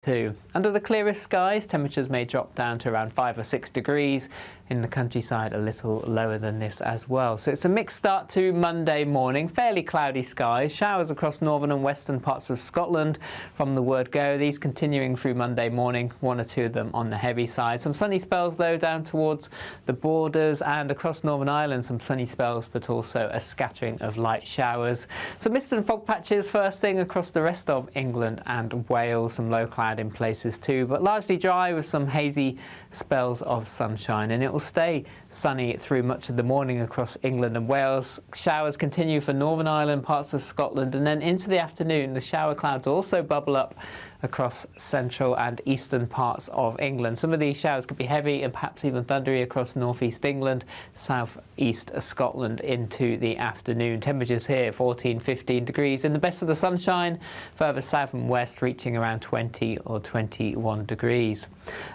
Under the clearest skies, temperatures may drop down to around 5 or 6 degrees. In the countryside, a little lower than this as well. So it's a mixed start to Monday morning. Fairly cloudy skies, showers across northern and western parts of Scotland from the word go. These continuing through Monday morning, one or two of them on the heavy side. Some sunny spells though down towards the borders and across Northern Ireland, some sunny spells but also a scattering of light showers. Some mist and fog patches first thing across the rest of England and Wales. Some low cloud in places too, but largely dry with some hazy spells of sunshine, and it will stay sunny through much of the morning across England and Wales. Showers continue for Northern Ireland, parts of Scotland, and then into the afternoon the shower clouds also bubble up across central and eastern parts of England. Some of these showers could be heavy and perhaps even thundery across northeast England, southeast Scotland into the afternoon. Temperatures here 14-15 degrees in the best of the sunshine, further south and west reaching around 20 or 21 degrees.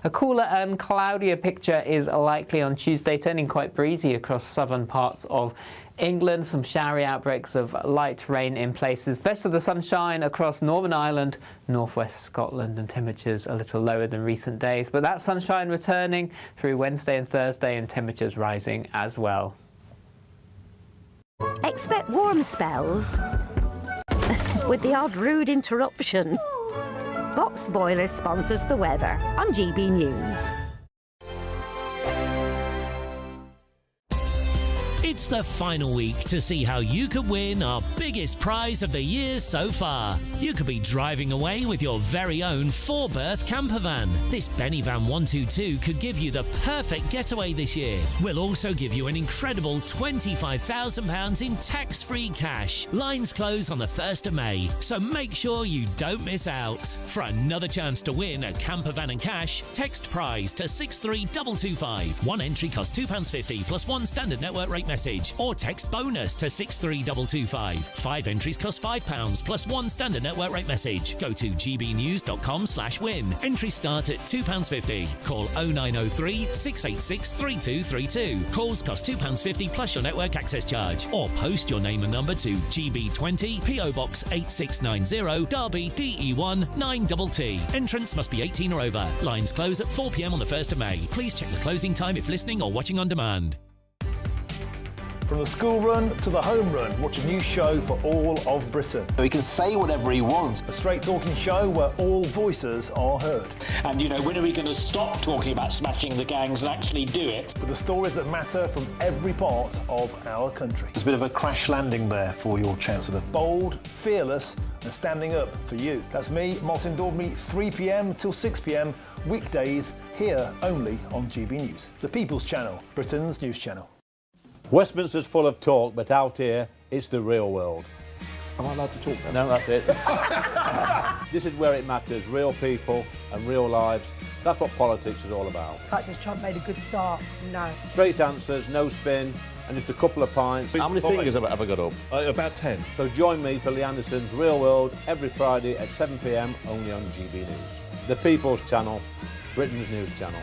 A cooler and cloudier picture is likely on Tuesday, turning quite breezy across southern parts of England. Some showery outbreaks of light rain in places. Best of the sunshine across Northern Ireland, northwest Scotland, and temperatures a little lower than recent days. But that sunshine returning through Wednesday and Thursday, and temperatures rising as well. Expect warm spells with the odd rude interruption. Box Boilers sponsors the weather on GB News. It's the final week to see how you could win our biggest prize of the year so far. You could be driving away with your very own 4-berth camper van. This Benny Van 122 could give you the perfect getaway this year. We'll also give you an incredible £25,000 in tax-free cash. Lines close on the 1st of May, so make sure you don't miss out. For another chance to win a camper van and cash, text prize to 63225. One entry costs £2.50 plus one standard network rate message, or text bonus to 63225. 5 entries cost £5 plus one standard network rate message. Go to gbnews.com/win. Entries start at £2.50. Call 0903 686 3232. Calls cost £2.50 plus your network access charge. Or post your name and number to GB20 PO Box 8690 Derby DE1 9TT. Entrance must be 18 or over. Lines close at 4 p.m. on the 1st of May. Please check the closing time if listening or watching on demand. From the school run to the home run, watch a new show for all of Britain. He can say whatever he wants. A straight-talking show where all voices are heard. And, you know, when are we going to stop talking about smashing the gangs and actually do it? With the stories that matter from every part of our country. There's a bit of a crash landing there for your Chancellor. Bold, fearless and standing up for you. That's me, Martin Daubney, 3 p.m. till 6 p.m, weekdays, here only on GB News. The People's Channel, Britain's news channel. Westminster's full of talk, but out here, it's the real world. Am I allowed to talk No, now? that's it. This is where it matters, real people and real lives. That's what politics is all about. In fact, has Trump made a good start? No. Straight answers, no spin, and just a couple of pints. How many fingers have I got up? About 10. So join me for Lee Anderson's Real World every Friday at 7 p.m, only on GB News. The People's Channel, Britain's news channel.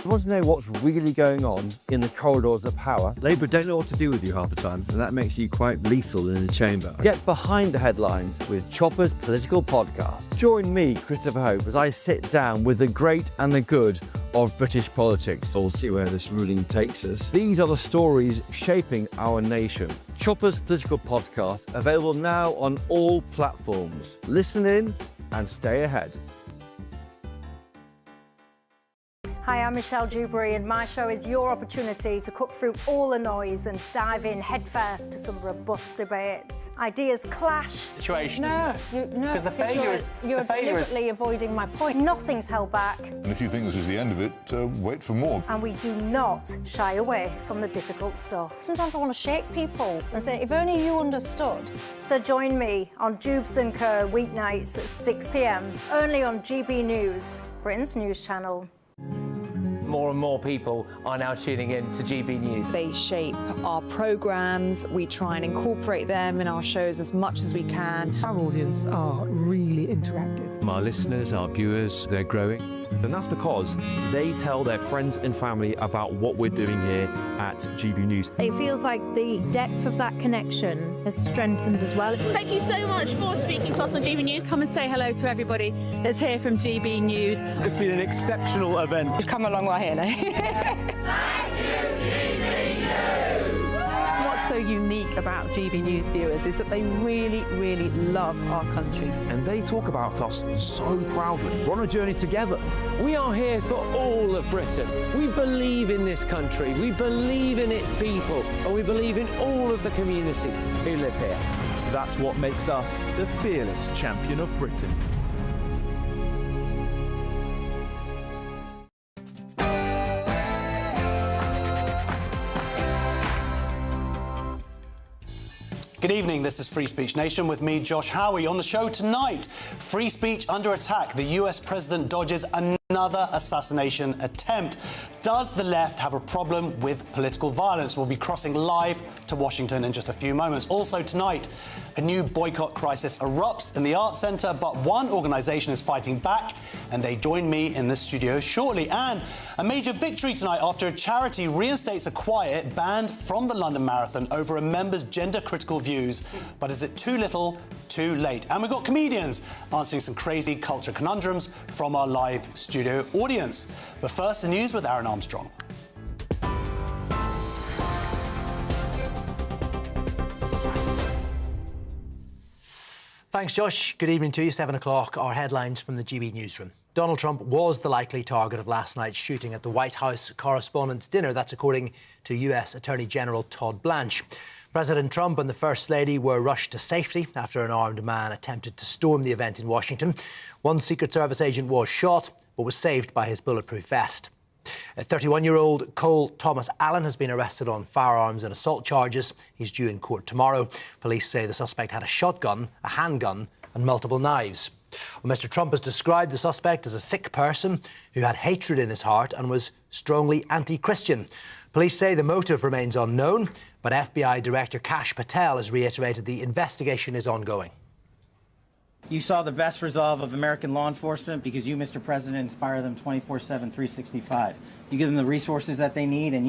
You want to know what's really going on in the corridors of power? Labour don't know what to do with you half the time, and that makes you quite lethal in the chamber. Get behind the headlines with Chopper's political podcast. Join me, Christopher Hope, as I sit down with the great and the good of British politics. We'll see where this ruling takes us. These are the stories shaping our nation. Chopper's political podcast, available now on all platforms. Listen in and stay ahead. Hi, I'm Michelle Dewberry, and my show is your opportunity to cut through all the noise and dive in headfirst to some robust debates. Ideas clash. Situation, No, isn't it? no, Because the failure is... You're deliberately avoiding my point. Nothing's held back. And if you think this is the end of it, wait for more. And we do not shy away from the difficult stuff. Sometimes I want to shake people and say, if only you understood. So join me on Jubes & Co weeknights at 6 p.m, only on GB News, Britain's news channel. more and more people are now tuning in to GB News. They shape our programmes, we try and incorporate them in our shows as much as we can. Our audience are really interactive. Our listeners, our viewers, they're growing. And that's because they tell their friends and family about what we're doing here at GB News. It feels like the depth of that connection has strengthened as well. Thank you so much for speaking to us on GB News. Come and say hello to everybody that's here from GB News. It's been an exceptional event. We've come a long way here now. Thank you, GB News! What's so unique about GB News viewers is that they really, really love our country. And they talk about us so proudly. We're on a journey together. We are here for all of Britain. We believe in this country, we believe in its people, and we believe in all of the communities who live here. That's what makes us the fearless champion of Britain. Good evening, this is Free Speech Nation with me, Josh Howie. On the show tonight, free speech under attack. The US president dodges another assassination attempt. Does the left have a problem with political violence? We'll be crossing live to Washington in just a few moments. Also tonight, a new boycott crisis erupts in the Arts Centre, but one organisation is fighting back, and they join me in the studio shortly. And a major victory tonight after a charity reinstates a quiet banned from the London Marathon over a member's gender-critical views. But is it too little, too late? And we've got comedians answering some crazy culture conundrums from our live studio audience. But first, the news with Aaron Armstrong. Thanks, Josh. Good evening to you. 7 o'clock, our headlines from the GB newsroom. Donald Trump was the likely target of last night's shooting at the White House Correspondents' Dinner. That's according to US Attorney General Todd Blanche. President Trump and the First Lady were rushed to safety after an armed man attempted to storm the event in Washington. One Secret Service agent was shot, but was saved by his bulletproof vest. A 31-year-old Cole Thomas Allen has been arrested on firearms and assault charges. He's due in court tomorrow. Police say the suspect had a shotgun, a handgun and multiple knives. Well, Mr. Trump has described the suspect as a sick person who had hatred in his heart and was strongly anti-Christian. Police say the motive remains unknown, but FBI Director Kash Patel has reiterated the investigation is ongoing. You saw the best resolve of American law enforcement because you, Mr. President, inspire them 24/7, 365. You give them the resources that they need, and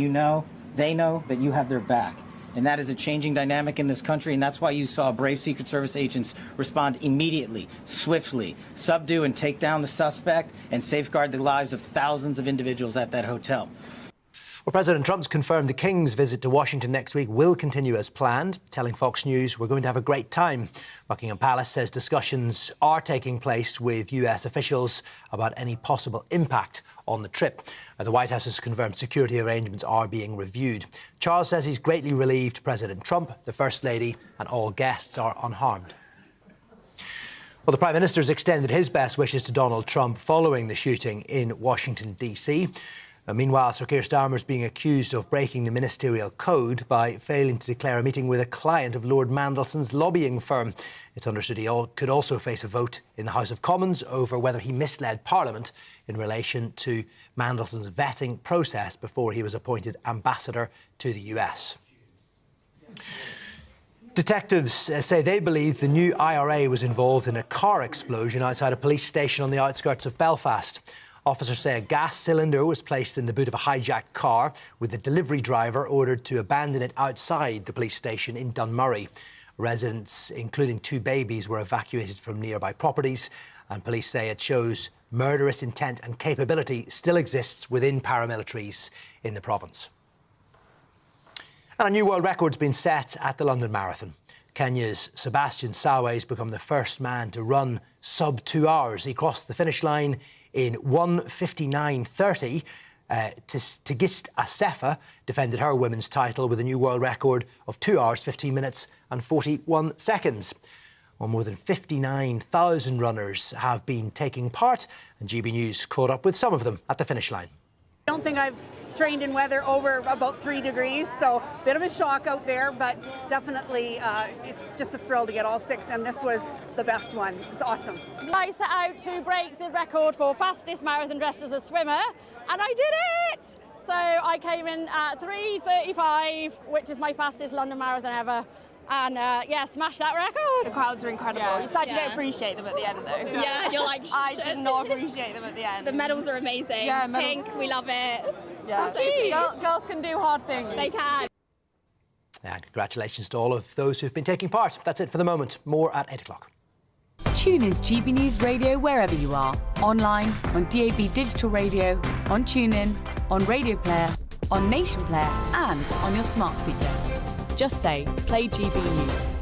they know that you have their back. And that is a changing dynamic in this country, and that's why you saw brave Secret Service agents respond immediately, swiftly, subdue and take down the suspect, and safeguard the lives of thousands of individuals at that hotel. Well, President Trump's confirmed the King's visit to Washington next week will continue as planned, telling Fox News we're going to have a great time. Buckingham Palace says discussions are taking place with US officials about any possible impact on the trip. The White House has confirmed security arrangements are being reviewed. Charles says he's greatly relieved President Trump, the First Lady and all guests are unharmed. Well, the Prime Minister has extended his best wishes to Donald Trump following the shooting in Washington, D.C. Meanwhile, Sir Keir Starmer is being accused of breaking the ministerial code by failing to declare a meeting with a client of Lord Mandelson's lobbying firm. It's understood he could also face a vote in the House of Commons over whether he misled Parliament in relation to Mandelson's vetting process before he was appointed ambassador to the US. Detectives say they believe the new IRA was involved in a car explosion outside a police station on the outskirts of Belfast. Officers say a gas cylinder was placed in the boot of a hijacked car, with the delivery driver ordered to abandon it outside the police station in Dunmurry. Residents, including 2 babies, were evacuated from nearby properties, and police say it shows murderous intent and capability still exists within paramilitaries in the province. And a new world record's been set at the London Marathon. Kenya's Sebastian Sawe has become the first man to run sub 2 hours. He crossed the finish line in 1:59:30. Tigist Asefa defended her women's title with a new world record of 2 hours, 15 minutes and 41 seconds. Well, more than 59,000 runners have been taking part, and GB News caught up with some of them at the finish line. I don't think I've trained in weather over about 3 degrees, so a bit of a shock out there, but definitely it's just a thrill to get all 6, and this was the best one. It was awesome. I set out to break the record for fastest marathon dressed as a swimmer, and I did it! So I came in at 3:35, which is my fastest London marathon ever. And yeah, smashed that record. The crowds were incredible. Yeah. You started to appreciate them at the end, though. Yeah, you're like, I did not appreciate them at the end. The medals are amazing. Yeah, Pink, we love it. Yeah, girls can do hard things. They can. And congratulations to all of those who've been taking part. That's it for the moment. More at 8 o'clock. Tune in to GB News Radio wherever you are. Online, on DAB digital radio, on TuneIn, on Radio Player, on Nation Player, and on your smart speaker. Just say, play GB News.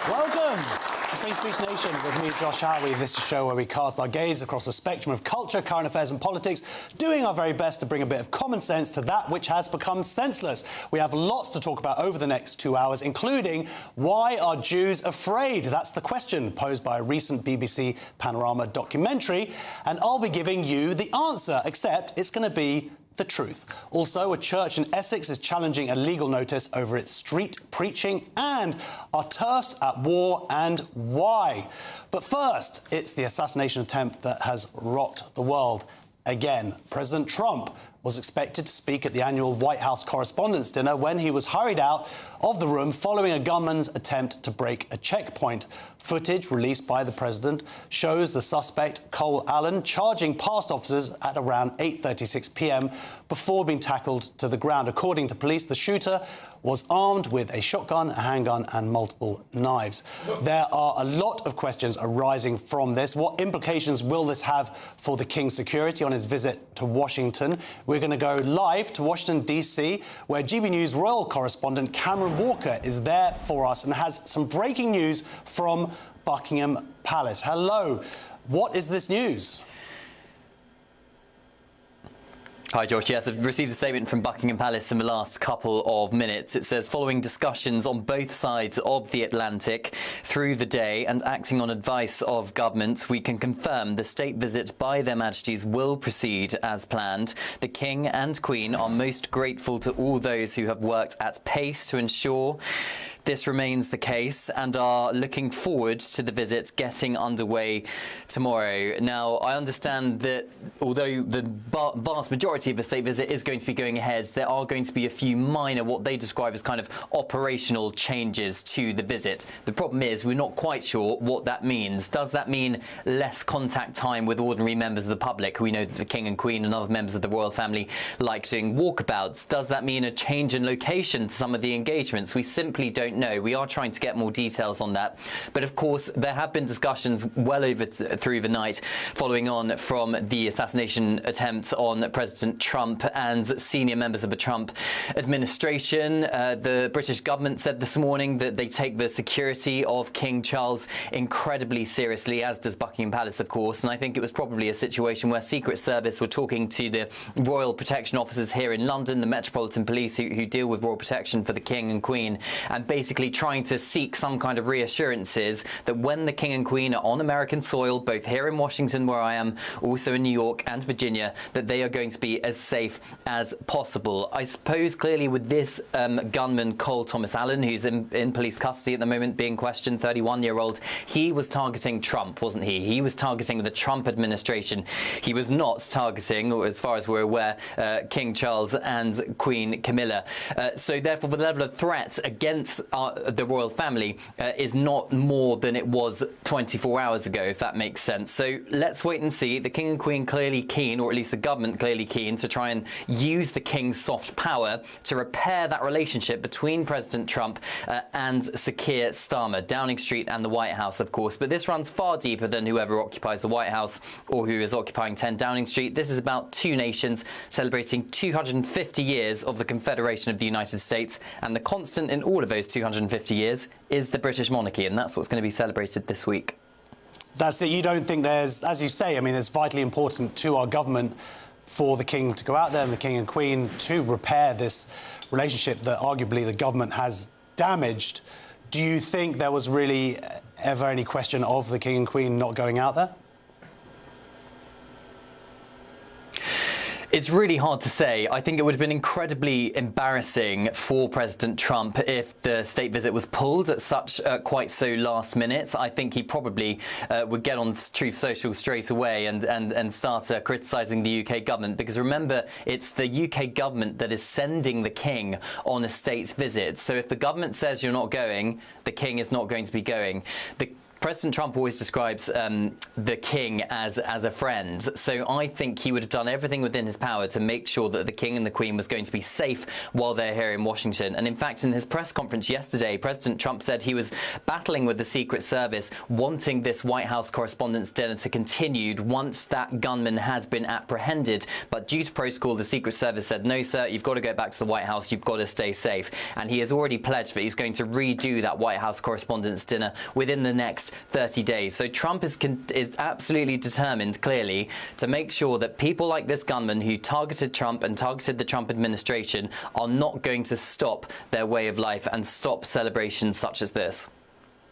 Welcome to Free Speech Nation with me, Josh Howie. This is a show where we cast our gaze across a spectrum of culture, current affairs and politics, doing our very best to bring a bit of common sense to that which has become senseless. We have lots to talk about over the next 2 hours, including why are Jews afraid? That's the question posed by a recent BBC Panorama documentary, and I'll be giving you the answer, except it's going to be the truth. Also, a church in Essex is challenging a legal notice over its street preaching, and are TERFs at war and why? But first, it's the assassination attempt that has rocked the world again. President Trump was expected to speak at the annual White House Correspondents' Dinner when he was hurried out of the room following a gunman's attempt to break a checkpoint. Footage released by the president shows the suspect, Cole Allen, charging past officers at around 8:36 p.m. before being tackled to the ground. According to police, the shooter was armed with a shotgun, a handgun and multiple knives. There are a lot of questions arising from this. What implications will this have for the King's security on his visit to Washington? We're going to go live to Washington, D.C., where GB News royal correspondent Cameron Walker is there for us and has some breaking news from Buckingham Palace. Hello. What is this news? Hi, Josh. Yes, I've received a statement from Buckingham Palace in the last couple of minutes. It says, following discussions on both sides of the Atlantic through the day and acting on advice of government, we can confirm the state visit by their Majesties will proceed as planned. The King and Queen are most grateful to all those who have worked at pace to ensure this remains the case and are looking forward to the visit getting underway tomorrow. Now, I understand that although the vast majority of the state visit is going to be going ahead, there are going to be a few minor, what they describe as kind of operational changes to the visit. The problem is we're not quite sure what that means. Does that mean less contact time with ordinary members of the public? We know that the King and Queen and other members of the royal family like doing walkabouts. Does that mean a change in location to some of the engagements? We simply don't know. We are trying to get more details on that. But of course, there have been discussions well over through the night following on from the assassination attempt on President Trump and senior members of the Trump administration. The British government said this morning that they take the security of King Charles incredibly seriously, as does Buckingham Palace, of course. And I think it was probably a situation where Secret Service were talking to the Royal Protection Officers here in London, the Metropolitan Police who deal with royal protection for the King and Queen, and basically trying to seek some kind of reassurances that when the King and Queen are on American soil, both here in Washington, where I am, also in New York and Virginia, that they are going to be as safe as possible. I suppose clearly with this gunman, Cole Thomas Allen, who's in police custody at the moment being questioned, 31-year-old, he was targeting Trump, wasn't he? He was targeting the Trump administration. He was not targeting, as far as we're aware, King Charles and Queen Camilla. So therefore, the level of threat against the royal family is not more than it was 24 hours ago, if that makes sense. So let's wait and see. The King and Queen clearly keen, or at least the government clearly keen, to try and use the King's soft power to repair that relationship between President Trump and Sir Keir Starmer, Downing Street and the White House, of course. But this runs far deeper than whoever occupies the White House or who is occupying 10 Downing Street. This is about two nations celebrating 250 years of the Confederation of the United States, and the constant in all of those 250 years is the British monarchy, and that's what's going to be celebrated this week. That's it. You don't think there's, as you say, I mean, it's vitally important to our government for the King to go out there and the King and Queen to repair this relationship that arguably the government has damaged. Do you think there was really ever any question of the King and Queen not going out there? It's really hard to say. I think it would have been incredibly embarrassing for President Trump if the state visit was pulled at such quite so last minute. I think he probably would get on Truth Social straight away and start criticising the UK government, because remember, it's the UK government that is sending the King on a state visit. So if the government says you're not going, the King is not going to be going. President Trump always describes the King as a friend, so I think he would have done everything within his power to make sure that the King and the Queen was going to be safe while they're here in Washington. And in fact, in his press conference yesterday, President Trump said he was battling with the Secret Service, wanting this White House Correspondents' Dinner to continue once that gunman has been apprehended. But due to protocol, the Secret Service said, no, sir, you've got to go back to the White House, you've got to stay safe. And he has already pledged that he's going to redo that White House Correspondents' Dinner within the next 30 days. So Trump is absolutely determined, clearly, to make sure that people like this gunman who targeted Trump and targeted the Trump administration are not going to stop their way of life and stop celebrations such as this.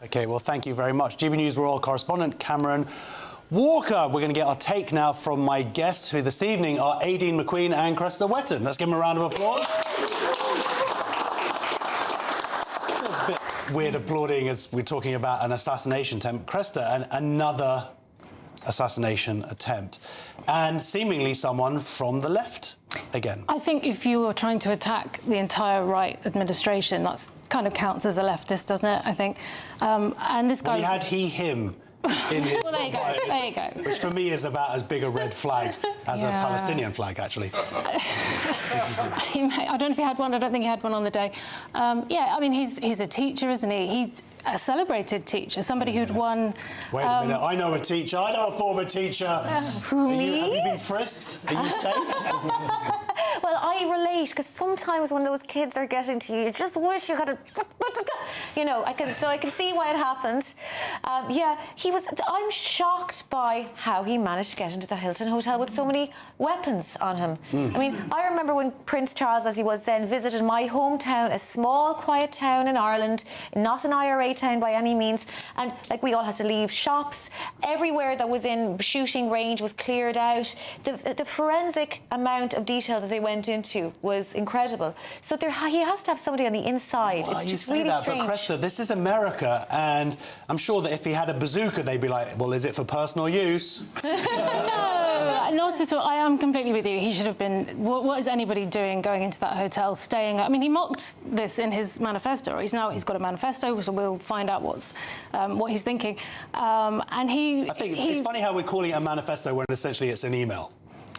OK, well, thank you very much. GB News Royal Correspondent Cameron Walker. We're going to get our take now from my guests, who this evening are Aideen, McQueen and Cressida Wesson. Let's give them a round of applause. Weird applauding as we're talking about an assassination attempt. Cressida, another assassination attempt, and seemingly someone from the left again. I think if you were trying to attack the entire right administration, that kind of counts as a leftist, doesn't it? I think. And this guy. Well, he had him in his. Well, there you go. There you go. Which for me is about as big a red flag as a Palestinian flag, actually. I don't know if he had one. I don't think he had one on the day. Yeah, I mean, he's a teacher, isn't he? He's a celebrated teacher, somebody who'd won. Wait a minute, I know a teacher. I know a former teacher. Me? Have you been frisked? Are you safe? Well, I relate, because sometimes when those kids are getting to you, you just wish you had a... You know, I can see why it happened. Yeah, I'm shocked by how he managed to get into the Hilton Hotel with so many weapons on him. I mean, I remember when Prince Charles, as he was then, visited my hometown, a small, quiet town in Ireland, not an IRA town by any means, and like we all had to leave shops. Everywhere that was in shooting range was cleared out. The forensic amount of detail that they went into was incredible. So he has to have somebody on the inside. Well, it's you just say really that, strange. But Cressida, this is America, and I'm sure that if he had a bazooka, they'd be like, well, is it for personal use? No, not at all. I am completely with you. He should have been... What is anybody doing going into that hotel, staying... I mean, he mocked this in his manifesto. He's got a manifesto, so we'll find out what he's thinking. And I think it's funny how we're calling it a manifesto when essentially it's an email.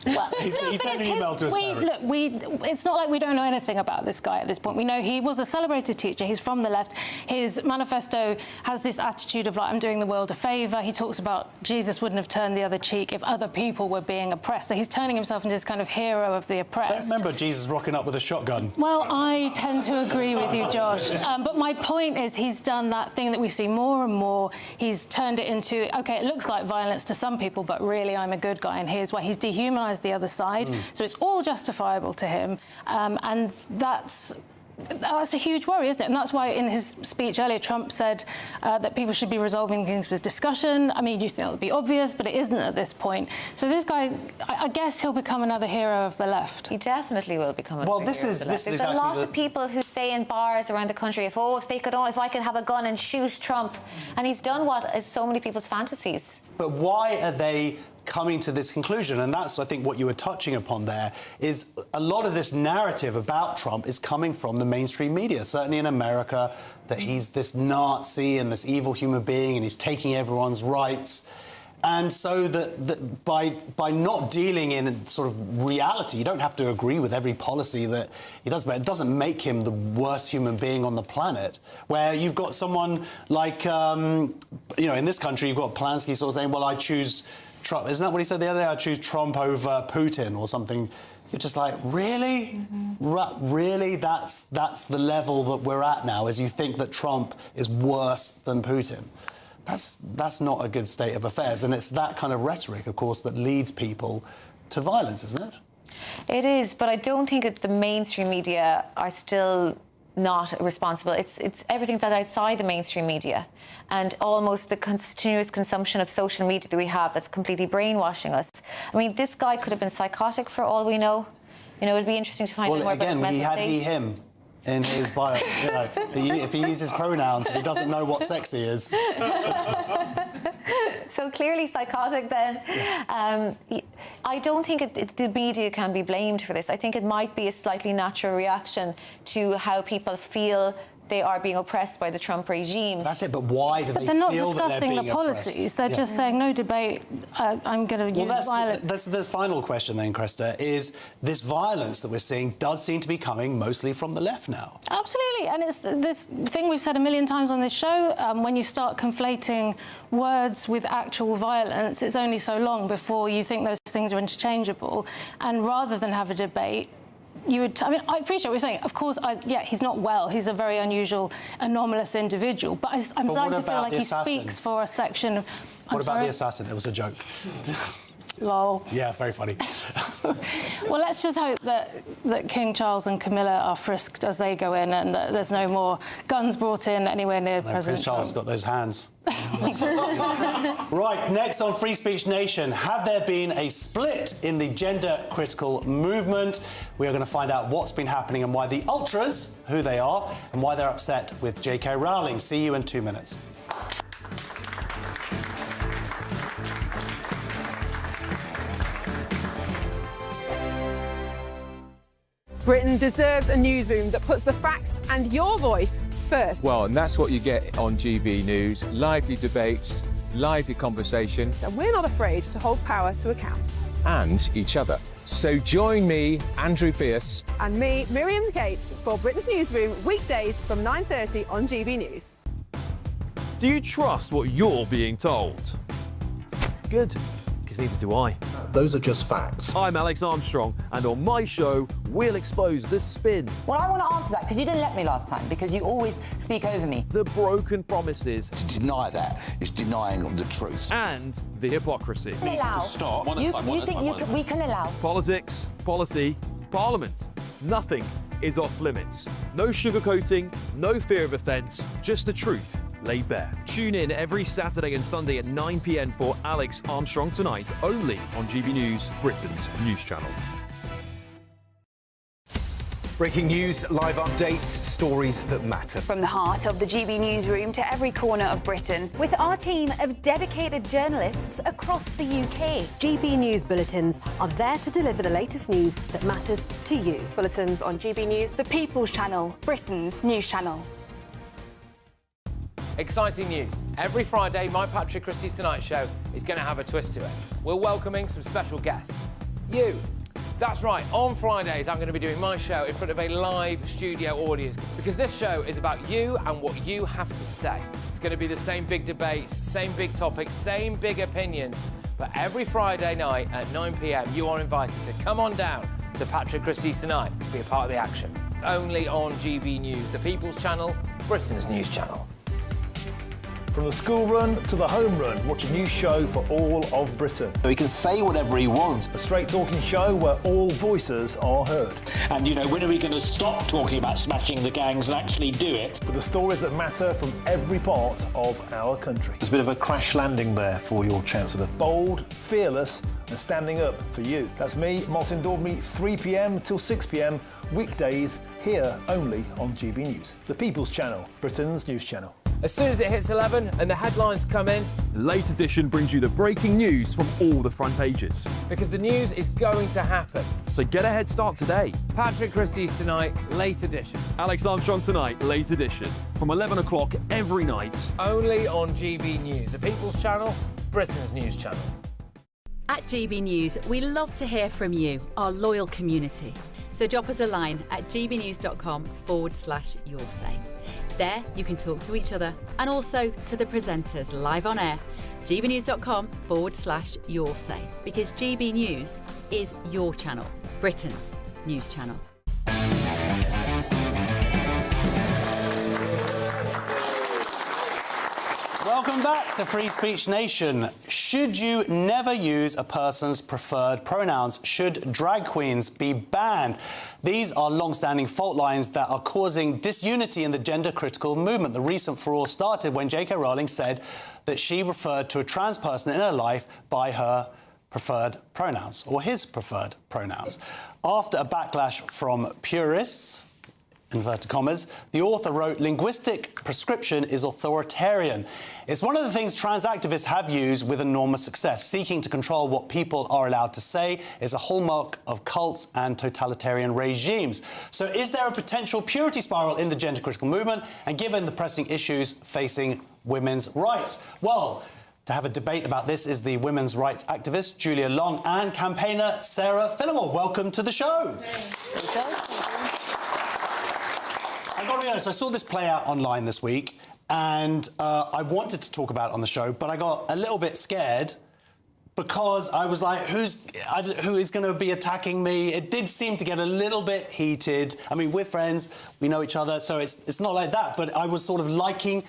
Well, he sent an email to his parents. Look, it's not like we don't know anything about this guy at this point. We know he was a celebrated teacher. He's from the left. His manifesto has this attitude of, like, I'm doing the world a favour. He talks about Jesus wouldn't have turned the other cheek if other people were being oppressed. So he's turning himself into this kind of hero of the oppressed. I don't remember Jesus rocking up with a shotgun. Well, I tend to agree with you, Josh. But my point is he's done that thing that we see more and more. He's turned it into, OK, it looks like violence to some people, but really I'm a good guy, and here's why. He's dehumanised the other side, so it's all justifiable to him, and that's a huge worry, isn't it? And that's why in his speech earlier, Trump said that people should be resolving things with discussion. I mean, you think that would be obvious, but it isn't at this point. So this guy, I guess he'll become another hero of the left. He definitely will become another hero of the left. There's exactly a lot of people who say in bars around the country, if I could have a gun and shoot Trump, and he's done what is so many people's fantasies. But why are they coming to this conclusion? And that's, I think, what you were touching upon there, is a lot of this narrative about Trump is coming from the mainstream media, certainly in America, that he's this Nazi and this evil human being and he's taking everyone's rights. And so that by not dealing in sort of reality, you don't have to agree with every policy that he does, but it doesn't make him the worst human being on the planet. Where you've got someone like, in this country, you've got Polanski sort of saying, well, I choose Trump. Isn't that what he said the other day? I choose Trump over Putin or something. You're just like, really? Really? That's the level that we're at now, is you think that Trump is worse than Putin. That's not a good state of affairs. And it's that kind of rhetoric, of course, that leads people to violence, isn't it? It is, but I don't think that the mainstream media are still not responsible. It's everything that's outside the mainstream media, and almost the continuous consumption of social media that we have that's completely brainwashing us. I mean, this guy could have been psychotic for all we know. You know, it'd be interesting to find out more about his mental had state. he, him in his bio. You know, if he uses pronouns, he doesn't know what sexy is. So clearly psychotic then. I don't think the media can be blamed for this. I think it might be a slightly natural reaction to how people feel they are being oppressed by the Trump regime. That's it, but why do they they're not feel that they're discussing being the policies. They're just saying no debate. I'm going to use violence. That's the final question then, Cressida, is this violence that we're seeing does seem to be coming mostly from the left now. Absolutely, and it's this thing we've said a million times on this show. When you start conflating words with actual violence, it's only so long before you think those things are interchangeable. And rather than have a debate, you would. I mean, I appreciate what you're saying. Of course, yeah, he's not well. He's a very unusual, anomalous individual. But I'm starting to feel like he speaks for a section of. What about the assassin? It was a joke. Lol. Yeah, very funny. Well, let's just hope that King Charles and Camilla are frisked as they go in, and that there's no more guns brought in anywhere near President Prince Charles has got those hands. Right, next on Free Speech Nation, have there been a split in the gender-critical movement? We are going to find out what's been happening and why the ultras, who they are, and why they're upset with J.K. Rowling. See you in 2 minutes. Britain deserves a newsroom that puts the facts and your voice first. Well, and that's what you get on GB News. Lively debates, lively conversation. And we're not afraid to hold power to account. And each other. So join me, Andrew Pierce. And me, Miriam Gates, for Britain's Newsroom, weekdays from 9:30 on GB News. Do you trust what you're being told? Good, because neither do I. Those are just facts. I'm Alex Armstrong, and on my show, we'll expose the spin. Well, I want to answer that, because you didn't let me last time, because you always speak over me. The broken promises. To deny that is denying the truth. And the hypocrisy. Needs to stop. You think we can allow? Politics, policy, parliament. Nothing is off limits. No sugarcoating, no fear of offence, just the truth laid bare. Tune in every Saturday and Sunday at 9 p.m. for Alex Armstrong Tonight, only on GB News, Britain's news channel. Breaking news, live updates, stories that matter. From the heart of the GB Newsroom to every corner of Britain, with our team of dedicated journalists across the UK. GB News bulletins are there to deliver the latest news that matters to you. Bulletins on GB News, the People's Channel, Britain's news channel. Exciting news. Every Friday, my Patrick Christie's Tonight Show is going to have a twist to it. We're welcoming some special guests. You. That's right, on Fridays I'm going to be doing my show in front of a live studio audience, because this show is about you and what you have to say. It's going to be the same big debates, same big topics, same big opinions, but every Friday night at 9 p.m. you are invited to come on down to Patrick Christie's Tonight to be a part of the action. Only on GB News, the People's Channel, Britain's news channel. From the school run to the home run, watch a new show for all of Britain. He can say whatever he wants. A straight-talking show where all voices are heard. And, you know, when are we going to stop talking about smashing the gangs and actually do it? With the stories that matter from every part of our country. There's a bit of a crash landing there for your Chancellor. Bold, fearless and standing up for you. That's me, Martin Dormy, 3 p.m. till 6 p.m, weekdays, here only on GB News. The People's Channel, Britain's news channel. As soon as it hits 11 and the headlines come in, Late Edition brings you the breaking news from all the front pages. because the news is going to happen. So get a head start today. Patrick Christie's Tonight, Late Edition. Alex Armstrong Tonight, Late Edition. From 11 o'clock every night. Only on GB News, the People's Channel, Britain's news channel. At GB News, we love to hear from you, our loyal community. So drop us a line at gbnews.com/yoursay. There you can talk to each other and also to the presenters live on air. gbnews.com/yoursay, because GB News is your channel, Britain's news channel. Welcome back to Free Speech Nation. Should you never use a person's preferred pronouns? Should drag queens be banned? These are long-standing fault lines that are causing disunity in the gender-critical movement. The recent furore started when J.K. Rowling said that she referred to a trans person in her life by her preferred pronouns, or his preferred pronouns. After a backlash from purists, inverted commas, the author wrote, "Linguistic prescription is authoritarian. It's one of the things trans activists have used with enormous success. Seeking to control what people are allowed to say is a hallmark of cults and totalitarian regimes." So is there a potential purity spiral in the gender-critical movement, and given the pressing issues facing women's rights? Well, to have a debate about this is the women's rights activist Julia Long and campaigner Sarah Philimore. Welcome to the show. I've got to be honest, I saw this play out online this week, and I wanted to talk about it on the show, but I got a little bit scared because I was like, who is going to be attacking me? It did seem to get a little bit heated. I mean, we're friends, we know each other, so it's not like that, but I was sort of liking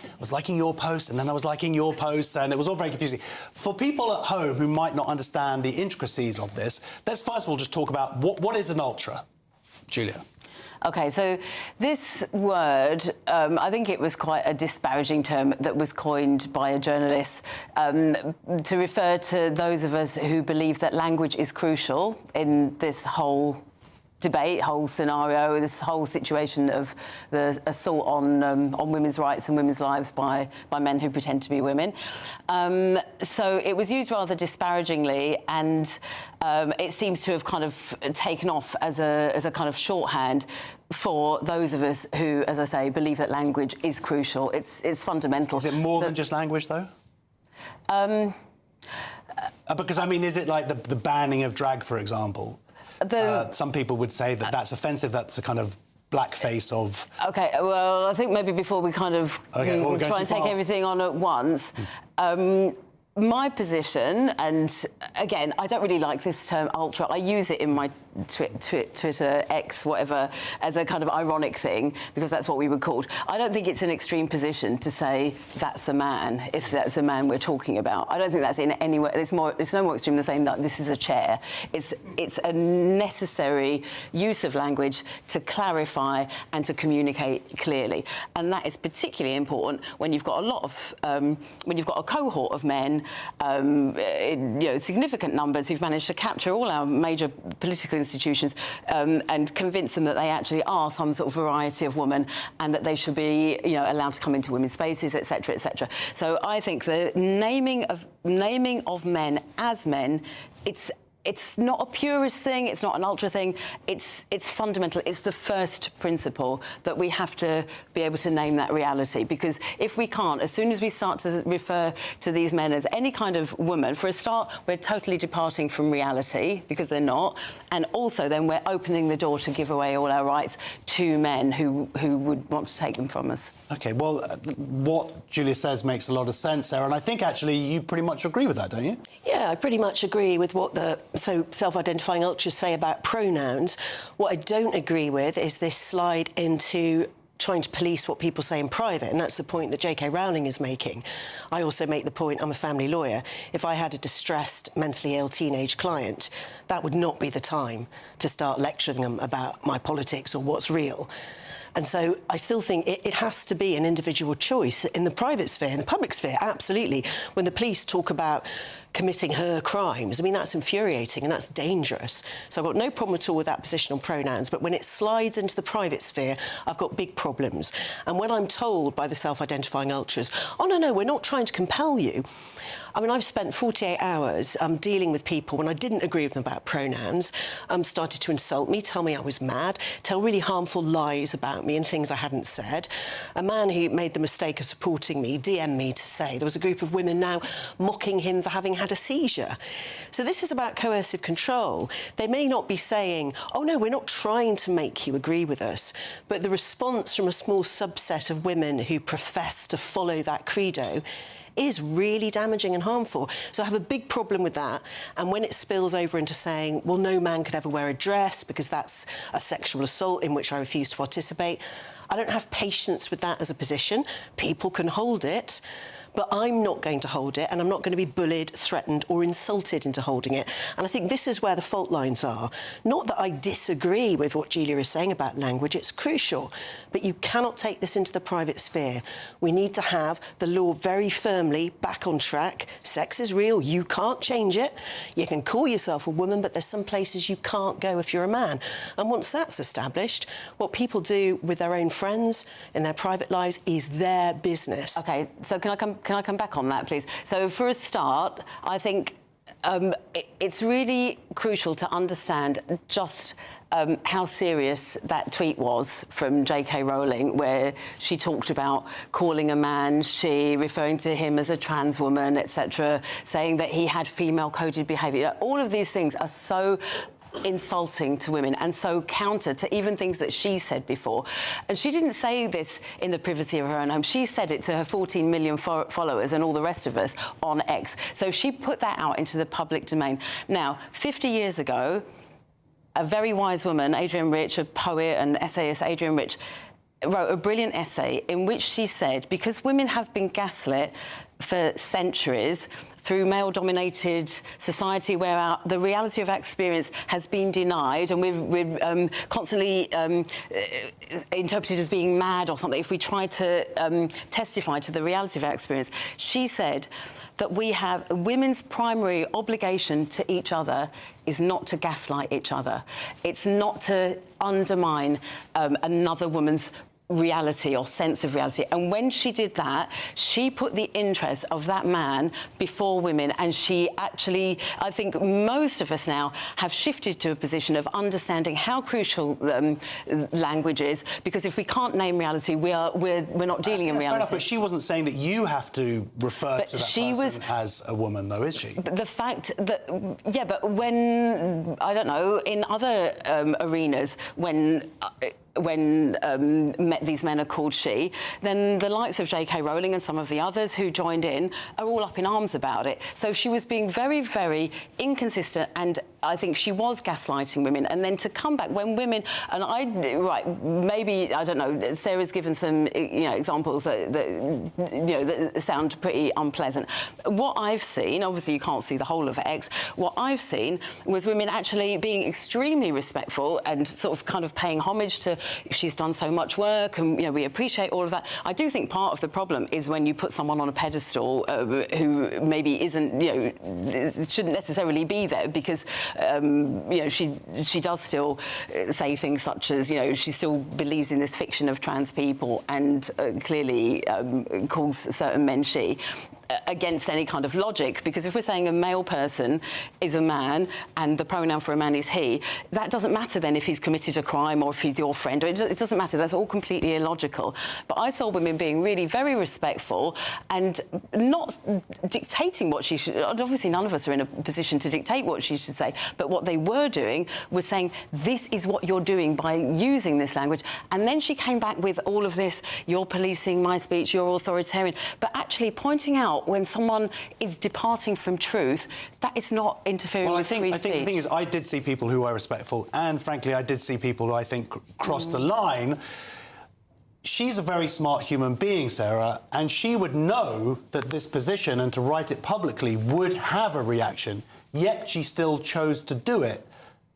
your post, and then I was liking your posts, and it was all very confusing. For people at home who might not understand the intricacies of this, let's first of all just talk about what is an ultra, Julia? OK, so this word, I think it was quite a disparaging term that was coined by a journalist to refer to those of us who believe that language is crucial in this whole debate, whole scenario, this whole situation of the assault on women's rights and women's lives by men who pretend to be women. So it was used rather disparagingly, and it seems to have kind of taken off as a kind of shorthand for those of us who, as I say, believe that language is crucial. It's fundamental. Is it more than just language, though? Because, I mean, is it like the banning of drag, for example? Some people would say that that's offensive, that's a kind of blackface of... OK, well, I think maybe before we kind of try and take everything on at once, my position, and again, I don't really like this term ultra. I use it in my Twitter, X, whatever, as a kind of ironic thing, because that's what we were called. I don't think it's an extreme position to say that's a man, if that's a man we're talking about. I don't think that's in any way... It's no more extreme than saying that this is a chair. It's a necessary use of language to clarify and to communicate clearly. And that is particularly important when you've got a lot of... when you've got a cohort of men, significant numbers who've managed to capture all our major political institutions and convince them that they actually are some sort of variety of woman and that they should be, allowed to come into women's spaces, etc., etc. So I think the naming of men as men, it's not a purist thing, it's not an ultra thing, it's fundamental. It's the first principle that we have to be able to name that reality, because if we can't, as soon as we start to refer to these men as any kind of woman, for a start, we're totally departing from reality, because they're not, and also then we're opening the door to give away all our rights to men who would want to take them from us. OK, well, what Julia says makes a lot of sense, Sarah, and I think, actually, you pretty much agree with that, don't you? Yeah, I pretty much agree with what the self-identifying ultras say about pronouns. What I don't agree with is this slide into trying to police what people say in private, and that's the point that J.K. Rowling is making. I also make the point, I'm a family lawyer. If I had a distressed, mentally ill teenage client, that would not be the time to start lecturing them about my politics or what's real. And so I still think it has to be an individual choice in the private sphere. In the public sphere, absolutely. When the police talk about committing her crimes, I mean, that's infuriating and that's dangerous. So I've got no problem at all with that position on pronouns, but when it slides into the private sphere, I've got big problems. And when I'm told by the self-identifying ultras, oh, no, we're not trying to compel you. I mean, I've spent 48 hours dealing with people when I didn't agree with them about pronouns, started to insult me, tell me I was mad, tell really harmful lies about me and things I hadn't said. A man who made the mistake of supporting me DM'd me to say there was a group of women now mocking him for having had a seizure. So this is about coercive control. They may not be saying, oh, no, we're not trying to make you agree with us, but the response from a small subset of women who profess to follow that credo is really damaging and harmful. So I have a big problem with that. And when it spills over into saying, well, no man could ever wear a dress because that's a sexual assault in which I refuse to participate, I don't have patience with that as a position. People can hold it. but I'm not going to hold it, and I'm not going to be bullied, threatened or insulted into holding it. And I think this is where the fault lines are. Not that I disagree with what Julia is saying about language, it's crucial, but you cannot take this into the private sphere. We need to have the law very firmly back on track. Sex is real, you can't change it. You can call yourself a woman, but there's some places you can't go if you're a man. And once that's established, what people do with their own friends in their private lives is their business. OK, so can I come back on that, please? So for a start, I think it's really crucial to understand just how serious that tweet was from J.K. Rowling, where she talked about calling a man she, referring to him as a trans woman, etc., saying that he had female-coded behaviour. All of these things are so insulting to women and so counter to even things that she said before. And she didn't say this in the privacy of her own home. She said it to her 14 million followers and all the rest of us on X. So she put that out into the public domain. Now, 50 years ago, a very wise woman, Adrienne Rich, a poet and essayist, Adrienne Rich, wrote a brilliant essay in which she said, because women have been gaslit for centuries, through male-dominated society where the reality of our experience has been denied and we're constantly interpreted as being mad or something if we try to testify to the reality of our experience. She said that women's primary obligation to each other is not to gaslight each other. It's not to undermine another woman's reality or sense of reality. And when she did that, she put the interest of that man before women, and she actually, I think most of us now have shifted to a position of understanding how crucial language is, because if we can't name reality, we're not dealing in reality. Fair enough, but she wasn't saying that you have to refer to that person as a woman, though, is she? But the fact that, yeah, but when, I don't know, in other arenas, when these men are called she, then the likes of J.K. Rowling and some of the others who joined in are all up in arms about it. So she was being very, very inconsistent, and I think she was gaslighting women. And then to come back when women, and maybe, I don't know, Sarah's given some, examples that sound pretty unpleasant. What I've seen, obviously you can't see the whole of X, what I've seen was women actually being extremely respectful and sort of kind of paying homage to, she's done so much work and, we appreciate all of that. I do think part of the problem is when you put someone on a pedestal who maybe isn't, shouldn't necessarily be there because, she does still say things such as, she still believes in this fiction of trans people and clearly calls certain men she, against any kind of logic, because if we're saying a male person is a man and the pronoun for a man is he, that doesn't matter then if he's committed a crime or if he's your friend. It doesn't matter. That's all completely illogical. But I saw women being really very respectful and not dictating what she should. Obviously, none of us are in a position to dictate what she should say. But what they were doing was saying, this is what you're doing by using this language. And then she came back with all of this, you're policing my speech, you're authoritarian. But actually pointing out when someone is departing from truth, that is not interfering with free speech. I think the thing is, I did see people who were respectful, and frankly, I did see people who I think crossed a line. She's a very smart human being, Sarah, and she would know that this position and to write it publicly would have a reaction, yet she still chose to do it,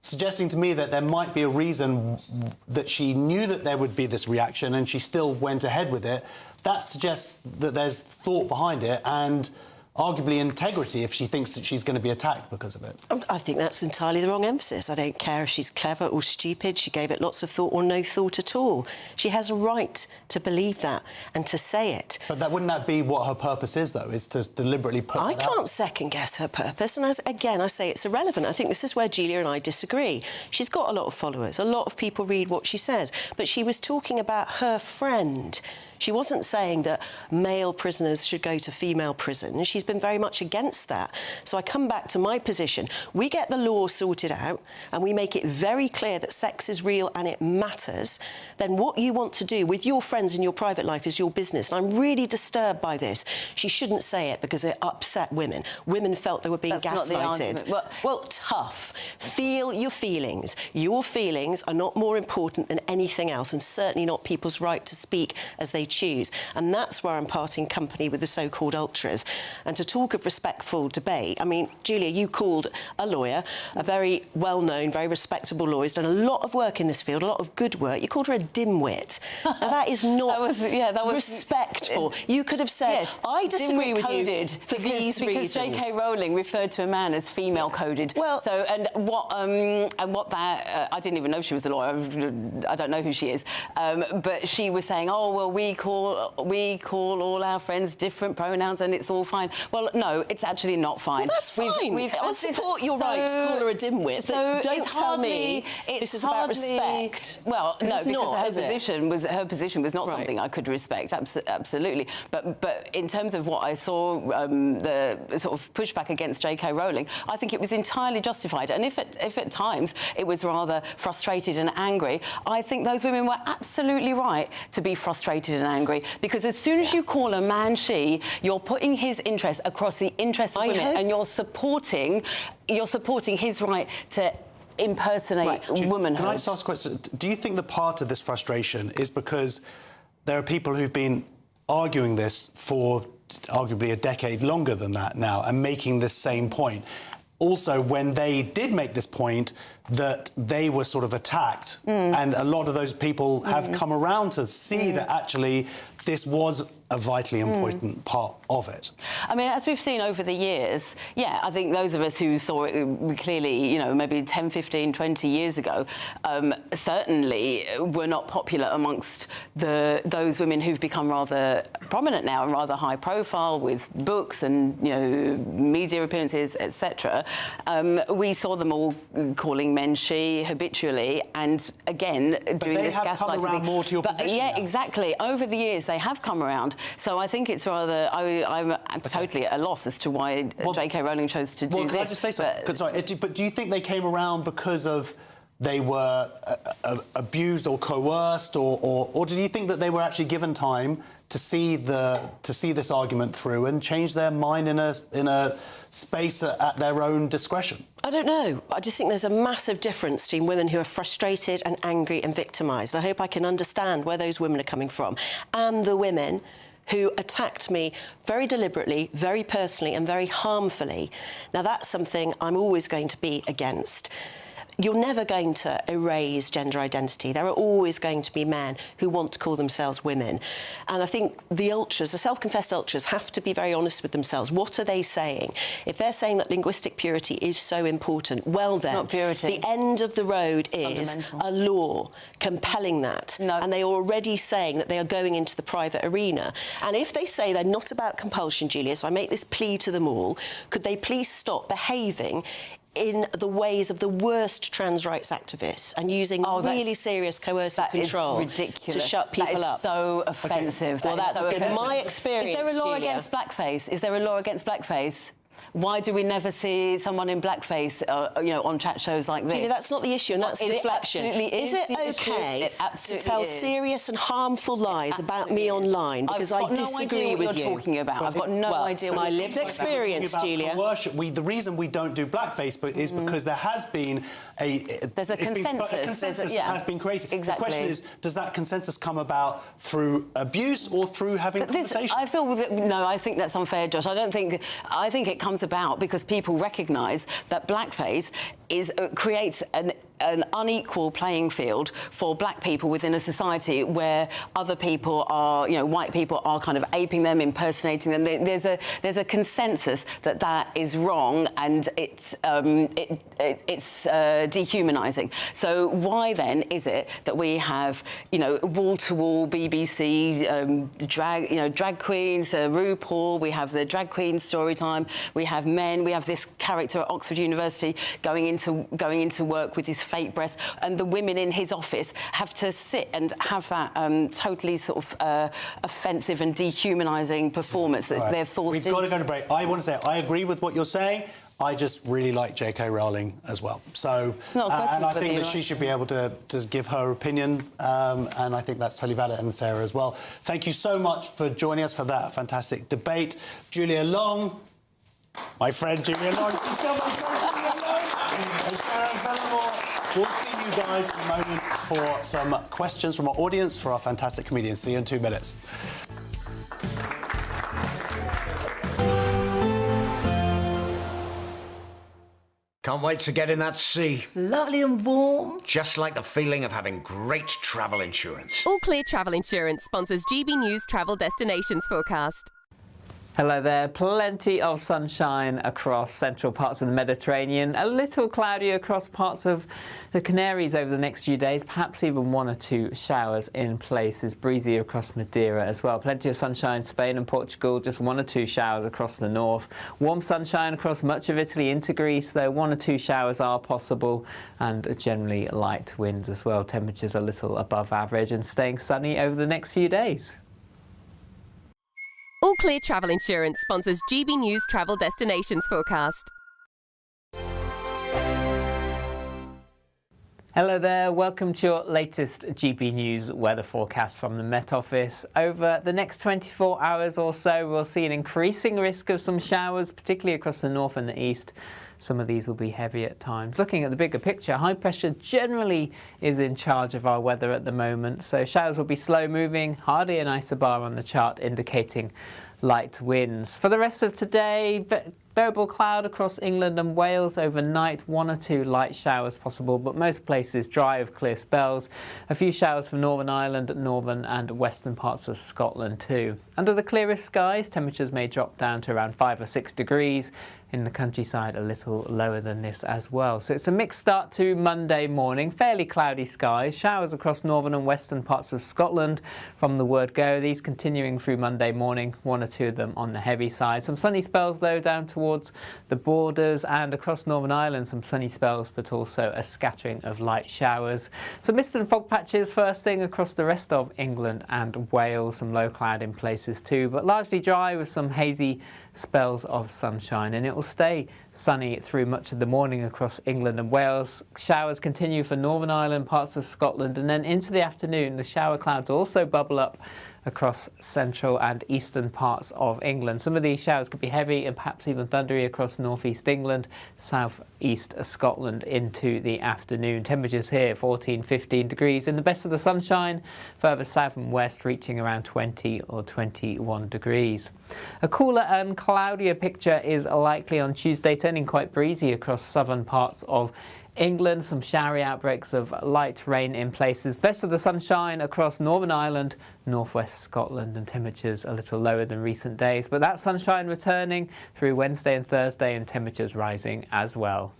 suggesting to me that there might be a reason that she knew that there would be this reaction and she still went ahead with it. That suggests that there's thought behind it and arguably integrity if she thinks that she's going to be attacked because of it. I think that's entirely the wrong emphasis. I don't care if she's clever or stupid. She gave it lots of thought or no thought at all. She has a right to believe that and to say it. But wouldn't that be what her purpose is, though, is to deliberately put I can't second-guess her purpose, and again, I say it's irrelevant. I think this is where Julia and I disagree. She's got a lot of followers. A lot of people read what she says, but she was talking about her friend. She wasn't saying that male prisoners should go to female prison. She's been very much against that. So I come back to my position. We get the law sorted out and we make it very clear that sex is real and it matters. Then what you want to do with your friends in your private life is your business. And I'm really disturbed by this. She shouldn't say it because it upset women. Women felt they were being gaslighted. Well, tough. Feel your feelings. Your feelings are not more important than anything else, and certainly not people's right to speak as they they choose. And that's where I'm parting company with the so-called ultras. And to talk of respectful debate, I mean, Julia, you called a lawyer, a very well-known, very respectable lawyer, who's done a lot of work in this field, a lot of good work. You called her a dimwit. Now, that is not that was respectful. You could have said, yes, I disagree with you for these because reasons. J.K. Rowling referred to a man as female-coded. Well, so and what that I didn't even know she was a lawyer. I don't know who she is, but she was saying, oh well, we call all our friends different pronouns and it's all fine. Well, no, it's actually not fine. Well, that's fine. I support your right to call her a dimwit. So don't tell me this is about respect. Well, no, because not, her position was not something I could respect. Absolutely, but in terms of what I saw, the sort of pushback against J.K. Rowling, I think it was entirely justified. And if at times it was rather frustrated and angry, I think those women were absolutely right to be frustrated and angry, because as soon as you call a man she, you're putting his interests across the interests of women, and you're supporting his right to impersonate womanhood. Can I just ask a question? Do you think the part of this frustration is because there are people who've been arguing this for arguably a decade longer than that now and making this same point? Also, when they did make this point, that they were sort of attacked, and a lot of those people have come around to see that actually this was a vitally important part of it. I mean, as we've seen over the years, yeah, I think those of us who saw it clearly, you know, maybe 10, 15, 20 years ago, certainly were not popular amongst those women who've become rather prominent now and rather high profile with books and, you know, media appearances, etc. We saw them all calling men she habitually, and again doing this gaslighting. But they have come around more to your position. Yeah, exactly. Over the years, they have come around. So I think it's rather. I'm totally at a loss as to why J.K. Rowling chose to do this. Can I just say something? Sorry, but do you think they came around because of they were abused or coerced, or do you think that they were actually given time to see this argument through and change their mind in a space at their own discretion? I don't know. I just think there's a massive difference between women who are frustrated and angry and victimised. I hope I can understand where those women are coming from, and the women who attacked me very deliberately, very personally and very harmfully. Now, that's something I'm always going to be against. You're never going to erase gender identity. There are always going to be men who want to call themselves women. And I think the ultras, the self-confessed ultras, have to be very honest with themselves. What are they saying? If they're saying that linguistic purity is so important, well then, not purity. The end of the road is a law compelling that. No. And they are already saying that they are going into the private arena. And if they say they're not about compulsion, Julia, so I make this plea to them all, could they please stop behaving in the ways of the worst trans rights activists and using really serious coercive control to shut people up? That is so offensive. Okay. Well, that's been my experience. Is there a law Julia? against blackface? Is there a law against blackface? Why do we never see someone in blackface, you know, on chat shows like this? Julia, that's not the issue, and that's deflection. Is it okay to tell serious and harmful lies about me online because I disagree with you? I've got no idea what you're talking about. I've got no idea what my lived experience, Julia. The reason we don't do blackface is because there has been there's a consensus. That has been created. Exactly. The question is, does that consensus come about through abuse or through having conversation? I feel that, no, I think that's unfair, Josh. I think it comes about because people recognise that blackface creates an unequal playing field for black people within a society where other people are, you know, white people are kind of aping them, impersonating them. There's a consensus that is wrong and it's dehumanising. So why then is it that we have, you know, wall-to-wall BBC drag queens, RuPaul, we have the drag queen story time, we have men, we have this character at Oxford University going into work with his fake breasts, and the women in his office have to sit and have that totally sort of offensive and dehumanising performance that they're forced into. We've got to go to break. I want to say I agree with what you're saying. I just really like J.K. Rowling as well. So, and I think that she should be able to give her opinion, and I think that's totally valid, and Sarah as well. Thank you so much for joining us for that fantastic debate. Julia Long, my friend Julia Long, she's still my friend Julia Long, and Sarah Philimore. We'll see you guys in a moment. for some questions from our audience for our fantastic comedians. See you in 2 minutes. Can't wait to get in that sea. Lovely and warm. Just like the feeling of having great travel insurance. All Clear Travel Insurance sponsors GB News Travel Destinations Forecast. Hello there. Plenty of sunshine across central parts of the Mediterranean. A little cloudy across parts of the Canaries over the next few days. Perhaps even 1 or 2 showers in places. Breezy across Madeira as well. Plenty of sunshine in Spain and Portugal. Just 1 or 2 showers across the north. Warm sunshine across much of Italy into Greece, though 1 or 2 showers are possible. And generally light winds as well. Temperatures a little above average and staying sunny over the next few days. All Clear Travel Insurance sponsors GB News Travel Destinations Forecast. Hello there, welcome to your latest GB News weather forecast from the Met Office. Over the next 24 hours or so, we'll see an increasing risk of some showers, particularly across the north and the east. Some of these will be heavy at times. Looking at the bigger picture, high pressure generally is in charge of our weather at the moment, so showers will be slow moving, hardly an isobar on the chart indicating light winds. For the rest of today, variable cloud across England and Wales overnight, 1 or 2 light showers possible, but most places dry with clear spells. A few showers for Northern Ireland, northern and western parts of Scotland too. Under the clearest skies, temperatures may drop down to around 5 or 6 degrees. In the countryside, a little lower than this as well. So it's a mixed start to Monday morning. Fairly cloudy skies, showers across northern and western parts of Scotland from the word go. These continuing through Monday morning, 1 or 2 of them on the heavy side. Some sunny spells though down towards the borders and across Northern Ireland, some sunny spells but also a scattering of light showers. Some mist and fog patches first thing across the rest of England and Wales. Some low cloud in places too, but largely dry with some hazy spells of sunshine, and it will stay sunny through much of the morning across England and Wales. Showers continue for Northern Ireland, parts of Scotland, and then into the afternoon the shower clouds also bubble up across central and eastern parts of England. Some of these showers could be heavy and perhaps even thundery across northeast England, southeast Scotland into the afternoon. Temperatures here 14, 15 degrees in the best of the sunshine, further south and west reaching around 20 or 21 degrees. A cooler and cloudier picture is likely on Tuesday, turning quite breezy across southern parts of England. Some showery outbreaks of light rain in places. Best of the sunshine across Northern Ireland, northwest Scotland, and temperatures a little lower than recent days. But that sunshine returning through Wednesday and Thursday and temperatures rising as well.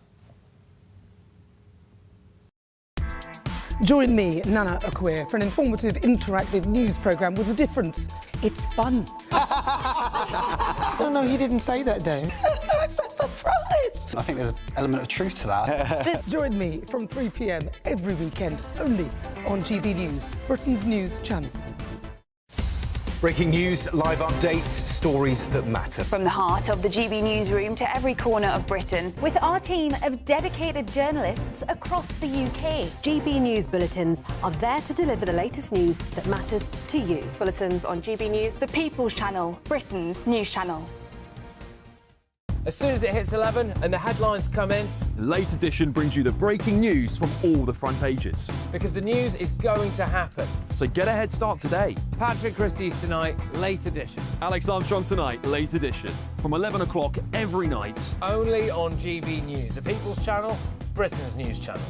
Join me, Nana Akweer, for an informative, interactive news programme with a difference. It's fun. No, he didn't say that, Dave. I'm so surprised. I think there's an element of truth to that. Join me from 3 p.m. every weekend, only on GB News, Britain's news channel. Breaking news, live updates, stories that matter. From the heart of the GB newsroom to every corner of Britain, with our team of dedicated journalists across the UK. GB News bulletins are there to deliver the latest news that matters to you. Bulletins on GB News, The People's Channel, Britain's news channel. As soon as it hits 11 and the headlines come in, Late Edition brings you the breaking news from all the front pages. because the news is going to happen. So get a head start today. Patrick Christie's Tonight, Late Edition. Alex Armstrong Tonight, Late Edition. From 11 o'clock every night. Only on GB News, the People's Channel, Britain's news channel.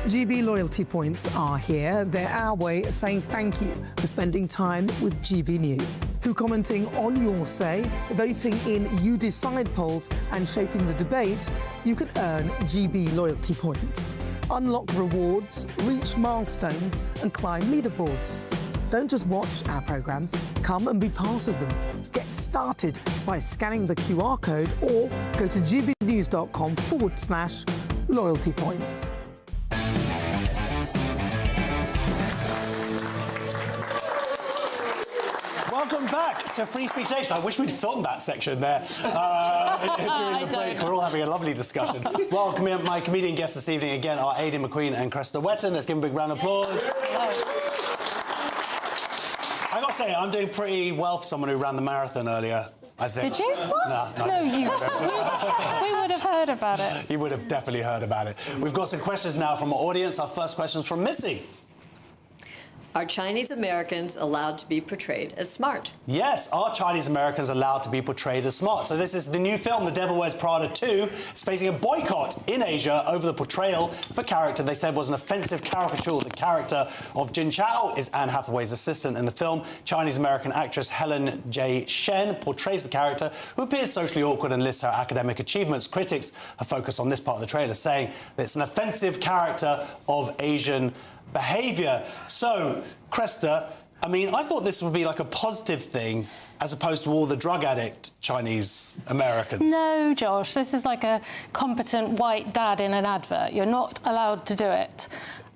GB loyalty points are here. They're our way of saying thank you for spending time with GB News. Through commenting on your say, voting in You Decide polls and shaping the debate, you can earn GB loyalty points. Unlock rewards, reach milestones and climb leaderboards. Don't just watch our programmes, come and be part of them. Get started by scanning the QR code or go to gbnews.com/loyalty points. Welcome back to Free Speech Nation. I wish we'd filmed that section there during the break. We're all having a lovely discussion. Welcome, my comedian guests this evening again are Aideen, McQueen and Cressida. Let's give them a big round of applause. I got to say, I'm doing pretty well for someone who ran the marathon earlier. I think. Did you? What? No, you. We would have heard about it. You would have definitely heard about it. We've got some questions now from our audience. Our first question is from Missy. Are Chinese Americans allowed to be portrayed as smart? Yes, are Chinese Americans allowed to be portrayed as smart? So this is the new film, The Devil Wears Prada 2. It's facing a boycott in Asia over the portrayal of a character they said was an offensive caricature. The character of Jin Chao is Anne Hathaway's assistant in the film. Chinese-American actress Helen J. Shen portrays the character, who appears socially awkward and lists her academic achievements. Critics have focused on this part of the trailer, saying that it's an offensive character of Asian behaviour. So, Cressida, I mean, I thought this would be like a positive thing as opposed to all the drug addict Chinese Americans. No, Josh, this is like a competent white dad in an advert. You're not allowed to do it.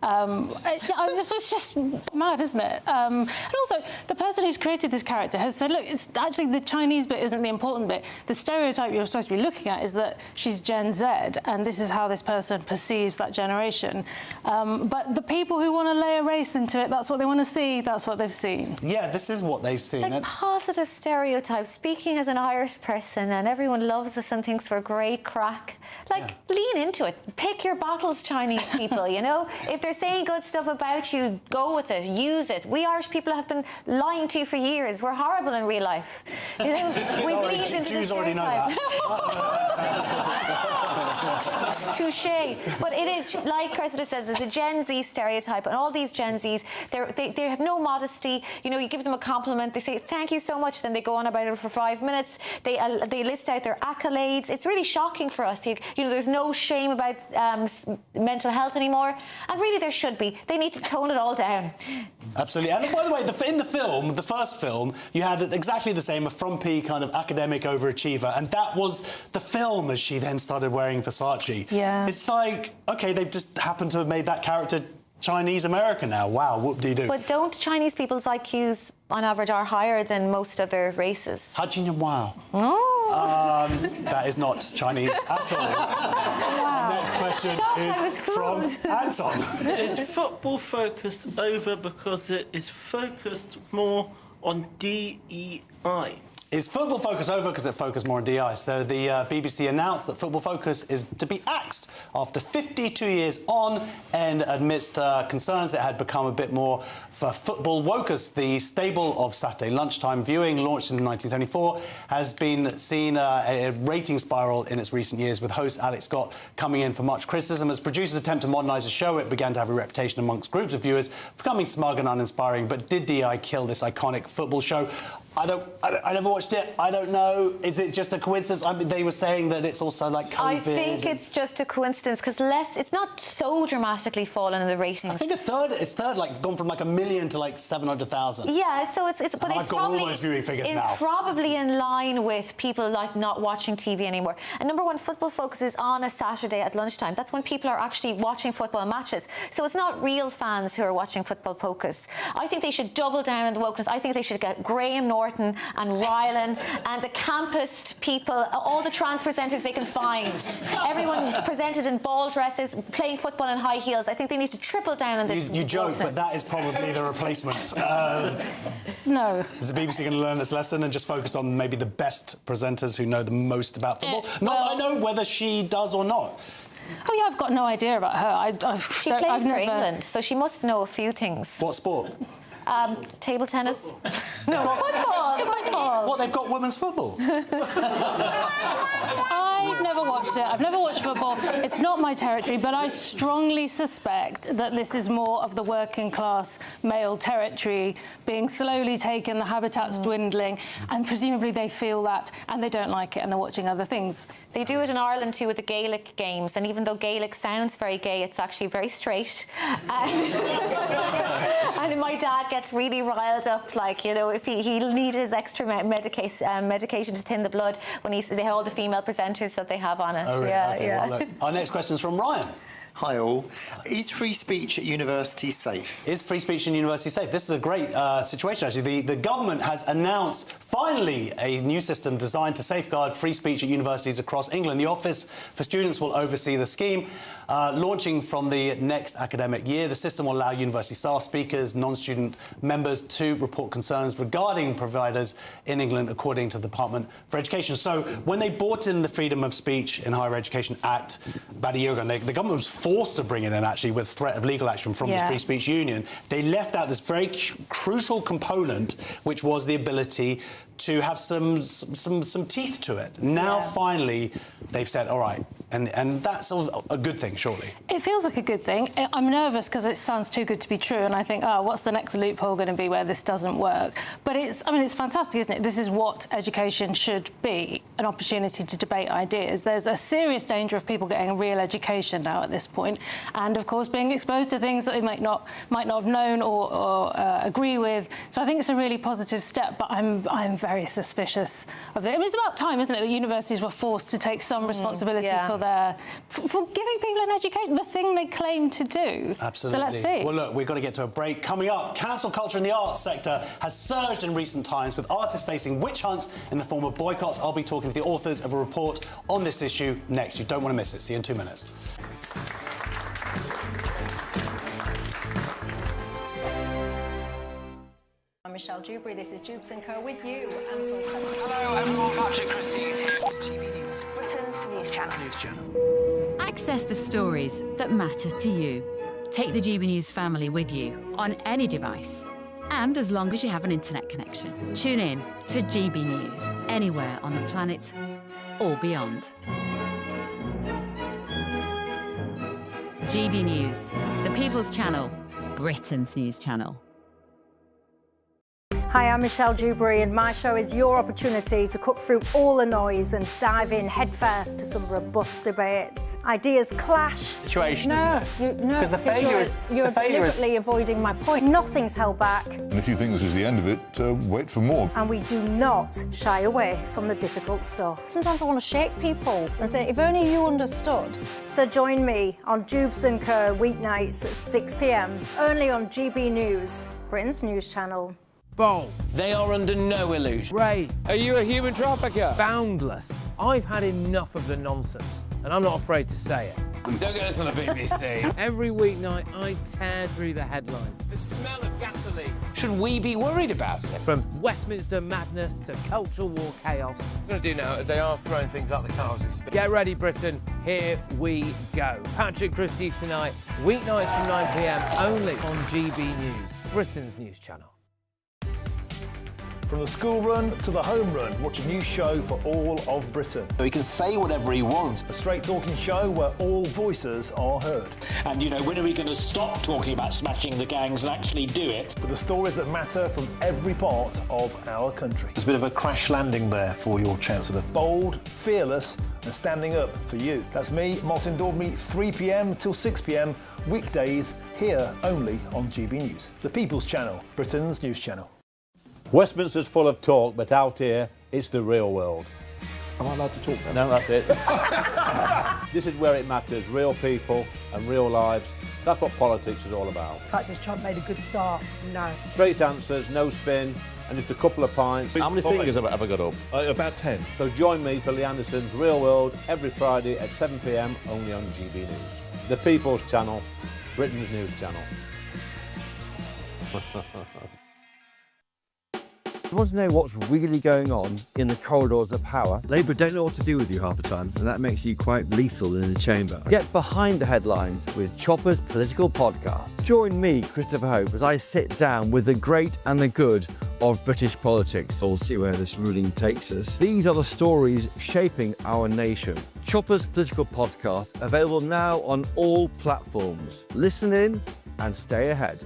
It's just mad, isn't it? And also, the person who's created this character has said, look, it's actually the Chinese bit isn't the important bit. The stereotype you're supposed to be looking at is that she's Gen Z, and this is how this person perceives that generation. But the people who want to lay a race into it, that's what they want to see, that's what they've seen. Yeah, this is what they've seen. Like positive stereotypes. Speaking as an Irish person, and everyone loves us and thinks we're great crack. Like, lean into it. Pick your battles, Chinese people, you know? If they're saying good stuff about you, go with it, use it. We Irish people have been lying to you for years. We're horrible in real life. You know, we've leaned into the stereotype. Touché. But it is, like Cressida says, it's a Gen Z stereotype, and all these Gen Zs, they have no modesty. You know, you give them a compliment, they say, thank you so much, then they go on about it for 5 minutes. They list out their accolades. It's really shocking for us. You know, there's no shame about mental health anymore, and really there should be. They need to tone it all down. Absolutely. And by the way, in the film, the first film, you had exactly the same, a frumpy kind of academic overachiever, and that was the film as she then started wearing Versace. Yeah. It's like, OK, they've just happened to have made that character Chinese-American now. Wow, whoop-de-doo. But don't Chinese people's IQs, on average, are higher than most other races? Wow. Oh. That is not Chinese at all. Wow. Next question is from Anton. Is football focused over because it is focused more on DEI? Is Football Focus over because it focused more on DI? So the BBC announced that Football Focus is to be axed after 52 years on, and amidst concerns it had become a bit more for football wokers. The stable of Saturday lunchtime viewing, launched in 1974, has been seen a rating spiral in its recent years, with host Alex Scott coming in for much criticism. As producers attempt to modernise the show, it began to have a reputation amongst groups of viewers, becoming smug and uninspiring. But did DI kill this iconic football show? I never watched it. I don't know. Is it just a coincidence? I mean, they were saying that it's also like COVID. I think it's just a coincidence because it's not so dramatically fallen in the ratings. I think it's third, like gone from like 1 million to like 700,000. Yeah, so but I've got probably all those viewing figures now. Probably in line with people like not watching TV anymore. And number one, Football Focus is on a Saturday at lunchtime. That's when people are actually watching football matches. So it's not real fans who are watching Football Focus. I think they should double down on the wokeness. I think they should get Graham Norton and Rylan and the campus people, all the trans presenters they can find. Everyone presented in ball dresses, playing football in high heels. I think they need to triple down on this. You joke, but that is probably the replacement. No. Is the BBC going to learn this lesson and just focus on maybe the best presenters who know the most about football? I know whether she does or not. Oh, yeah, I've got no idea about her. She played for England, so she must know a few things. What sport? Table tennis. No, football. What, they've got women's football? I've never watched it. I've never watched football. It's not my territory, but I strongly suspect that this is more of the working class male territory being slowly taken, the habitat's dwindling, and presumably they feel that and they don't like it and they're watching other things. They do it in Ireland too with the Gaelic games, and even though Gaelic sounds very gay, it's actually very straight. And my dad gets really riled up, like, you know, if he'll need his extra medication to thin the blood when they have all the female presenters that they have on it. Oh, really? Yeah, okay, yeah. well, look, our next question is from Ryan. Hi all. Is free speech at university safe? Is free speech in university safe? This is a great situation, actually. The government has announced, finally, a new system designed to safeguard free speech at universities across England. The Office for Students will oversee the scheme. Launching from the next academic year, the system will allow university staff, speakers, non-student members to report concerns regarding providers in England, according to the Department for Education. So when they brought in the Freedom of Speech in Higher Education Act about a year ago, the government was forced to bring it in, actually, with threat of legal action from the Free Speech Union. They left out this very crucial component, which was the ability to have some teeth to it. Now, finally, they've said, all right, and that's a good thing, surely. It feels like a good thing. I'm nervous because it sounds too good to be true, and I think, oh, what's the next loophole going to be where this doesn't work? But it's fantastic, isn't it? This is what education should be, an opportunity to debate ideas. There's a serious danger of people getting a real education now at this point, and of course being exposed to things that they might not have known or agree with. So I think it's a really positive step, but I'm very suspicious of it. I mean, it's about time, isn't it, that universities were forced to take some responsibility for giving people an education, the thing they claim to do. Absolutely. So let's see. Well, look, we've got to get to a break. Coming up, cancel culture in the arts sector has surged in recent times, with artists facing witch hunts in the form of boycotts. I'll be talking to the authors of a report on this issue next. You don't want to miss it. See you in 2 minutes. I'm Michelle Dewberry, this is Jubes & Co with you. Hello everyone, Patrick Christie is here. GB News, Britain's news channel. Access the stories that matter to you. Take the GB News family with you on any device. And as long as you have an internet connection. Tune in to GB News, anywhere on the planet or beyond. GB News, the People's Channel, Britain's news channel. Hi, I'm Michelle Dewberry, and my show is your opportunity to cut through all the noise and dive in headfirst to some robust debates. Ideas clash. Situation, isn't it? Because the failure is you're deliberately avoiding my point. Nothing's held back, And if you think this is the end of it, wait for more. and we do not shy away from the difficult stuff. Sometimes I want to shake people and say, if only you understood. So join me on Jubes & Co weeknights at 6 p.m. only on GB News, Britain's news channel. Bold. They are under no illusion. Ray, are you a human trafficker? Boundless. I've had enough of the nonsense, and I'm not afraid to say it. Don't get us on the BBC. Every weeknight, I tear through the headlines. The smell of gasoline. Should we be worried about it? From Westminster madness to cultural war chaos. What I'm going to do now is they are throwing things out the car as we speak. Get ready, Britain. Here we go. Patrick Christie tonight, weeknights from 9 p.m. only on GB News, Britain's news channel. From the school run to the home run, watch a new show for all of Britain. So he can say whatever he wants. A straight-talking show where all voices are heard. And, you know, when are we going to stop talking about smashing the gangs and actually do it? With the stories that matter from every part of our country. There's a bit of a crash landing there for your Chancellor. Bold, fearless and standing up for you. That's me, Martin Daubney, 3 p.m. till 6 p.m. weekdays, here only on GB News. The People's Channel, Britain's news channel. Westminster's full of talk, but out here, it's the real world. Am I allowed to talk then? No, that's it. This is where it matters, real people and real lives. That's what politics is all about. In fact, has Trump made a good start? No. Straight answers, no spin, and just a couple of pints. How many fingers have I got up? About 10. So join me for Lee Anderson's Real World every Friday at 7 p.m. only on GB News. The People's Channel, Britain's news channel. You want to know what's really going on in the corridors of power? Labour don't know what to do with you half the time, and that makes you quite lethal in the chamber. Get behind the headlines with Chopper's Political Podcast. Join me, Christopher Hope, as I sit down with the great and the good of British politics. We'll see where this ruling takes us. These are the stories shaping our nation. Chopper's Political Podcast, available now on all platforms. Listen in and stay ahead.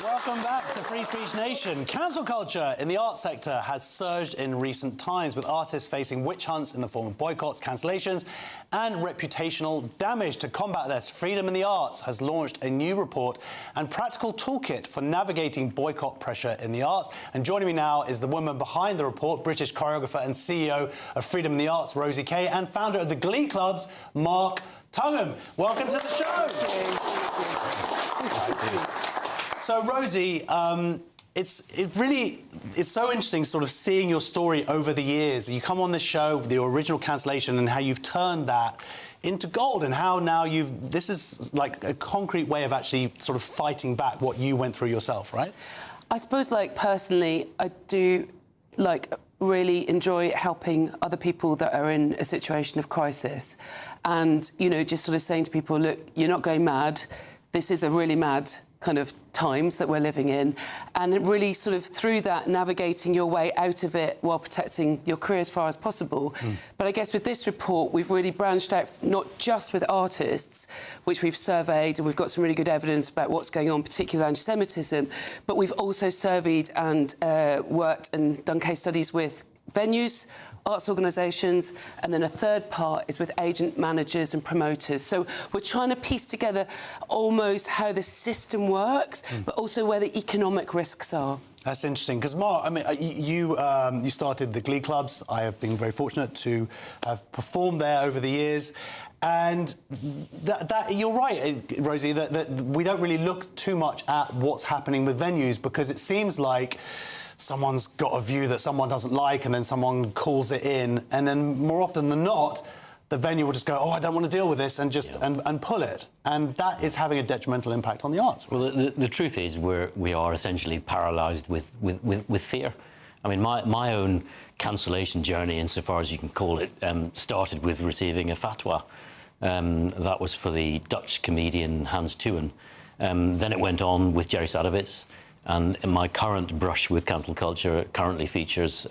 Welcome back to Free Speech Nation. Cancel culture in the arts sector has surged in recent times, with artists facing witch hunts in the form of boycotts, cancellations and reputational damage. To combat this, Freedom in the Arts has launched a new report and practical toolkit for navigating boycott pressure in the arts. And joining me now is the woman behind the report, British choreographer and CEO of Freedom in the Arts, Rosie Kay, and founder of the Glee clubs, Mark Tughan. Welcome to the show. So, Rosie, it's so interesting sort of seeing your story over the years. You come on this show, the original cancellation, and how you've turned that into gold, and how now this is like a concrete way of actually sort of fighting back what you went through yourself, right? I suppose, like, personally, I do, like, really enjoy helping other people that are in a situation of crisis. And, you know, just sort of saying to people, look, you're not going mad. This is a really mad kind of times that we're living in, and it really sort of through that navigating your way out of it while protecting your career as far as possible. But I guess with this report we've really branched out, not just with artists, which we've surveyed, and we've got some really good evidence about what's going on, particularly with anti-Semitism, but we've also surveyed and worked and done case studies with venues, arts organisations, and then a third part is with agent managers and promoters. So we're trying to piece together almost how the system works, but also where the economic risks are. That's interesting, because Mark, I mean, you started the Glee clubs. I have been very fortunate to have performed there over the years. And that you're right, Rosie, that we don't really look too much at what's happening with venues, because it seems like someone's got a view that someone doesn't like, and then someone calls it in, and then more often than not, the venue will just go, oh, I don't want to deal with this, and just and pull it. And that is having a detrimental impact on the arts. Well, the truth is we are essentially paralysed with fear. I mean, my own cancellation journey, insofar as you can call it, started with receiving a fatwa. That was for the Dutch comedian Hans Tughan. Then it went on with Jerry Sadowitz. And my current brush with cancel culture currently features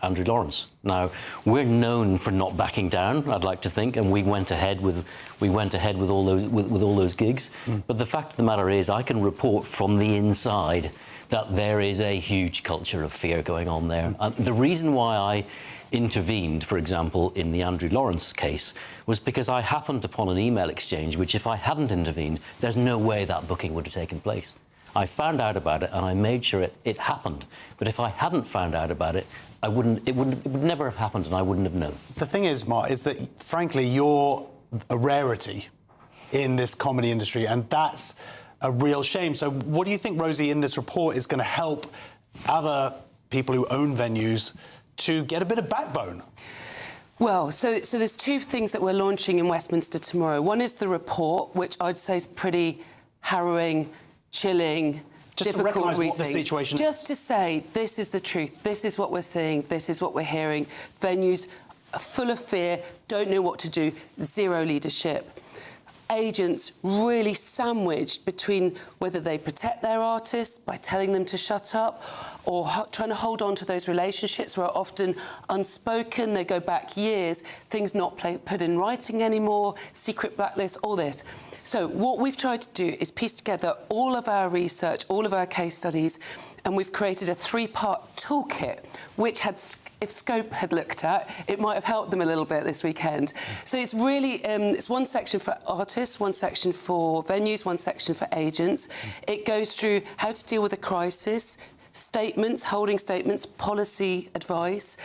Andrew Lawrence. Now, we're known for not backing down, I'd like to think, and we went ahead with all those gigs. But the fact of the matter is, I can report from the inside that there is a huge culture of fear going on there. And the reason why I intervened, for example, in the Andrew Lawrence case, was because I happened upon an email exchange which, if I hadn't intervened, there's no way that booking would have taken place. I found out about it and I made sure it happened. But if I hadn't found out about it, it would never have happened, and I wouldn't have known. The thing is, Mark, is that, frankly, you're a rarity in this comedy industry, and that's a real shame. So what do you think, Rosie, in this report is going to help other people who own venues to get a bit of backbone? Well, so there's two things that we're launching in Westminster tomorrow. One is the report, which I'd say is pretty harrowing, chilling, just difficult to recognise reading. what the situation just to say, this is the truth, this is what we're seeing, this is what we're hearing. Venues are full of fear, don't know what to do, zero leadership. Agents really sandwiched between whether they protect their artists by telling them to shut up, or trying to hold on to those relationships where are often unspoken, they go back years, things not put in writing anymore, secret blacklists, all this. So what we've tried to do is piece together all of our research, all of our case studies, and we've created a three-part toolkit, which had, if Scope had looked at, it might have helped them a little bit this weekend. So it's really, it's one section for artists, one section for venues, one section for agents. It goes through how to deal with a crisis, statements, holding statements, policy advice.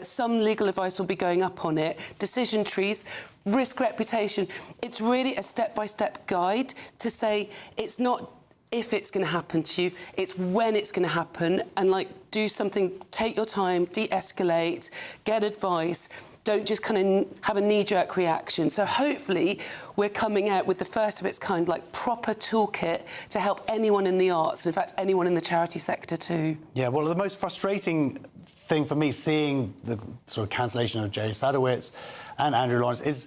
Some legal advice will be going up on it, decision trees, risk reputation. It's really a step-by-step guide to say it's not if it's going to happen to you, it's when it's going to happen, and like do something, take your time, de-escalate, get advice. Don't just kind of have a knee-jerk reaction. So hopefully we're coming out with the first of its kind, like proper toolkit to help anyone in the arts, and in fact anyone in the charity sector too. Yeah, well, the most frustrating thing for me seeing the sort of cancellation of Jerry Sadowitz and Andrew Lawrence is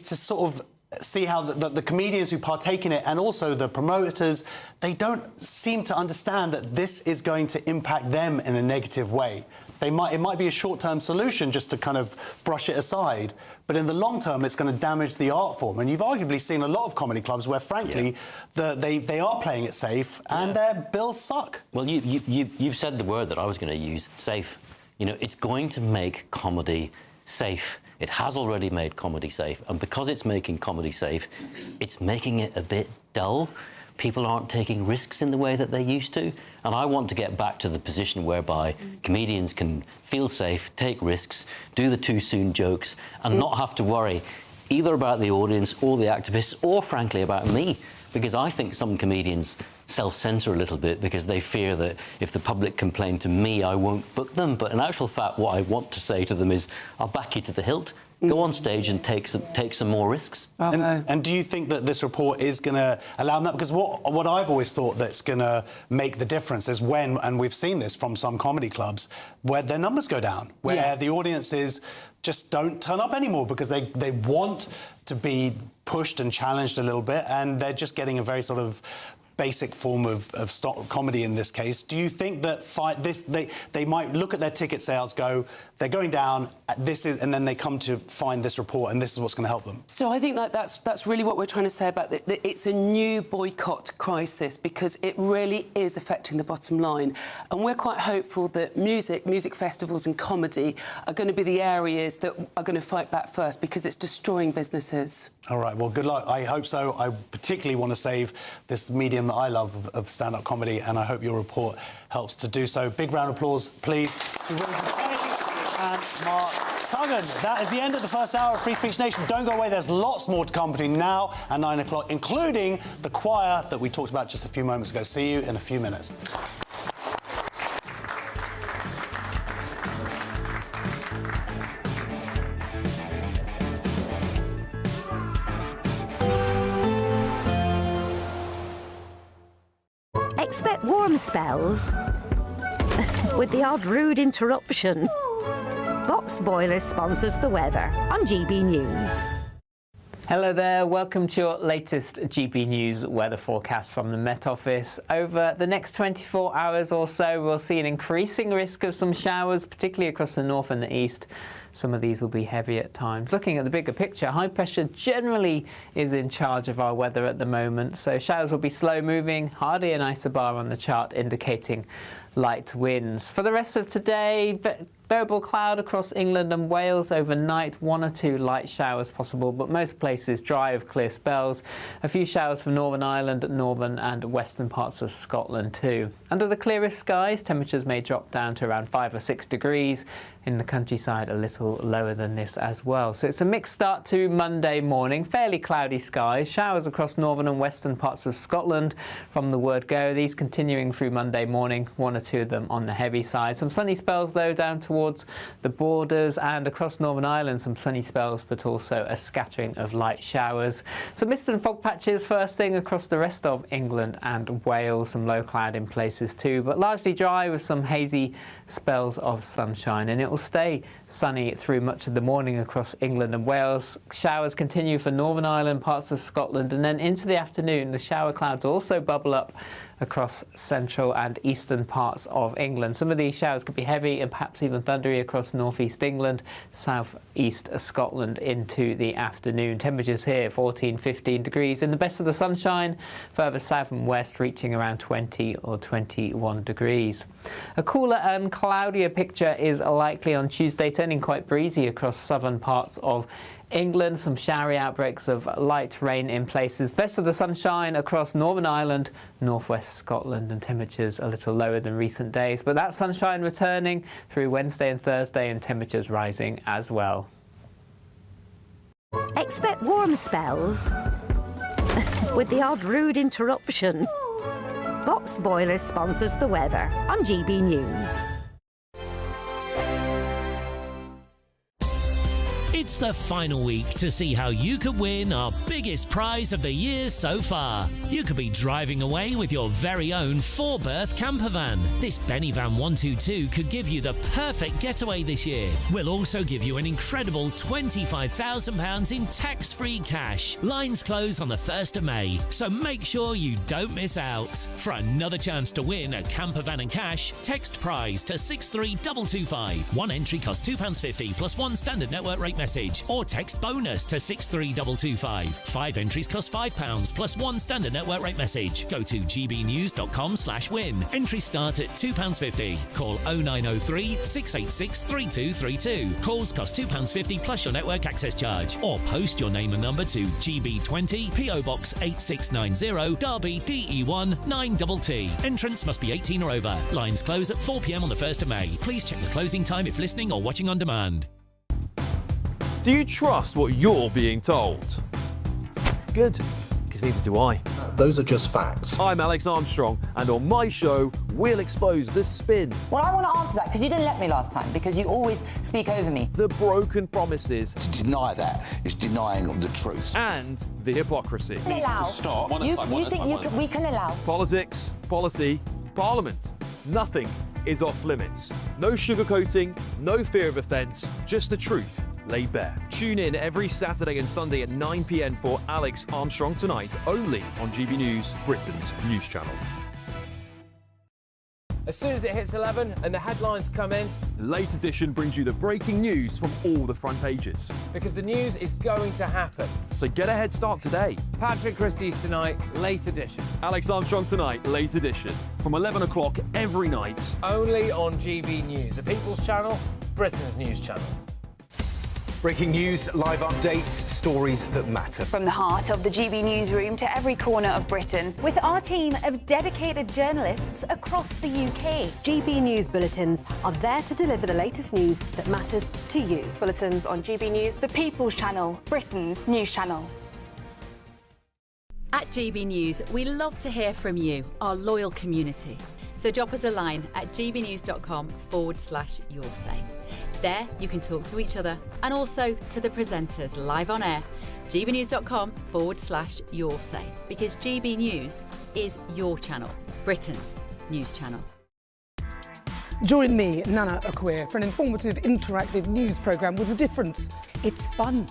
to sort of see how the comedians who partake in it, and also the promoters, they don't seem to understand that this is going to impact them in a negative way. It might be a short-term solution just to kind of brush it aside, but in the long term it's going to damage the art form. And you've arguably seen a lot of comedy clubs where, frankly, they are playing it safe and their bills suck. Well, you've said the word that I was going to use, safe. You know, it's going to make comedy safe. It has already made comedy safe, and because it's making comedy safe, it's making it a bit dull. People aren't taking risks in the way that they used to, and I want to get back to the position whereby comedians can feel safe, take risks, do the too soon jokes, and not have to worry either about the audience or the activists, or frankly about me, because I think some comedians self-censor a little bit because they fear that if the public complain to me, I won't book them. But in actual fact, what I want to say to them is, I'll back you to the hilt. Go on stage and take some more risks. And do you think that this report is going to allow them that? Because what I've always thought that's going to make the difference is when, and we've seen this from some comedy clubs, where their numbers go down, where the audiences just don't turn up anymore because they want to be pushed and challenged a little bit, and they're just getting a very sort of basic form of stock comedy in this case. Do you think that they might look at their ticket sales, go, they're going down, and then they come to find this report and this is what's going to help them? So I think that's really what we're trying to say about it's a new boycott crisis because it really is affecting the bottom line. And we're quite hopeful that music festivals and comedy are going to be the areas that are going to fight back first because it's destroying businesses. All right, well, good luck. I hope so. I particularly want to save this medium that I love of stand-up comedy, and I hope your report helps to do so. Big round of applause, please, to Rosie and Mark Tughan. That is the end of the first hour of Free Speech Nation. Don't go away, there's lots more to come between now and 9 o'clock, including the choir that we talked about just a few moments ago. See you in a few minutes. Expect warm spells with the odd rude interruption. Boxed Boiler sponsors the weather on GB News. Hello there, welcome to your latest GB News weather forecast from the Met Office. Over the next 24 hours or so, we'll see an increasing risk of some showers, particularly across the north and the east. Some of these will be heavy at times. Looking at the bigger picture, high pressure generally is in charge of our weather at the moment, so showers will be slow moving, hardly an isobar on the chart indicating light winds. For the rest of today, variable cloud across England and Wales overnight, 1 or 2 light showers possible, but most places dry with clear spells. A few showers for Northern Ireland, northern and western parts of Scotland too. Under the clearest skies, temperatures may drop down to around 5 or 6 degrees. In the countryside, a little lower than this as well. So it's a mixed start to Monday morning. Fairly cloudy skies, showers across northern and western parts of Scotland from the word go. These continuing through Monday morning, 1 or 2 of them on the heavy side. Some sunny spells though down towards the borders, and across Northern Ireland some sunny spells but also a scattering of light showers. Some mist and fog patches first thing across the rest of England and Wales. Some low cloud in places too, but largely dry with some hazy spells of sunshine, and it will stay sunny through much of the morning across England and Wales. Showers continue for Northern Ireland, parts of Scotland, and then into the afternoon the shower clouds also bubble up across central and eastern parts of England. Some of these showers could be heavy and perhaps even thundery across northeast England, southeast Scotland into the afternoon. Temperatures here 14, 15 degrees in the best of the sunshine, further south and west reaching around 20 or 21 degrees. A cooler and cloudier picture is likely on Tuesday, turning quite breezy across southern parts of England. Some showery outbreaks of light rain in places. Best of the sunshine across Northern Ireland, northwest Scotland, and temperatures a little lower than recent days. But that sunshine returning through Wednesday and Thursday, and temperatures rising as well. Expect warm spells with the odd rude interruption. Boxed Boiler sponsors the weather on GB News. It's the final week to see how you could win our biggest prize of the year so far. You could be driving away with your very own 4-berth camper van. This Benny Van 122 could give you the perfect getaway this year. We'll also give you an incredible £25,000 in tax-free cash. Lines close on the 1st of May, so make sure you don't miss out. For another chance to win a camper van and cash, text prize to 63225. One entry costs £2.50 plus one standard network rate message, or text bonus to 63225. 5 entries cost £5 plus one standard network rate message. Go to gbnews.com/win. Entries start at £2.50. Call 0903 686 3232. Calls cost £2.50 plus your network access charge. Or post your name and number to GB20 PO Box 8690 Derby DE1 9TT. Entrance must be 18 or over. Lines close at 4 p.m. on the 1st of May. Please check the closing time if listening or watching on demand. Do you trust what you're being told? Good. because neither do I. Those are just facts. I'm Alex Armstrong, and on my show, we'll expose the spin. Well, I want to answer that because you didn't let me last time, because you always speak over me. The broken promises. To deny that is denying the truth. And the hypocrisy. We can allow. Politics, policy, Parliament. Nothing is off limits. No sugarcoating, no fear of offence, just the truth laid bare. Tune in every Saturday and Sunday at 9 p.m. for Alex Armstrong Tonight, only on GB News, Britain's news channel. As soon as it hits 11 and the headlines come in, Late Edition brings you the breaking news from all the front pages. because the news is going to happen. So get a head start today. Patrick Christie's Tonight, Late Edition. Alex Armstrong Tonight, Late Edition. From 11 o'clock every night. Only on GB News, the People's Channel, Britain's news channel. Breaking news, live updates, stories that matter. From the heart of the GB newsroom to every corner of Britain. With our team of dedicated journalists across the UK. GB News bulletins are there to deliver the latest news that matters to you. Bulletins on GB News, the People's Channel, Britain's news channel. At GB News, we love to hear from you, our loyal community. So drop us a line at gbnews.com/yoursay. There you can talk to each other and also to the presenters live on air. gbnews.com/yoursay, because GB News is your channel, Britain's news channel. Join me, Nana Akweer, for an informative, interactive news programme with a difference. It's fun.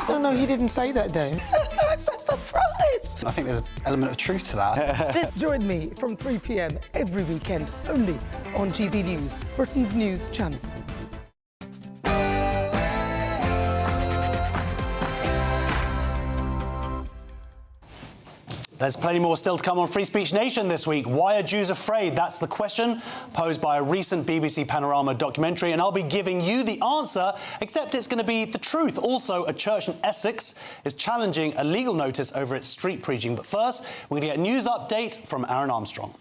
No, he didn't say that, Dave. I'm so surprised. I think there's an element of truth to that. Join me from 3 p.m. every weekend, only on GB News, Britain's news channel. There's plenty more still to come on Free Speech Nation this week. Why are Jews afraid? That's the question posed by a recent BBC Panorama documentary, and I'll be giving you the answer, except it's going to be the truth. Also, a church in Essex is challenging a legal notice over its street preaching. But first, we're going to get a news update from Aaron Armstrong.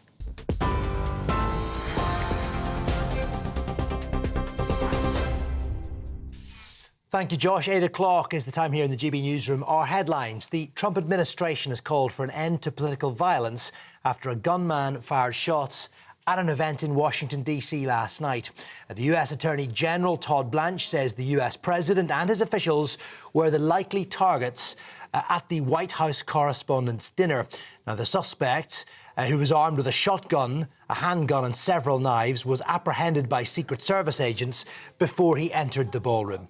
Thank you, Josh. 8 o'clock is the time here in the GB newsroom. Our headlines. The Trump administration has called for an end to political violence after a gunman fired shots at an event in Washington, D.C. last night. The U.S. Attorney General Todd Blanche says the U.S. president and his officials were the likely targets at the White House Correspondents' Dinner. Now, the suspect, who was armed with a shotgun, a handgun and several knives, was apprehended by Secret Service agents before he entered the ballroom.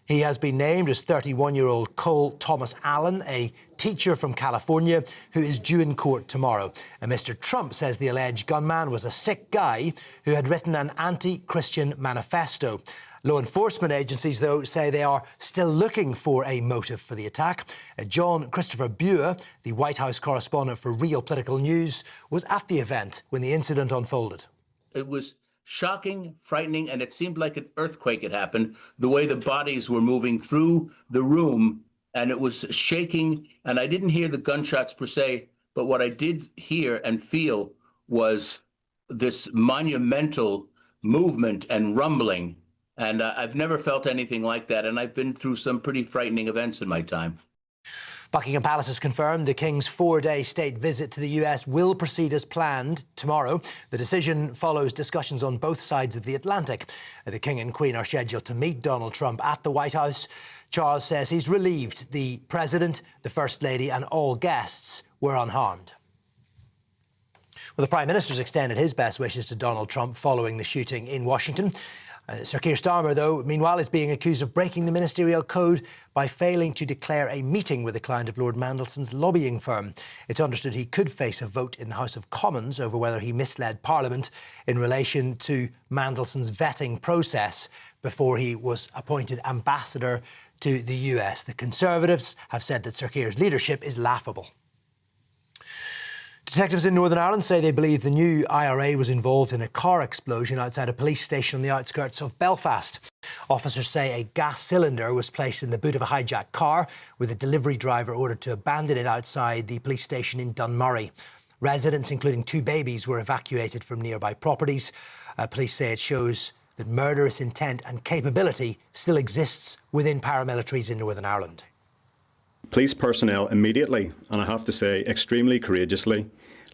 He has been named as 31-year-old Cole Thomas Allen, a teacher from California who is due in court tomorrow. And Mr. Trump says the alleged gunman was a sick guy who had written an anti-Christian manifesto. Law enforcement agencies, though, say they are still looking for a motive for the attack. John Christopher Buer, the White House correspondent for Real Political News, was at the event when the incident unfolded. It was shocking, frightening, and it seemed like an earthquake had happened, the way the bodies were moving through the room, and it was shaking, and I didn't hear the gunshots per se, but what I did hear and feel was this monumental movement and rumbling, and I've never felt anything like that, and I've been through some pretty frightening events in my time. Buckingham Palace has confirmed the King's 4-day state visit to the US will proceed as planned tomorrow. The decision follows discussions on both sides of the Atlantic. The King and Queen are scheduled to meet Donald Trump at the White House. Charles says he's relieved the President, the First Lady and all guests were unharmed. Well, the Prime Minister's extended his best wishes to Donald Trump following the shooting in Washington. Sir Keir Starmer, though, meanwhile, is being accused of breaking the ministerial code by failing to declare a meeting with a client of Lord Mandelson's lobbying firm. It's understood he could face a vote in the House of Commons over whether he misled Parliament in relation to Mandelson's vetting process before he was appointed ambassador to the US. The Conservatives have said that Sir Keir's leadership is laughable. Detectives in Northern Ireland say they believe the new IRA was involved in a car explosion outside a police station on the outskirts of Belfast. Officers say a gas cylinder was placed in the boot of a hijacked car, with a delivery driver ordered to abandon it outside the police station in Dunmurry. Residents, including 2 babies, were evacuated from nearby properties. Police say it shows that murderous intent and capability still exists within paramilitaries in Northern Ireland. Police personnel immediately, and I have to say extremely courageously,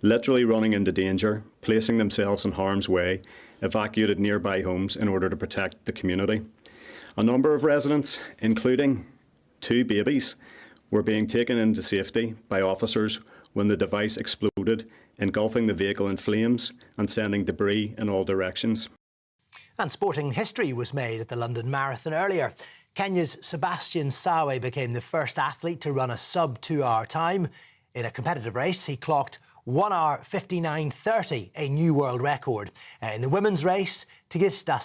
literally running into danger, placing themselves in harm's way, evacuated nearby homes in order to protect the community. A number of residents, including 2 babies, were being taken into safety by officers when the device exploded, engulfing the vehicle in flames and sending debris in all directions. And sporting history was made at the London Marathon earlier. Kenya's Sebastian Sawe became the first athlete to run a sub-2-hour time. In a competitive race, he clocked 1 hour 59:30, a new world record. In the women's race, Tigista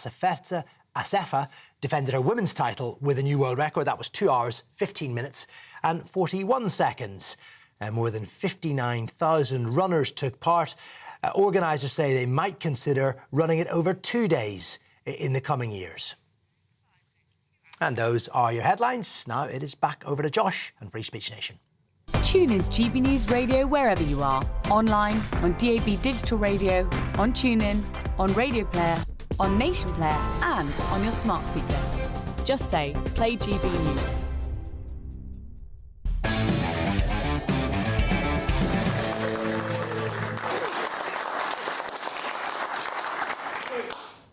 Assefa defended her women's title with a new world record. That was 2 hours, 15 minutes and 41 seconds. More than 59,000 runners took part. Organisers say they might consider running it over 2 days in the coming years. And those are your headlines. Now it is back over to Josh and Free Speech Nation. Tune in to GB News Radio wherever you are. Online, on DAB digital radio, on TuneIn, on Radio Player, on Nation Player and on your smart speaker. Just say, play GB News.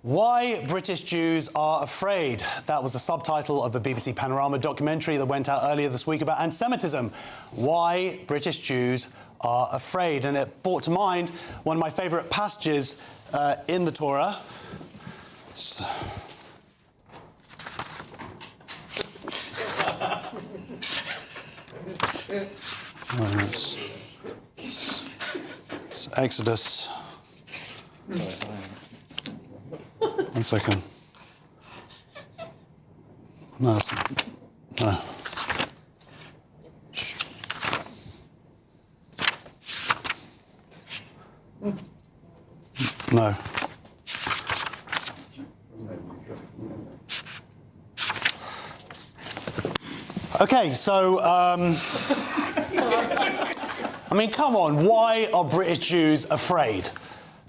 Why British Jews Are Afraid. That was the subtitle of a BBC Panorama documentary that went out earlier this week about anti-Semitism. Why British Jews Are Afraid. And it brought to mind one of my favourite passages in the Torah. It's Exodus. 1 second. No. No. Okay, so, I mean, come on, why are British Jews afraid?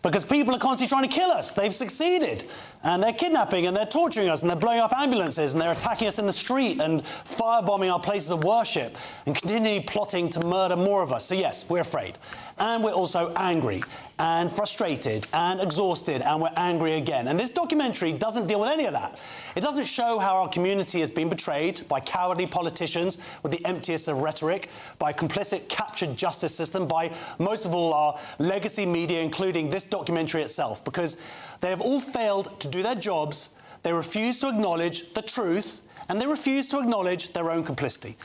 Because people are constantly trying to kill us. They've succeeded. And they're kidnapping and they're torturing us and they're blowing up ambulances and they're attacking us in the street and firebombing our places of worship and continually plotting to murder more of us. So yes, we're afraid. And we're also angry and frustrated and exhausted, and we're angry again. And this documentary doesn't deal with any of that. It doesn't show how our community has been betrayed by cowardly politicians with the emptiest of rhetoric, by a complicit captured justice system, by most of all our legacy media, including this documentary itself, because they have all failed to do their jobs, they refuse to acknowledge the truth, and they refuse to acknowledge their own complicity.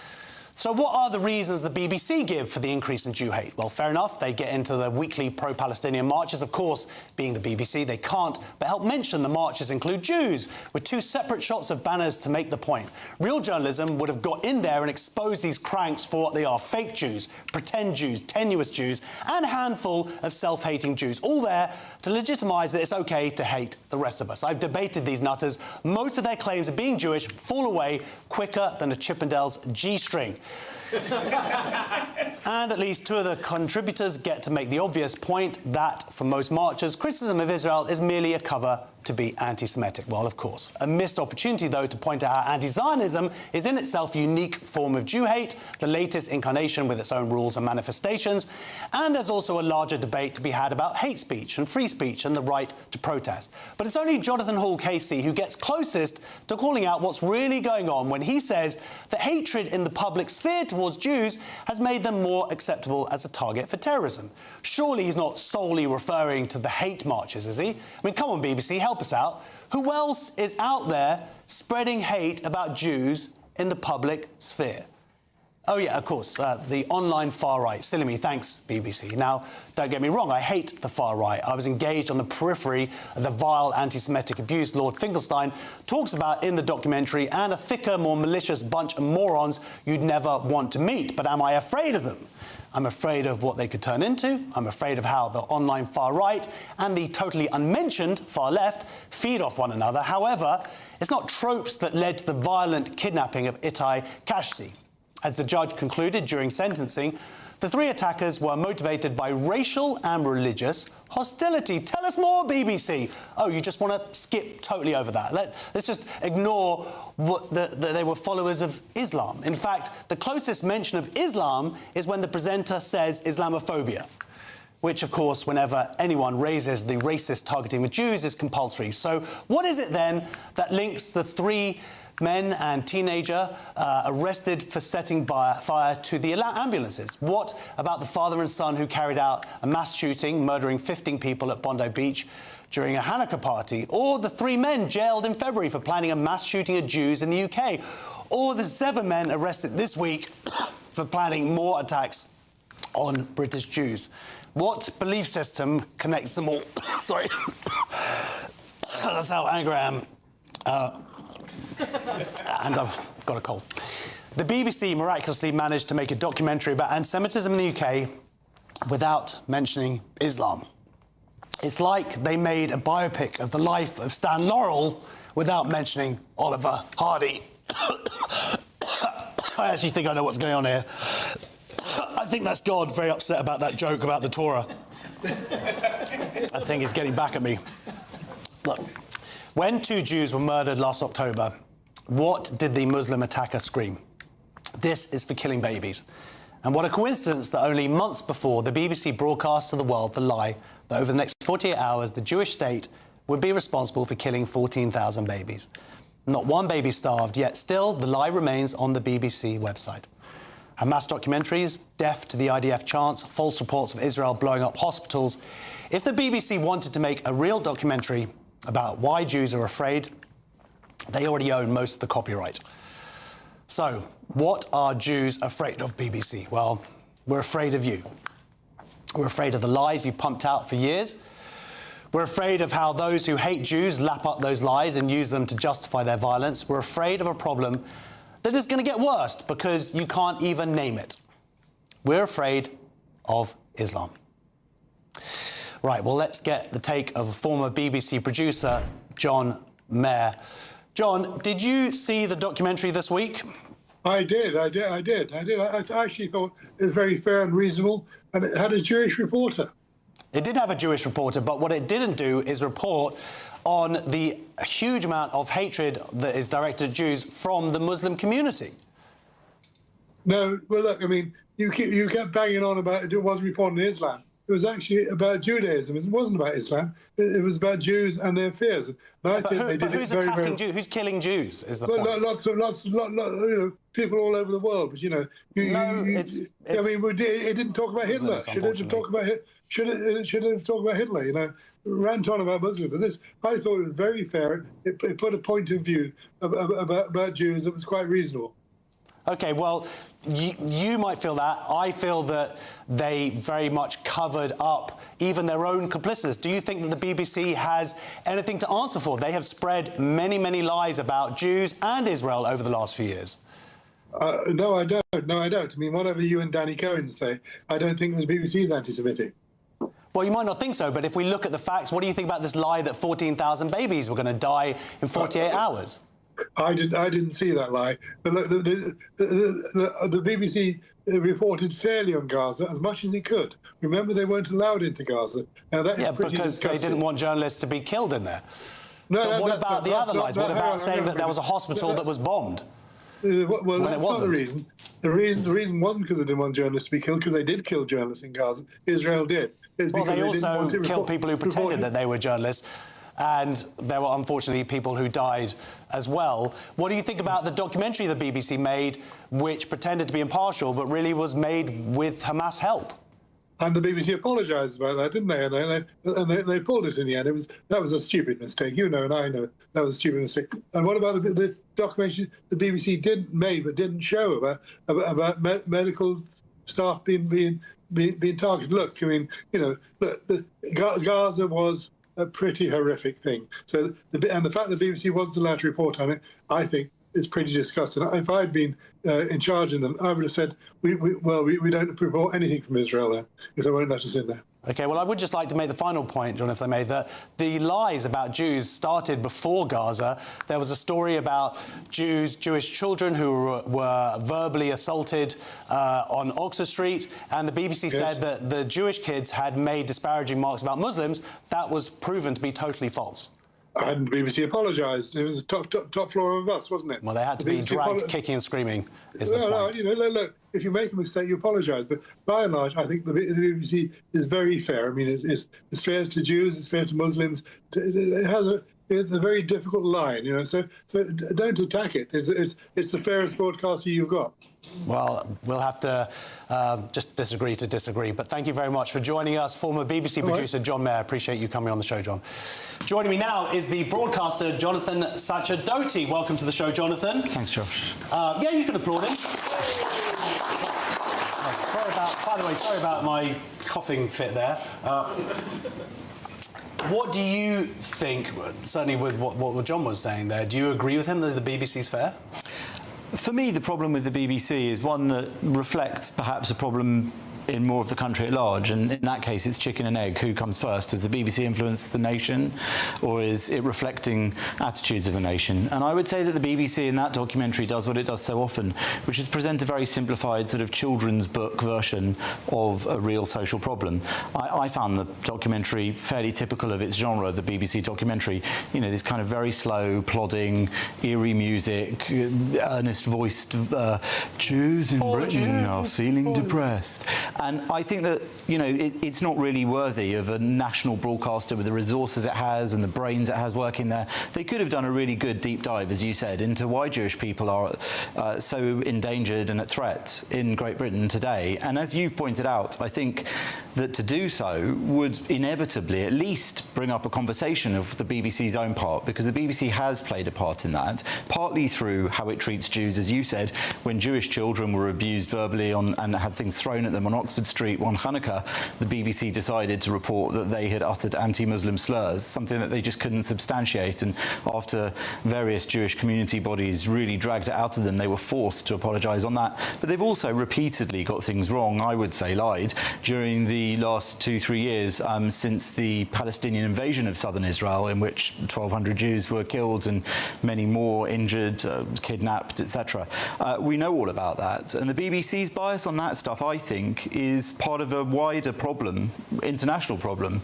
So what are the reasons the BBC give for the increase in Jew hate? Well, fair enough, they get into the weekly pro-Palestinian marches. Of course, being the BBC, they can't but help mention the marches include Jews, with 2 separate shots of banners to make the point. Real journalism would have got in there and exposed these cranks for what they are: fake Jews, pretend Jews, tenuous Jews, and a handful of self-hating Jews, all there to legitimise that it's OK to hate the rest of us. I've debated these nutters. Most of their claims of being Jewish fall away quicker than a Chippendale's G-string. And at least 2 of the contributors get to make the obvious point that, for most marchers, criticism of Israel is merely a cover to be anti-Semitic. Well, of course. A missed opportunity, though, to point out how anti-Zionism is in itself a unique form of Jew hate, the latest incarnation with its own rules and manifestations. And there's also a larger debate to be had about hate speech and free speech and the right to protest. But it's only Jonathan Hall Casey who gets closest to calling out what's really going on when he says that hatred in the public sphere towards Jews has made them more acceptable as a target for terrorism. Surely he's not solely referring to the hate marches, is he? I mean, come on, BBC, help us out. Who else is out there spreading hate about Jews in the public sphere? Oh, yeah, of course, the online far right. Silly me, thanks, BBC. Now, don't get me wrong, I hate the far right. I was engaged on the periphery of the vile anti-Semitic abuse Lord Finkelstein talks about in the documentary, and a thicker, more malicious bunch of morons you'd never want to meet. But am I afraid of them? I'm afraid of what they could turn into. I'm afraid of how the online far right and the totally unmentioned far left feed off one another. However, it's not tropes that led to the violent kidnapping of Itai Kashti. As the judge concluded during sentencing, The three attackers were motivated by racial and religious hostility. Tell us more, BBC. Oh, you just want to skip totally over that. Let's just ignore that they were followers of Islam. In fact, the closest mention of Islam is when the presenter says Islamophobia, which, of course, whenever anyone raises the racist targeting of Jews is compulsory. So what is it, then, that links the three men and teenager arrested for setting fire to the ambulances? What about the father and son who carried out a mass shooting, murdering 15 people at Bondi Beach during a Hanukkah party? Or the three men jailed in February for planning a mass shooting of Jews in the UK? Or the 7 men arrested this week for planning more attacks on British Jews? What belief system connects them all? Sorry. That's how angry I am. And I've got a cold. The BBC miraculously managed to make a documentary about anti-Semitism in the UK without mentioning Islam. It's like they made a biopic of the life of Stan Laurel without mentioning Oliver Hardy. I actually think I know what's going on here. I think that's God very upset about that joke about the Torah. I think he's getting back at me. Look, when 2 Jews were murdered last October, what did the Muslim attacker scream? This is for killing babies. And what a coincidence that only months before, the BBC broadcast to the world the lie that over the next 48 hours, the Jewish state would be responsible for killing 14,000 babies. Not one baby starved, yet still the lie remains on the BBC website. Hamas documentaries, deaf to the IDF chants, false reports of Israel blowing up hospitals. If the BBC wanted to make a real documentary about why Jews are afraid, they already own most of the copyright. So, what are Jews afraid of, BBC? Well, we're afraid of you. We're afraid of the lies you've pumped out for years. We're afraid of how those who hate Jews lap up those lies and use them to justify their violence. We're afraid of a problem that is going to get worse because you can't even name it. We're afraid of Islam. Right, well, let's get the take of a former BBC producer, John Mayer. John, did you see the documentary this week? I did. I actually thought it was very fair and reasonable, and it had a Jewish reporter. It did have a Jewish reporter, but what it didn't do is report on the huge amount of hatred that is directed at Jews from the Muslim community. No, well, look, I mean, you kept banging on about it wasn't reporting Islam. It was actually about Judaism. It wasn't about Islam. It was about Jews and their fears. And I think they did who's it attacking very Jews? Who's killing Jews? Is the well, point? Lots of people all over the world. But I mean, it didn't talk about Hitler. Should it have talked about Hitler? Should it have talked about Hitler? You know, rant on about Muslims. But this, I thought it was very fair. It put a point of view about Jews that was quite reasonable. OK, well, you might feel that. I feel that they very much covered up even their own complicities. Do you think that the BBC has anything to answer for? They have spread many, many lies about Jews and Israel over the last few years. No, I don't. I mean, whatever you and Danny Cohen say, I don't think the BBC is anti-Semitic. Well, you might not think so, but if we look at the facts, what do you think about this lie that 14,000 babies were going to die in 48 hours? I didn't see that lie. But look, the BBC reported fairly on Gaza as much as it could. Remember, they weren't allowed into Gaza. Now that is pretty because disgusting. they didn't want journalists to be killed in there. No, what about the other lies? What about saying that there was a hospital that was bombed? Well, that's not the reason. The reason wasn't because they didn't want journalists to be killed, because they did kill journalists in Gaza. Israel did. Well, they also killed people who pretended that they were journalists. And there were, unfortunately, people who died as well. What do you think about the documentary the BBC made, which pretended to be impartial, but really was made with Hamas help? And the BBC apologised about that, didn't they? And they pulled it in the end. That was a stupid mistake. You know, and I know that was a stupid mistake. And what about the documentary the BBC didn't show about medical staff being targeted? Look, I mean, you know, Gaza was a pretty horrific thing. So, and the fact that the BBC wasn't allowed to report on it, I think, it's pretty disgusting. If I'd been in charge of them, I would have said, we don't report anything from Israel then, if they won't let us in there. OK, well, I would just like to make the final point, John, if I may, that the lies about Jews started before Gaza. There was a story about Jewish children who were verbally assaulted on Oxford Street, and the BBC said that the Jewish kids had made disparaging remarks about Muslims. That was proven to be totally false. And the BBC apologised. It was the top floor of a bus, wasn't it? Well, they had to be dragged kicking and screaming, is the point. No, you know, look, if you make a mistake, you apologise. But by and large, I think the BBC is very fair. I mean, it's fair to Jews, it's fair to Muslims. It's a very difficult line, you know, so don't attack it. It's the fairest broadcaster you've got. Well, we'll have to just disagree to disagree. But thank you very much for joining us. Former BBC producer John Mayer. Appreciate you coming on the show, John. Joining me now is the broadcaster Jonathan Sacerdoti. Welcome to the show, Jonathan. Thanks, Josh. Yeah, you can applaud him. By the way, sorry about my coughing fit there. What do you think, certainly with what John was saying there, do you agree with him that the BBC's fair? For me, the problem with the BBC is one that reflects perhaps a problem in more of the country at large, and in that case it's chicken and egg. Who comes first? Does the BBC influence the nation, or is it reflecting attitudes of the nation? And I would say that the BBC in that documentary does what it does so often, which is present a very simplified sort of children's book version of a real social problem. I found the documentary fairly typical of its genre, the BBC documentary. You know, this kind of very slow, plodding, eerie music, earnest-voiced Jews in Britain are feeling depressed. And I think that, you know, it's not really worthy of a national broadcaster with the resources it has and the brains it has working there. They could have done a really good deep dive, as you said, into why Jewish people are so endangered and at threat in Great Britain today. And as you've pointed out, I think that to do so would inevitably at least bring up a conversation of the BBC's own part, because the BBC has played a part in that, partly through how it treats Jews, as you said, when Jewish children were abused verbally and had things thrown at them on Oxford Street one Hanukkah, the BBC decided to report that they had uttered anti-Muslim slurs, something that they just couldn't substantiate, and after various Jewish community bodies really dragged it out of them, they were forced to apologise on that. But they've also repeatedly got things wrong, I would say lied, during the last 2-3 years since the Palestinian invasion of southern Israel, in which 1,200 Jews were killed and many more injured, kidnapped, etc. We know all about that, and the BBC's bias on that stuff, I think, is part of a wider problem, international problem,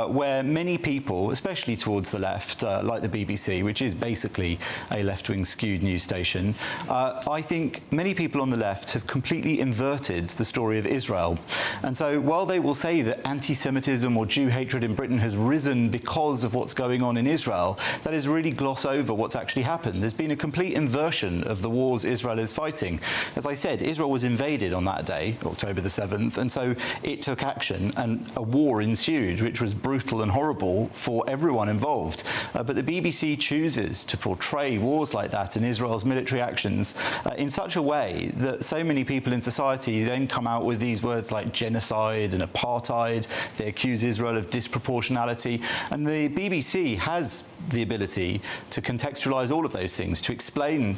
where many people, especially towards the left, like the BBC, which is basically a left-wing skewed news station, I think many people on the left have completely inverted the story of Israel. And so while they will say that anti-Semitism or Jew hatred in Britain has risen because of what's going on in Israel, that is really gloss over what's actually happened. There's been a complete inversion of the wars Israel is fighting. As I said, Israel was invaded on that day, October the 7th, and so it took action and a war ensued, which was brutal and horrible for everyone involved. But the BBC chooses to portray wars like that and Israel's military actions in such a way that so many people in society then come out with these words like genocide and apartheid. They accuse Israel of disproportionality, and the BBC has the ability to contextualise all of those things, to explain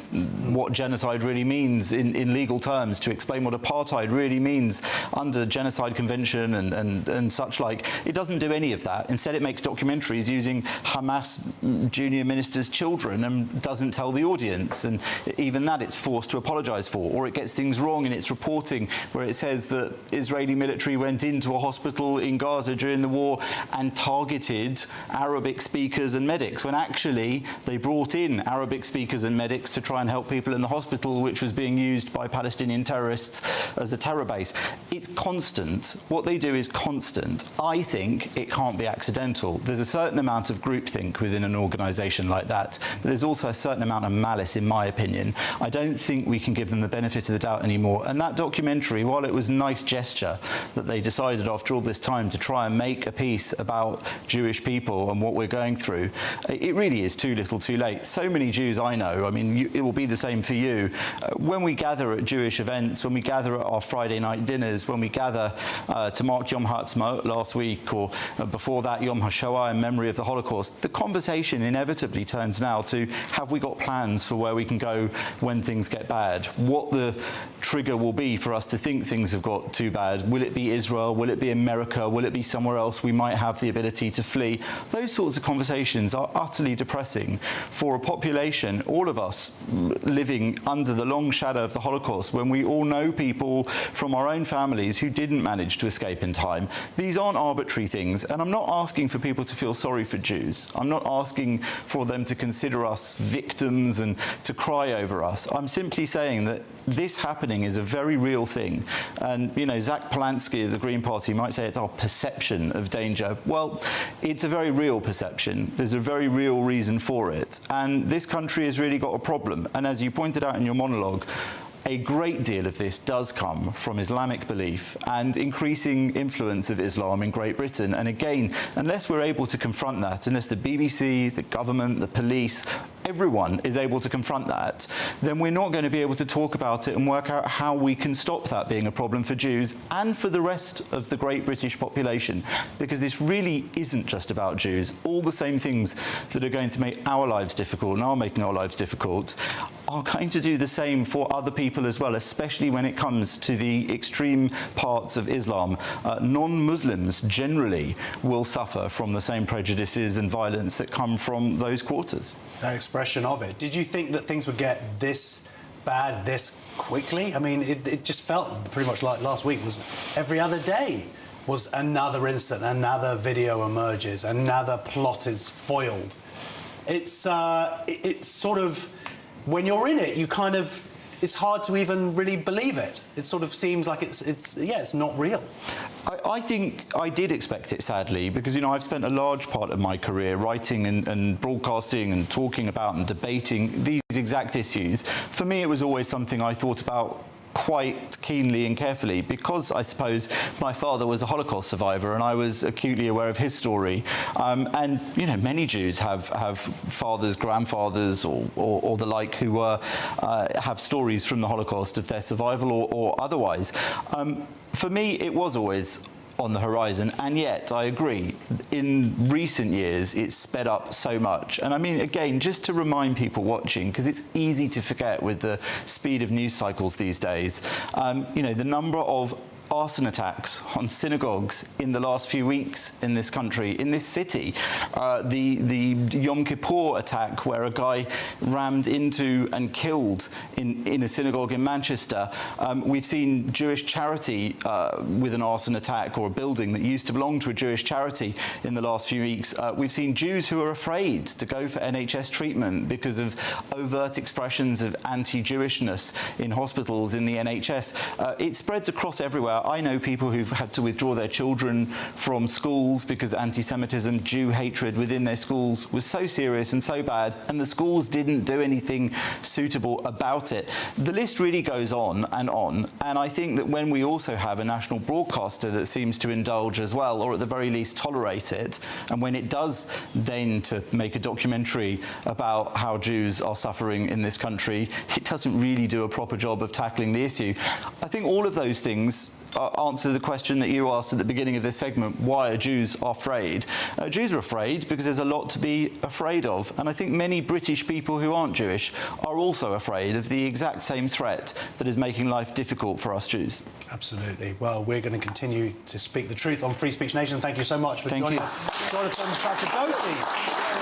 what genocide really means in legal terms, to explain what apartheid really means under Genocide Convention and such like. It doesn't do any of that. Instead, it makes documentaries using Hamas junior ministers' children and doesn't tell the audience, and even that it's forced to apologise for. Or it gets things wrong in its reporting, where it says that Israeli military went into a hospital in Gaza during the war and targeted Arabic speakers and medics, when actually they brought in Arabic speakers and medics to try and help people in the hospital, which was being used by Palestinian terrorists as a terror base. It's constant. What they do is constant. I think it can't be accidental. There's a certain amount of groupthink within an organisation like that, but there's also a certain amount of malice, in my opinion. I don't think we can give them the benefit of the doubt anymore. And that documentary, while it was a nice gesture that they decided after all this time to try and make a piece about Jewish people and what we're going through, it really is too little too late. So many Jews I know, I mean, it will be the same for you. When we gather at Jewish events, when we gather at our Friday night dinners, years, when we gather to mark Yom Ha'atzmaut last week, or before that Yom HaShoah in memory of the Holocaust, the conversation inevitably turns now to, have we got plans for where we can go when things get bad? What the trigger will be for us to think things have got too bad? Will it be Israel? Will it be America? Will it be somewhere else we might have the ability to flee? Those sorts of conversations are utterly depressing for a population, all of us, living under the long shadow of the Holocaust, when we all know people from our own families who didn't manage to escape in time. These aren't arbitrary things, and I'm not asking for people to feel sorry for Jews. I'm not asking for them to consider us victims and to cry over us. I'm simply saying that this happening is a very real thing. And, you know, Zach Polanski of the Green Party might say it's our perception of danger. Well, it's a very real perception. There's a very real reason for it. And this country has really got a problem. And as you pointed out in your monologue, a great deal of this does come from Islamic belief and increasing influence of Islam in Great Britain. And again, unless we're able to confront that, unless the BBC, the government, the police, everyone is able to confront that, then we're not going to be able to talk about it and work out how we can stop that being a problem for Jews and for the rest of the great British population. Because this really isn't just about Jews. All the same things that are going to make our lives difficult and are making our lives difficult are going to do the same for other people as well, especially when it comes to the extreme parts of Islam. Non-Muslims generally will suffer from the same prejudices and violence that come from those quarters. No expression of it. Did you think that things would get this bad this quickly? I mean, it just felt pretty much like last week was every other day was another incident, another video emerges, another plot is foiled. It's sort of, when you're in it, you kind of, it's hard to even really believe it. It sort of seems like it's not real. I think I did expect it, sadly, because, you know, I've spent a large part of my career writing and broadcasting and talking about and debating these exact issues. For me, it was always something I thought about quite keenly and carefully, because I suppose my father was a Holocaust survivor and I was acutely aware of his story. And, you know, many Jews have fathers, grandfathers or the like who have stories from the Holocaust of their survival or otherwise. For me, it was always on the horizon, and yet I agree, in recent years it's sped up so much. And I mean, again, just to remind people watching, because it's easy to forget with the speed of news cycles these days, you know, the number of arson attacks on synagogues in the last few weeks in this country, in this city. The Yom Kippur attack, where a guy rammed into and killed in a synagogue in Manchester. We've seen Jewish charity with an arson attack, or a building that used to belong to a Jewish charity, in the last few weeks. We've seen Jews who are afraid to go for NHS treatment because of overt expressions of anti-Jewishness in hospitals, in the NHS. It spreads across everywhere. I know people who've had to withdraw their children from schools because anti-Semitism, Jew hatred within their schools was so serious and so bad, and the schools didn't do anything suitable about it. The list really goes on, and I think that when we also have a national broadcaster that seems to indulge as well, or at the very least tolerate it, and when it does deign to make a documentary about how Jews are suffering in this country, it doesn't really do a proper job of tackling the issue. I think all of those things answer the question that you asked at the beginning of this segment: why are Jews afraid? Jews are afraid because there's a lot to be afraid of, and I think many British people who aren't Jewish are also afraid of the exact same threat that is making life difficult for us Jews. Absolutely. Well, we're going to continue to speak the truth on Free Speech Nation. Thank you so much for joining us, Jonathan Sacerdoti.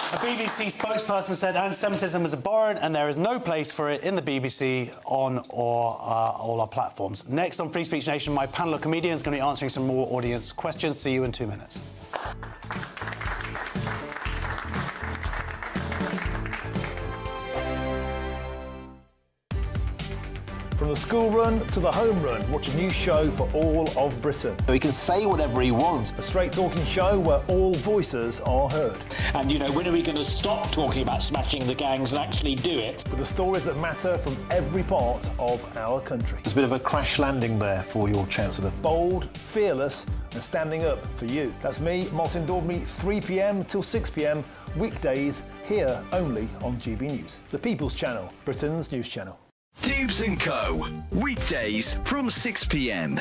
A BBC spokesperson said anti-Semitism is abhorrent and there is no place for it in the BBC on all our platforms. Next on Free Speech Nation, my panel of comedians is going to be answering some more audience questions. See you in 2 minutes. From the school run to the home run, watch a new show for all of Britain. He can say whatever he wants. A straight-talking show where all voices are heard. And, you know, when are we going to stop talking about smashing the gangs and actually do it? With the stories that matter from every part of our country. There's a bit of a crash landing there for your Chancellor. Bold, fearless and standing up for you. That's me, Martin Daubney, 3 p.m. till 6 p.m, weekdays, here only on GB News. The People's Channel, Britain's news channel. Dubes & Co. Weekdays from 6 p.m.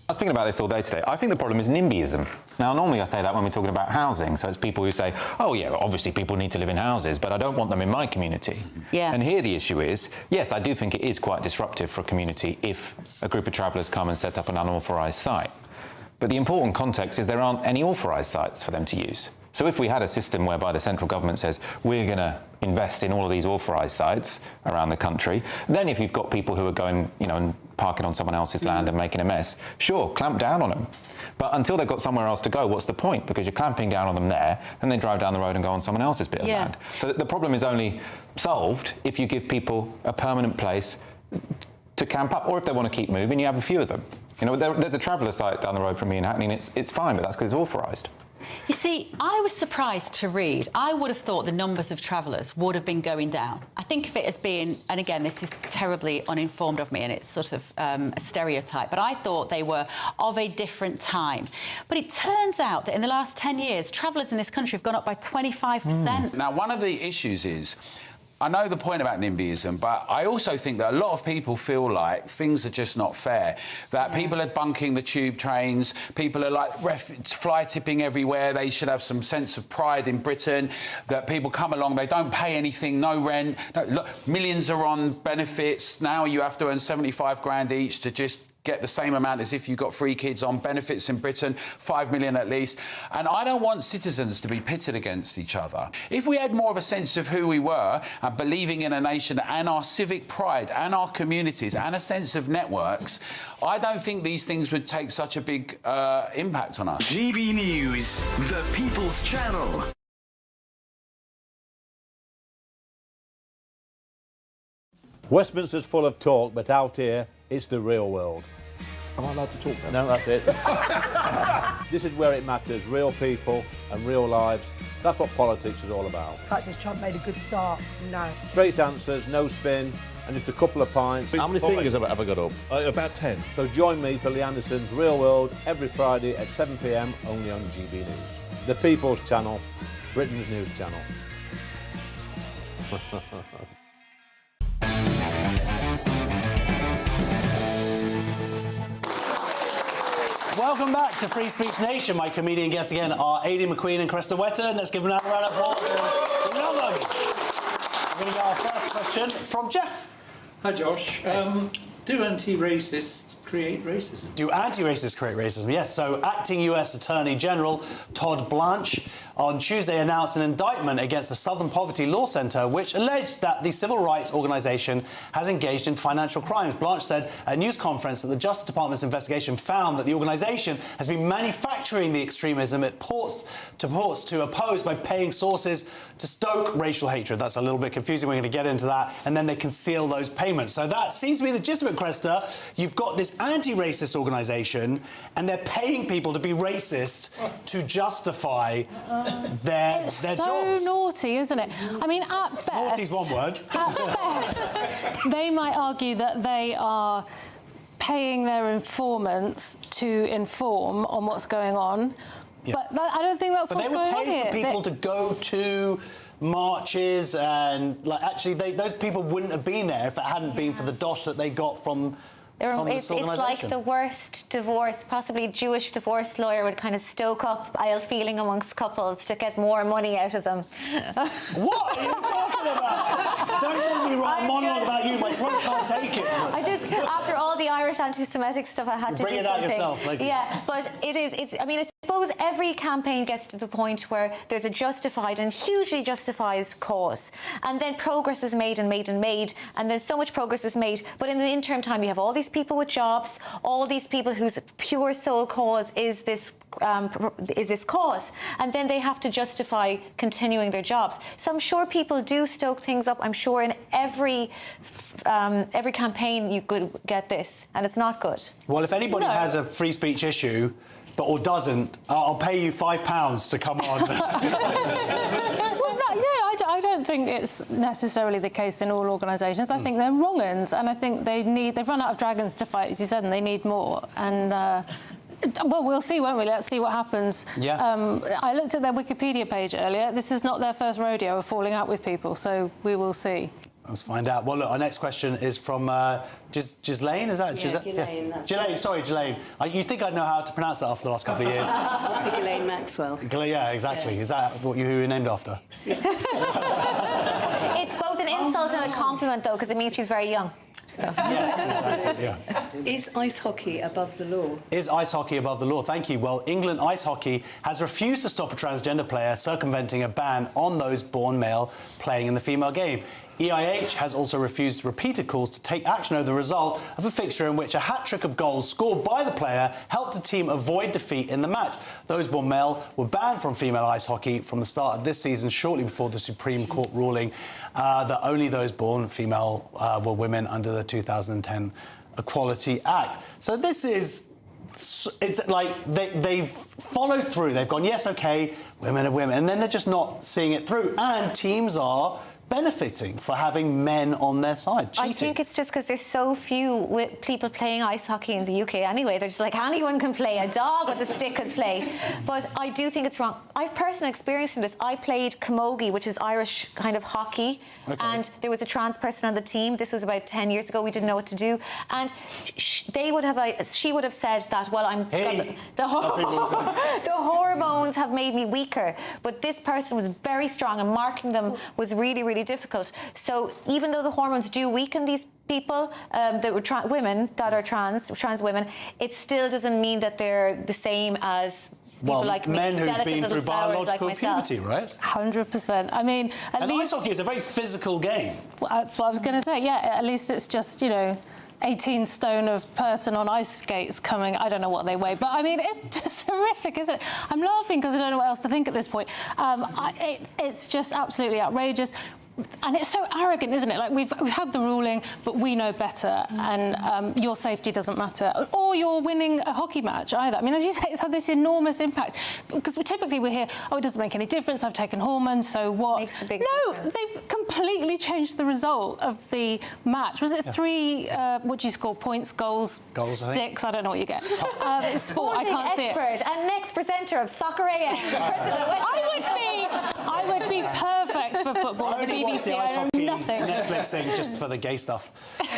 I was thinking about this all day today. I think the problem is NIMBYism. Now, normally I say that when we're talking about housing. So it's people who say, oh, yeah, obviously people need to live in houses, but I don't want them in my community. Yeah. And here the issue is, yes, I do think it is quite disruptive for a community if a group of travellers come and set up an unauthorised site. But the important context is there aren't any authorised sites for them to use. So if we had a system whereby the central government says, we're going to invest in all of these authorised sites around the country, then if you've got people who are going, you know, and parking on someone else's land and making a mess, sure, clamp down on them. But until they've got somewhere else to go, what's the point? Because you're clamping down on them there, and they drive down the road and go on someone else's bit of land. So the problem is only solved if you give people a permanent place to camp up, or if they want to keep moving, you have a few of them. You know, there's a traveller site down the road from me in Hackney, and it's fine, but that's because it's authorised. You see, I was surprised to read. I would have thought the numbers of travellers would have been going down. I think of it as being, and again, this is terribly uninformed of me and it's sort of a stereotype, but I thought they were of a different time. But it turns out that in the last 10 years, travellers in this country have gone up by 25%. Now, one of the issues is, I know the point about NIMBYism, but I also think that a lot of people feel like things are just not fair. That people are bunking the tube trains, people are like fly tipping everywhere. They should have some sense of pride in Britain. That people come along, they don't pay anything, no rent. No, look, millions are on benefits. Now you have to earn 75 grand each to just get the same amount as if you got 3 kids on benefits in Britain, 5 million at least. And I don't want citizens to be pitted against each other. If we had more of a sense of who we were and believing in a nation and our civic pride and our communities and a sense of networks, I don't think these things would take such a big impact on us. GB News, the People's Channel. Westminster's full of talk, but out here, it's the real world. Am I allowed to talk now? No, that's it. This is where it matters, real people and real lives. That's what politics is all about. In fact, has Trump made a good start? No. Straight answers, no spin, and just a couple of pints. How many fingers have I ever got up? About 10. So join me for Lee Anderson's Real World every Friday at 7 p.m, only on GB News. The People's Channel, Britain's news channel. Welcome back to Free Speech Nation. My comedian guests again are Aideen, McQueen and Cressida Wesson. Let's give them another round of applause. We're going to get our first question from Jeff. Hi, Josh. Do anti-racists create racism? Do anti-racists create racism? Yes. So acting US Attorney General Todd Blanche on Tuesday announced an indictment against the Southern Poverty Law Centre, which alleged that the civil rights organisation has engaged in financial crimes. Blanche said at a news conference that the Justice Department's investigation found that the organisation has been manufacturing the extremism it purports to oppose by paying sources to stoke racial hatred. That's a little bit confusing. We're going to get into that. And then they conceal those payments. So that seems to be the gist of it, Cressida. You've got this anti-racist organisation and they're paying people to be racist to justify their jobs. It's so naughty, isn't it? I mean, at best... Naughty's one word. At best, they might argue that they are paying their informants to inform on what's going on, but I don't think that's what's going on here. But they were paying for people to go to marches and, like, actually, those people wouldn't have been there if it hadn't been for the dosh that they got from... It's like the worst divorce, possibly Jewish divorce lawyer would kind of stoke up ill feeling amongst couples to get more money out of them. What are you talking about? Don't make me write a monologue about you. My throat can't take it. I just, after all the Irish anti-Semitic stuff, I had to do something. Bring it out yourself. Like yeah, but I mean, I suppose every campaign gets to the point where there's a justified and hugely justified cause, and then progress is made and made and made, and then so much progress is made, but in the interim time you have all these people with jobs, all these people whose pure sole cause is this cause, and then they have to justify continuing their jobs. So I'm sure people do stoke things up. I'm sure in every campaign you could get this, and it's not good. Well, if anybody has a free speech issue, or doesn't, I'll pay you £5 to come on. I don't think it's necessarily the case in all organisations. I think they're wrong uns, and I think they've run out of dragons to fight, as you said, and they need more. And well, we'll see, won't we? Let's see what happens. Yeah. I looked at their Wikipedia page earlier. This is not their first rodeo of falling out with people, so we will see. Let's find out. Well, look, our next question is from Ghislaine, is that? Yeah, Ghislaine, that's Ghislaine, right. sorry, Ghislaine. You'd think I'd know how to pronounce that after the last couple of years. Dr. Ghislaine Maxwell. Yeah, exactly. Yeah. Is that what you were named after? It's both an insult and a compliment, though, because it means she's very young. Yes, exactly, yeah. Is ice hockey above the law? Is ice hockey above the law? Thank you. Well, England Ice Hockey has refused to stop a transgender player circumventing a ban on those born male playing in the female game. EIH has also refused repeated calls to take action over the result of a fixture in which a hat-trick of goals scored by the player helped a team avoid defeat in the match. Those born male were banned from female ice hockey from the start of this season, shortly before the Supreme Court ruling that only those born female were women under the 2010 Equality Act. So this is... It's like they've followed through. They've gone, yes, OK, women are women. And then they're just not seeing it through. And teams are benefiting for having men on their side, cheating. I think it's just because there's so few people playing ice hockey in the UK anyway. They're just like, anyone can play. A dog with a stick could play. But I do think it's wrong. I've personal experience in this. I played camogie, which is Irish kind of hockey. Okay. And there was a trans person on the team. This was about 10 years ago. We didn't know what to do. And she would have said that, well, the hormones have made me weaker. But this person was very strong, and marking them was really, really difficult. So even though the hormones do weaken these people, that were women that are trans women, it still doesn't mean that they're the same as people like me, men who've delicate been little through flowers biological like myself. puberty, right? 100%. I mean, and ice hockey is a very physical game. Well, that's what I was going to say. Yeah, at least it's just, 18 stone of person on ice skates coming. I don't know what they weigh, but I mean, it's just horrific, isn't it? I'm laughing because I don't know what else to think at this point. It's just absolutely outrageous. And it's so arrogant, isn't it? Like, we've had the ruling, but we know better, and your safety doesn't matter. Or you're winning a hockey match either. I mean, as you say, it's had this enormous impact. Because typically we hear, oh, it doesn't make any difference, I've taken hormones, so what? Makes a big difference. They've completely changed the result of the match. Was it 3, what do you score, points, goals, sticks? I don't know what you get. It's sport, I can't see it. Expert and next presenter of Soccer AM. I would be perfect for football. Watch the ice hockey Netflix thing just for the gay stuff.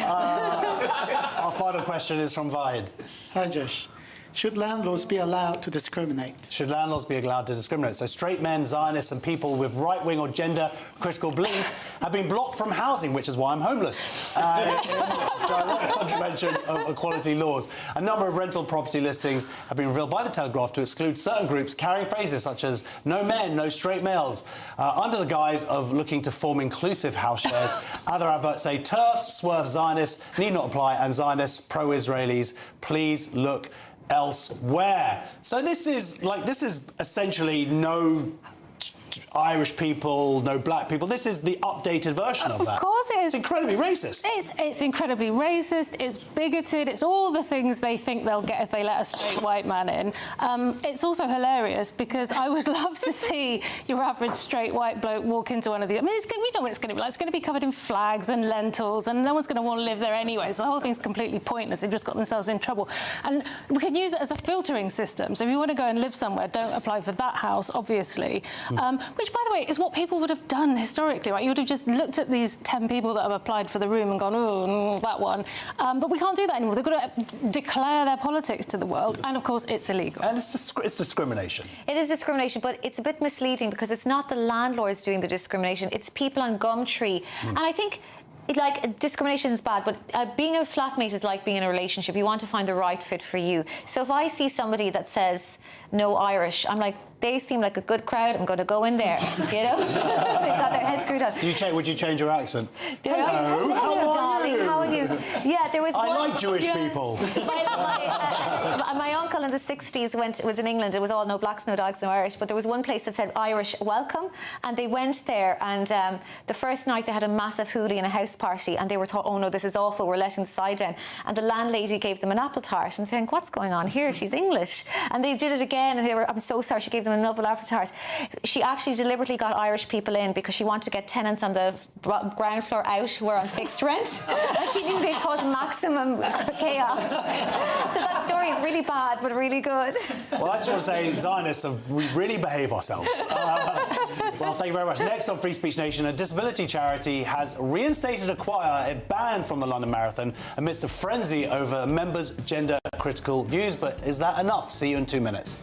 Our final question is from Vaid. Hi, Josh. Should landlords be allowed to discriminate? Should landlords be allowed to discriminate? So straight men, Zionists and people with right-wing or gender-critical beliefs have been blocked from housing, which is why I'm homeless. Direct contravention of equality laws. A number of rental property listings have been revealed by the Telegraph to exclude certain groups carrying phrases such as no men, no straight males, under the guise of looking to form inclusive house shares. Other adverts say TERFs, swerve Zionists, need not apply, and Zionists, pro-Israelis, please look elsewhere. So this is essentially no Irish people, no black people. This is the updated version of that. Of course it is. It's incredibly racist. It's incredibly racist, it's bigoted, it's all the things they think they'll get if they let a straight white man in. It's also hilarious because I would love to see your average straight white bloke walk into one of these. I mean, we know what it's going to be like. It's going to be covered in flags and lentils, and no one's going to want to live there anyway, so the whole thing's completely pointless. They've just got themselves in trouble. And we can use it as a filtering system. So if you want to go and live somewhere, don't apply for that house, obviously. Which, by the way, is what people would have done historically, right? You would have just looked at these 10 people that have applied for the room and gone, oh, that one. But we can't do that anymore. They've got to declare their politics to the world, and, of course, it's illegal. And it's discrimination. It is discrimination, but it's a bit misleading because it's not the landlords doing the discrimination, it's people on Gumtree. And I think... discrimination is bad, but being a flatmate is like being in a relationship. You want to find the right fit for you. So if I see somebody that says no Irish, I'm like, they seem like a good crowd, I'm going to go in there, They've got their heads screwed on. Would you change your accent? Hello, darling, how are you? Yeah, there was I like Jewish people. My uncle in the 60s was in England. It was all no blacks, no dogs, no Irish. But there was one place that said Irish welcome, and they went there. And the first night they had a massive hoolie and a house party, and they were thought, oh no, this is awful. We're letting the side down. And the landlady gave them an apple tart, and they think, what's going on here? She's English. And they did it again, and they were, I'm so sorry. She gave them another apple tart. She actually deliberately got Irish people in because she wanted to get tenants on the ground floor out who were on fixed rent. She knew they'd cause maximum chaos. So that story is really bad, but really good. Well, I just want to say, Zionists, we really behave ourselves. Well, thank you very much. Next on Free Speech Nation, a disability charity has reinstated a choir it banned from the London Marathon amidst a frenzy over members' gender-critical views. But is that enough? See you in 2 minutes.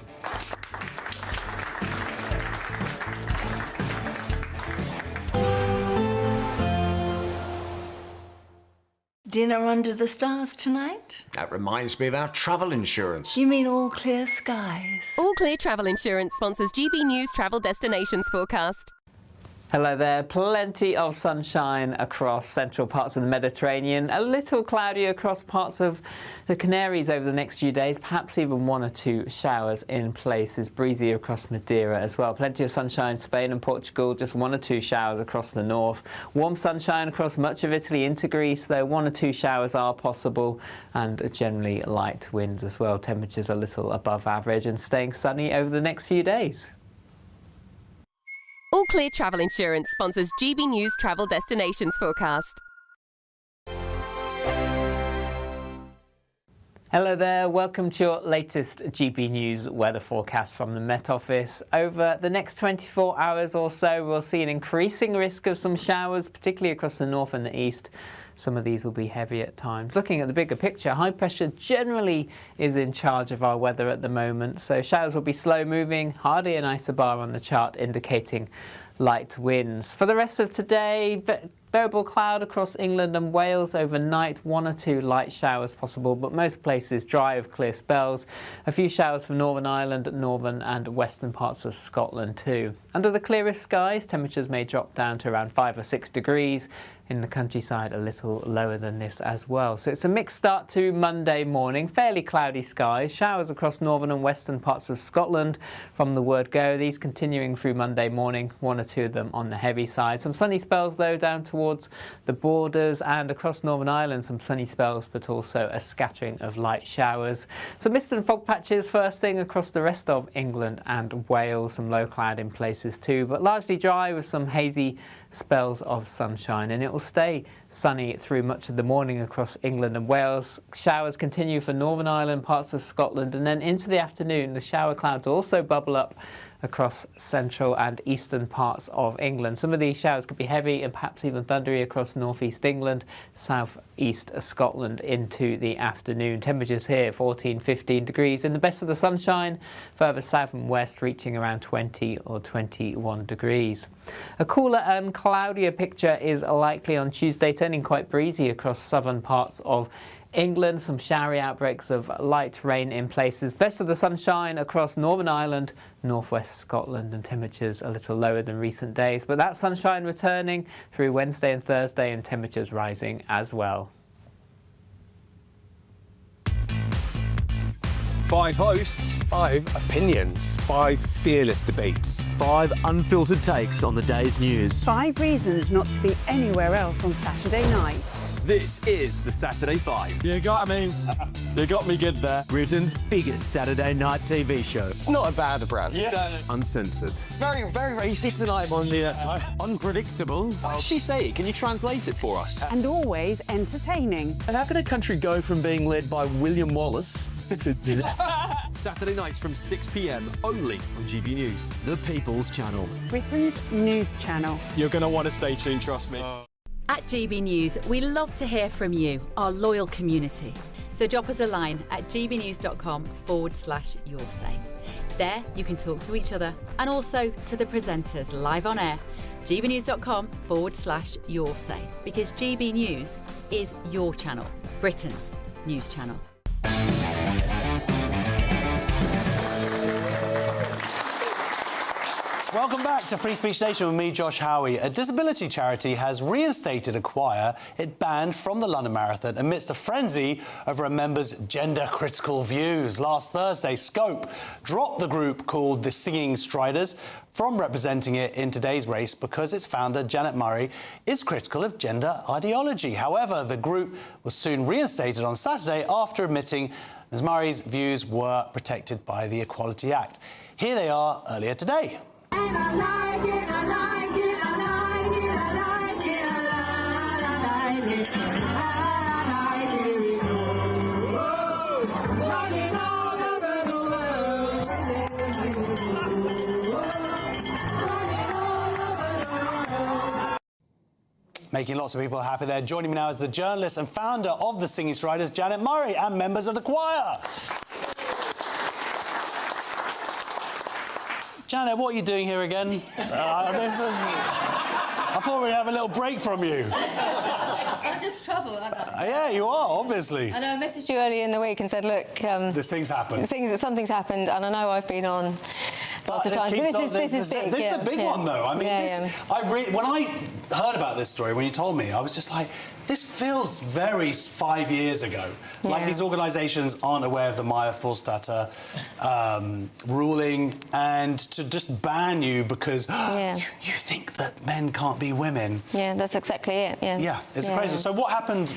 Dinner under the stars tonight? That reminds me of our travel insurance. You mean all clear skies? All Clear Travel Insurance sponsors GB News Travel Destinations Forecast. Hello there. Plenty of sunshine across central parts of the Mediterranean. A little cloudy across parts of the Canaries over the next few days. Perhaps even 1 or 2 showers in places. Breezy across Madeira as well. Plenty of sunshine in Spain and Portugal. Just 1 or 2 showers across the north. Warm sunshine across much of Italy into Greece, though 1 or 2 showers are possible. And generally light winds as well. Temperatures a little above average and staying sunny over the next few days. All Clear Travel Insurance sponsors GB News Travel Destinations Forecast. Hello there, welcome to your latest GB News weather forecast from the Met Office. Over the next 24 hours or so, we'll see an increasing risk of some showers, particularly across the north and the east. Some of these will be heavy at times. Looking at the bigger picture, high pressure generally is in charge of our weather at the moment, so showers will be slow moving, hardly an isobar on the chart indicating light winds. For the rest of today, variable cloud across England and Wales overnight, 1 or 2 light showers possible, but most places dry with clear spells. A few showers for Northern Ireland, northern and western parts of Scotland too. Under the clearest skies, temperatures may drop down to around 5 or 6 degrees. In the countryside, a little lower than this as well. So it's a mixed start to Monday morning. Fairly cloudy skies, showers across northern and western parts of Scotland from the word go. These continuing through Monday morning, 1 or 2 of them on the heavy side. Some sunny spells though down towards the borders and across Northern Ireland, some sunny spells but also a scattering of light showers. Some mist and fog patches first thing across the rest of England and Wales. Some low cloud in places too, but largely dry with some hazy spells of sunshine, and it will stay sunny through much of the morning across England and Wales. Showers continue for Northern Ireland, parts of Scotland, and then into the afternoon the shower clouds also bubble up across central and eastern parts of England. Some of these showers could be heavy and perhaps even thundery across northeast England, southeast Scotland into the afternoon. Temperatures here 14, 15 degrees in the best of the sunshine, further south and west reaching around 20 or 21 degrees. A cooler and cloudier picture is likely on Tuesday, turning quite breezy across southern parts of England. Some showery outbreaks of light rain in places. Best of the sunshine across Northern Ireland, northwest Scotland, and temperatures a little lower than recent days. But that sunshine returning through Wednesday and Thursday and temperatures rising as well. 5 hosts, 5 opinions, 5 fearless debates, 5 unfiltered takes on the day's news. 5 reasons not to be anywhere else on Saturday night. This is the Saturday 5. You got me good there. Britain's biggest Saturday night TV show. It's not a bad brand. Yeah. Uncensored. Very, very racist tonight. On the unpredictable. What did she say? Can you translate it for us? And always entertaining. And how can a country go from being led by William Wallace Saturday nights from 6 p.m. only on GB News, the People's Channel. Britain's news channel. You're going to want to stay tuned, trust me. At GB News, we love to hear from you, our loyal community. So drop us a line at gbnews.com/yoursay. There you can talk to each other and also to the presenters live on air. gbnews.com/yoursay, because GB News is your channel, Britain's news channel. Welcome back to Free Speech Nation with me, Josh Howie. A disability charity has reinstated a choir it banned from the London Marathon amidst a frenzy over a member's gender-critical views. Last Thursday, Scope dropped the group called the Singing Striders from representing it in today's race because its founder, Janet Murray, is critical of gender ideology. However, the group was soon reinstated on Saturday after admitting Ms Murray's views were protected by the Equality Act. Here they are earlier today. making lots of people happy there. Joining me now is the journalist and founder of the Singing Striders, Janet Murray, and members of the choir. Janet, what are you doing here again? I thought we'd have a little break from you. I just travel, aren't I? Yeah, you are, obviously. I know, I messaged you earlier in the week and said, look... this thing's happened. Something's happened, and I know I've been on lots of times. But this is big. This is a big one, though. I mean, when I heard about this story, when you told me, I was just like, this feels very 5 years ago. Like these organisations aren't aware of the Maya Forstater ruling, and to just ban you because you think that men can't be women. Yeah, that's exactly it. Yeah, it's crazy. So what happened?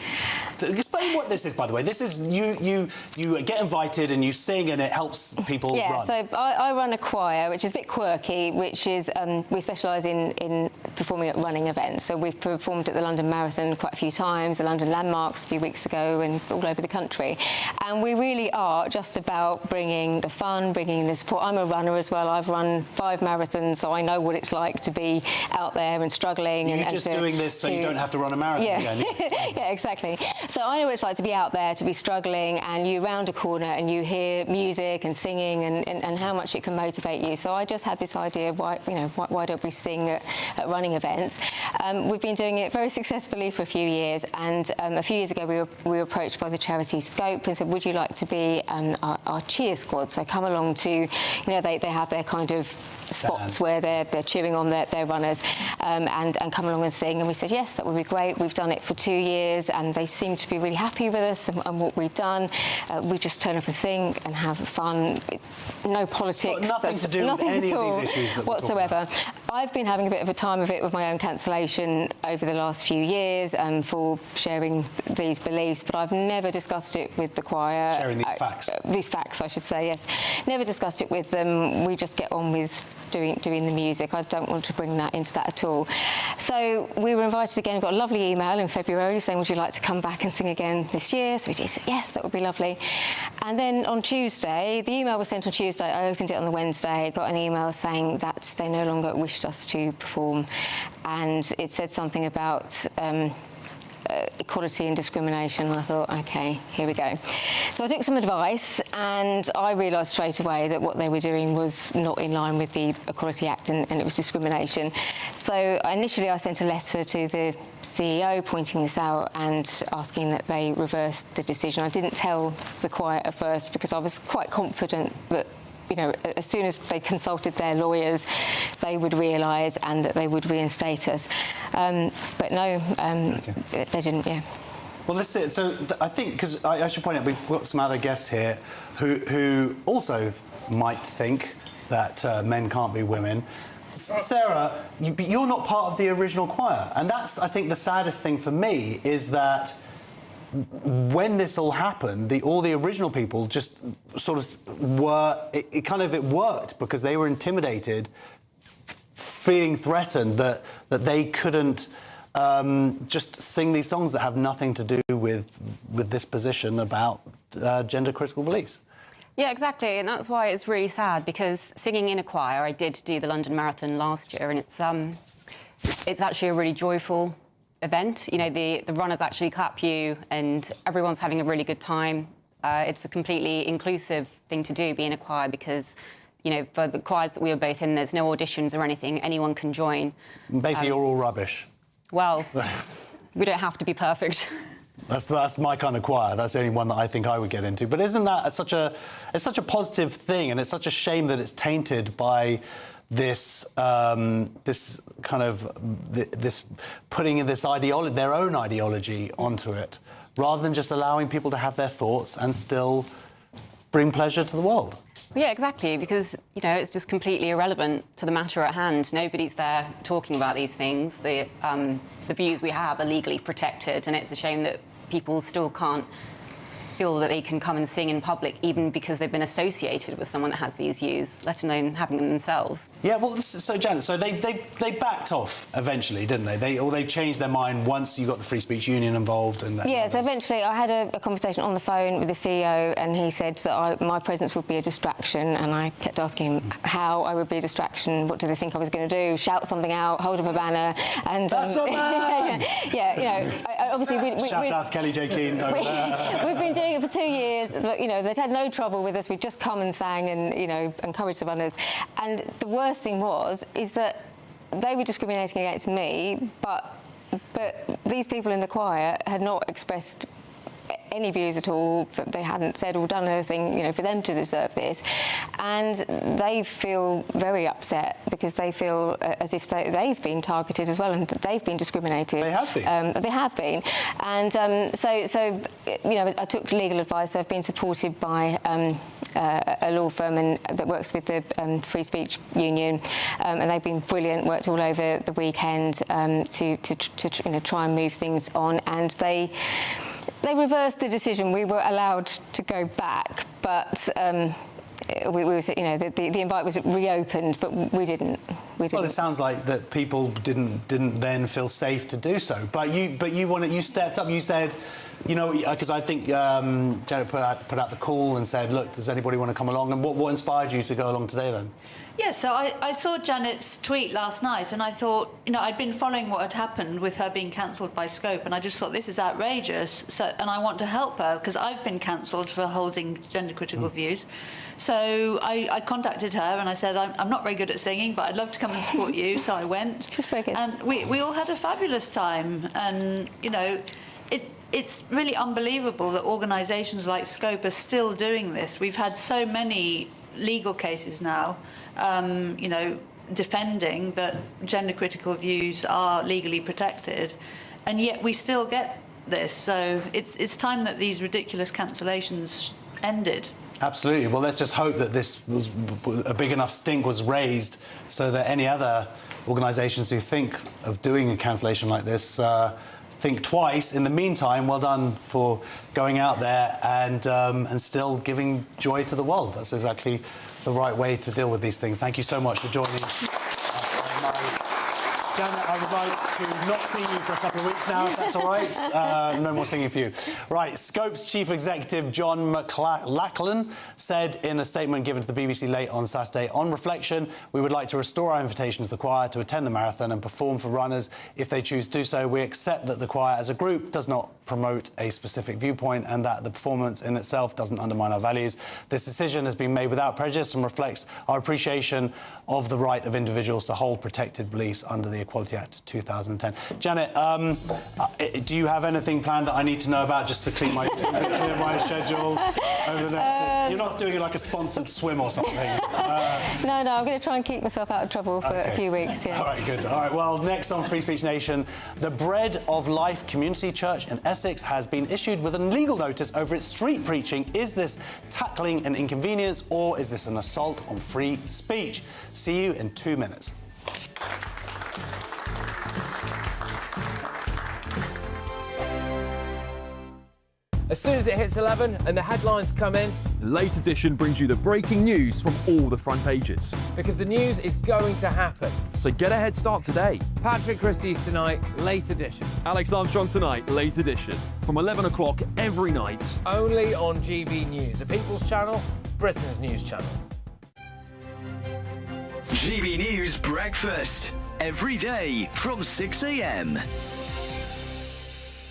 Explain what this is, by the way. This is you get invited and you sing and it helps people run. Yeah, so I run a choir, which is a bit quirky, which is we specialise in performing at running events. So we've performed at the London Marathon quite a few times, the London Landmarks a few weeks ago, and all over the country. And we really are just about bringing the fun, bringing the support. I'm a runner as well. I've run 5 marathons, so I know what it's like to be out there and struggling. You're just doing this so you don't have to run a marathon again. Yeah, exactly. So I know what it's like to be out there, to be struggling, and you round a corner and you hear music and singing and how much it can motivate you. So I just had this idea of why don't we sing at running events? We've been doing it very successfully for a few years, and a few years ago we were approached by the charity Scope and said, would you like to be our cheer squad? So come along to, they have their kind of spots where they're cheering on their runners and come along and sing. And we said, yes, that would be great. We've done it for 2 years and they seem to be really happy with us and what we've done. We just turn up and sing and have fun. No politics. Well, nothing to do with any of these issues that whatsoever. I've been having a bit of a time of it with my own cancellation over the last few years for sharing these beliefs, but I've never discussed it with the choir. Sharing these facts. These facts, I should say, yes. Never discussed it with them. We just get on with doing the music. I don't want to bring that into that at all. So we were invited again. We got a lovely email in February saying, would you like to come back and sing again this year? So we said, yes, that would be lovely. And then on Tuesday, the email was sent on Tuesday. I opened it on the Wednesday, got an email saying that they no longer wished us to perform. And it said something about equality and discrimination. And I thought, OK, here we go. So I took some advice and I realised straight away that what they were doing was not in line with the Equality Act and it was discrimination. So initially I sent a letter to the CEO pointing this out and asking that they reverse the decision. I didn't tell the choir at first because I was quite confident that as soon as they consulted their lawyers, they would realise and that they would reinstate us. But no, they didn't, Well, that's it. So I think, because I should point out, we've got some other guests here who also might think that men can't be women. Sarah, you're not part of the original choir. And that's, I think, the saddest thing for me is that when this all happened, all the original people just sort of were... It worked because they were intimidated, feeling threatened that they couldn't just sing these songs that have nothing to do with this position about gender-critical beliefs. Yeah, exactly, and that's why it's really sad, because singing in a choir, I did do the London Marathon last year, and it's actually a really joyful event. The runners actually clap you and everyone's having a really good time. It's a completely inclusive thing to do, be in a choir, because for the choirs that we were both in, there's no auditions or anything. Anyone can join. Basically, you're all rubbish. Well, we don't have to be perfect. That's my kind of choir. That's the only one that I think I would get into. But isn't that such a positive thing, and it's such a shame that it's tainted by this putting in this ideology, their own ideology, onto it, rather than just allowing people to have their thoughts and still bring pleasure to the world. Yeah, exactly, because it's just completely irrelevant to the matter at hand. Nobody's there talking about these things. The views we have are legally protected, and it's a shame that people still can't feel that they can come and sing in public even because they've been associated with someone that has these views, let alone having them themselves. Yeah, well, so Janet, so they backed off eventually, didn't they? They changed their mind once you got the Free Speech Union involved. And yeah, so eventually I had a conversation on the phone with the CEO, and he said that my presence would be a distraction, and I kept asking him how I would be a distraction. What do they think I was going to do? Shout something out, hold up a banner, and that's a man! yeah, you know, obviously shout out to Kelly J. Keane. We've been doing it for 2 years, but, you know, they'd had no trouble with us. We'd just come and sang and, you know, encouraged the runners. And the worst thing is that they were discriminating against me, but these people in the choir had not expressed any views at all, that they hadn't said or done anything, you know, for them to deserve this. And they feel very upset because they feel as if they've been targeted as well, and that they've been discriminated. They have been. They have been. And so, you know, I took legal advice. I've been supported by a law firm that works with the Free Speech Union, and they've been brilliant, worked all over the weekend to you know, try and move things on. And they reversed the decision. We were allowed to go back, but we were, you know, the invite was reopened, but we didn't. Well, it sounds like that people didn't then feel safe to do so. But you stepped up. You said, you know, because I think Janet put out the call and said, look, does anybody want to come along? And what inspired you to go along today then? Yeah, so I saw Janet's tweet last night, and I thought, you know, I'd been following what had happened with her being cancelled by Scope, and I just thought, this is outrageous, and I want to help her, because I've been cancelled for holding gender-critical views. So I contacted her, and I said, I'm not very good at singing, but I'd love to come and support you, so I went. She's very good. And we all had a fabulous time, and, you know, it's really unbelievable that organisations like Scope are still doing this. We've had so many legal cases now, you know, defending that gender-critical views are legally protected, and yet we still get this. So it's time that these ridiculous cancellations ended. Absolutely. Well, let's just hope that this was a big enough stink was raised so that any other organisations who think of doing a cancellation like this think twice. In the meantime, well done for going out there and still giving joy to the world. That's exactly the right way to deal with these things. Thank you so much for joining us. Janet, I would like to not sing you for a couple of weeks now, if that's all right. No more singing for you. Right, Scope's Chief Executive, John McLachlan, said in a statement given to the BBC late on Saturday, on reflection, we would like to restore our invitation to the choir to attend the marathon and perform for runners if they choose to do so. We accept that the choir as a group does not promote a specific viewpoint and that the performance in itself doesn't undermine our values. This decision has been made without prejudice and reflects our appreciation of the right of individuals to hold protected beliefs under the Equality Act 2010. Janet, do you have anything planned that I need to know about just to clear my schedule over the next... You're not doing like a sponsored swim or something? No, I'm going to try and keep myself out of trouble for a few weeks, yeah. All right, good. All right, well, next on Free Speech Nation, the Bread of Life Community Church in Essex has been issued with a legal notice over its street preaching. Is this tackling an inconvenience or is this an assault on free speech? See you in 2 minutes. As soon as it hits 11 and the headlines come in, Late Edition brings you the breaking news from all the front pages. because the news is going to happen. So get a head start today. Patrick Christie's tonight, Late Edition. Alex Armstrong tonight, Late Edition. From 11 o'clock every night. Only on GB News, the People's Channel, Britain's news channel. GB News Breakfast. Every day from 6 a.m.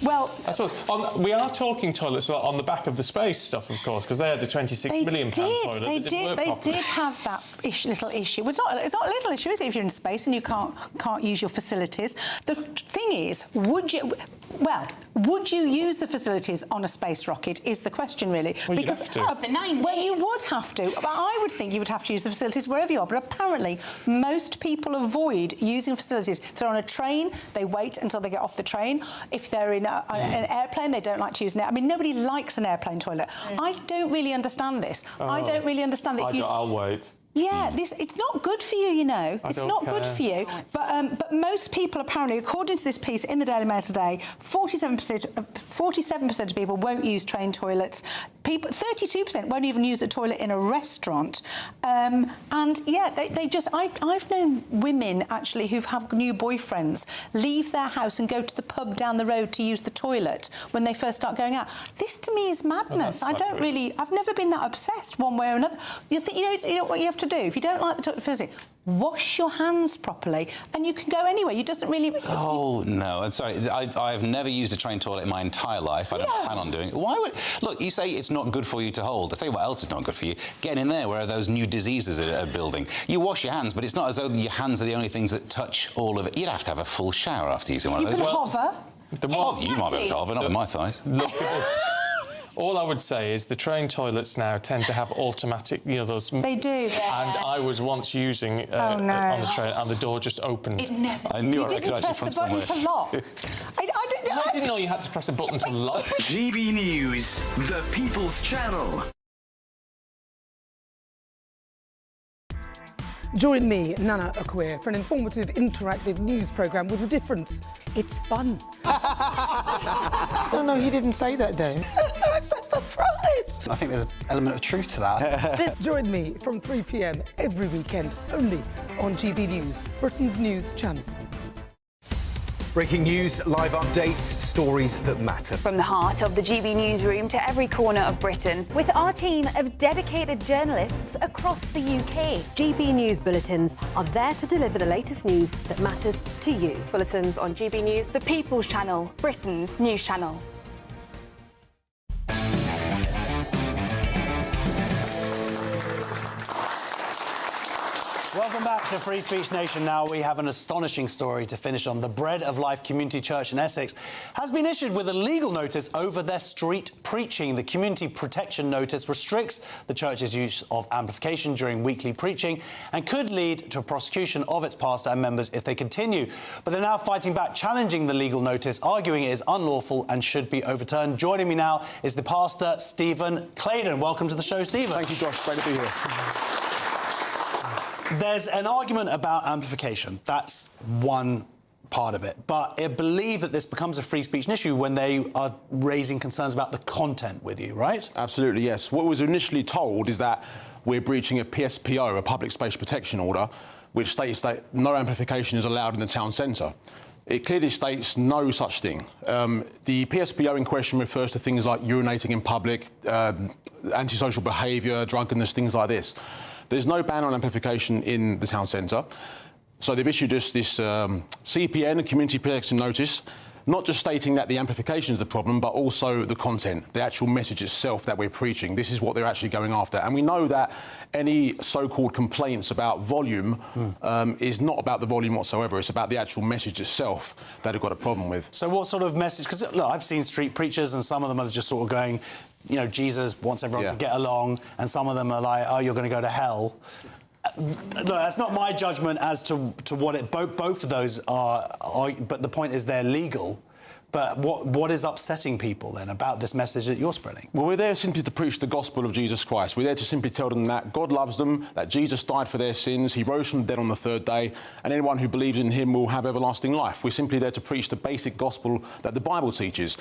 Well, I suppose we are talking toilets on the back of the space stuff, of course, because they had a £26 million toilet. They did have that little issue. Well, it's not a little issue, is it? If you're in space and you can't use your facilities. The thing is, would you use the facilities on a space rocket? Is the question really? Well, because you'd have to. For 9 days. Well, you would have to. But I would think you would have to use the facilities wherever you are. But apparently, most people avoid using facilities. If they're on a train, they wait until they get off the train. If they're in an airplane, they don't like to use an airplane. I mean, nobody likes an airplane toilet. I don't really understand this. I don't really understand that. I'll wait. Yeah, it's not good for you, you know. It's not good for you. But most people, apparently, according to this piece in the Daily Mail today, 47% of people won't use train toilets. 32% won't even use a toilet in a restaurant. And yeah, they just... I've known women, actually, who've had new boyfriends leave their house and go to the pub down the road to use the toilet when they first start going out. This, to me, is madness. I don't really... I've never been that obsessed one way or another. You know what you have to do? If you don't like the toilet facility, wash your hands properly and you can go anywhere. You doesn't really... Oh, no. I'm sorry. I've never used a train toilet in my entire life. I don't plan on doing it. Why would... Look, you say it's not good for you to hold. I'll tell you what else is not good for you. Getting in there where those new diseases are building. You wash your hands, but it's not as though your hands are the only things that touch all of it. You'd have to have a full shower after using one of those. You can hover. You might be able to hover, not with my thighs. Look at this. All I would say is the train toilets now tend to have automatic, you know, those... They do. Yeah. And I was once using on the train and the door just opened. It never... I knew I recognised you from somewhere. You didn't press the button to lock. I didn't know you had to press a button to lock. GB News, the People's Channel. Join me, Nana Akweer, for an informative, interactive news programme with a difference. It's fun. No, he didn't say that, Dave. I'm so surprised. I think there's an element of truth to that. Join me from 3 p.m. every weekend, only on GB News, Britain's news channel. Breaking news, live updates, stories that matter. From the heart of the GB newsroom to every corner of Britain, with our team of dedicated journalists across the UK. GB News bulletins are there to deliver the latest news that matters to you. Bulletins on GB News, the People's Channel, Britain's news channel. Welcome back to Free Speech Nation. Now we have an astonishing story to finish on. The Bread of Life Community Church in Essex has been issued with a legal notice over their street preaching. The community protection notice restricts the church's use of amplification during weekly preaching and could lead to a prosecution of its pastor and members if they continue. But they're now fighting back, challenging the legal notice, arguing it is unlawful and should be overturned. Joining me now is the pastor, Stephen Claydon. Welcome to the show, Stephen. Thank you, Josh. Great to be here. There's an argument about amplification. That's one part of it. But I believe that this becomes a free speech issue when they are raising concerns about the content with you, right? Absolutely, yes. What was initially told is that we're breaching a PSPO, a public space protection order, which states that no amplification is allowed in the town centre. It clearly states no such thing. The PSPO in question refers to things like urinating in public, antisocial behaviour, drunkenness, things like this. There's no ban on amplification in the town centre. So they've issued us this CPN, a community protection notice, not just stating that the amplification is the problem, but also the content, the actual message itself that we're preaching. This is what they're actually going after. And we know that any so-called complaints about volume is not about the volume whatsoever. It's about the actual message itself that they've got a problem with. So what sort of message? Because, look, I've seen street preachers and some of them are just sort of going, you know, Jesus wants everyone to get along, and some of them are like, oh, you're going to go to hell. Look, that's not my judgment as to what it... Both of those are... But the point is they're legal. But what is upsetting people, then, about this message that you're spreading? Well, we're there simply to preach the gospel of Jesus Christ. We're there to simply tell them that God loves them, that Jesus died for their sins, he rose from the dead on the third day, and anyone who believes in him will have everlasting life. We're simply there to preach the basic gospel that the Bible teaches.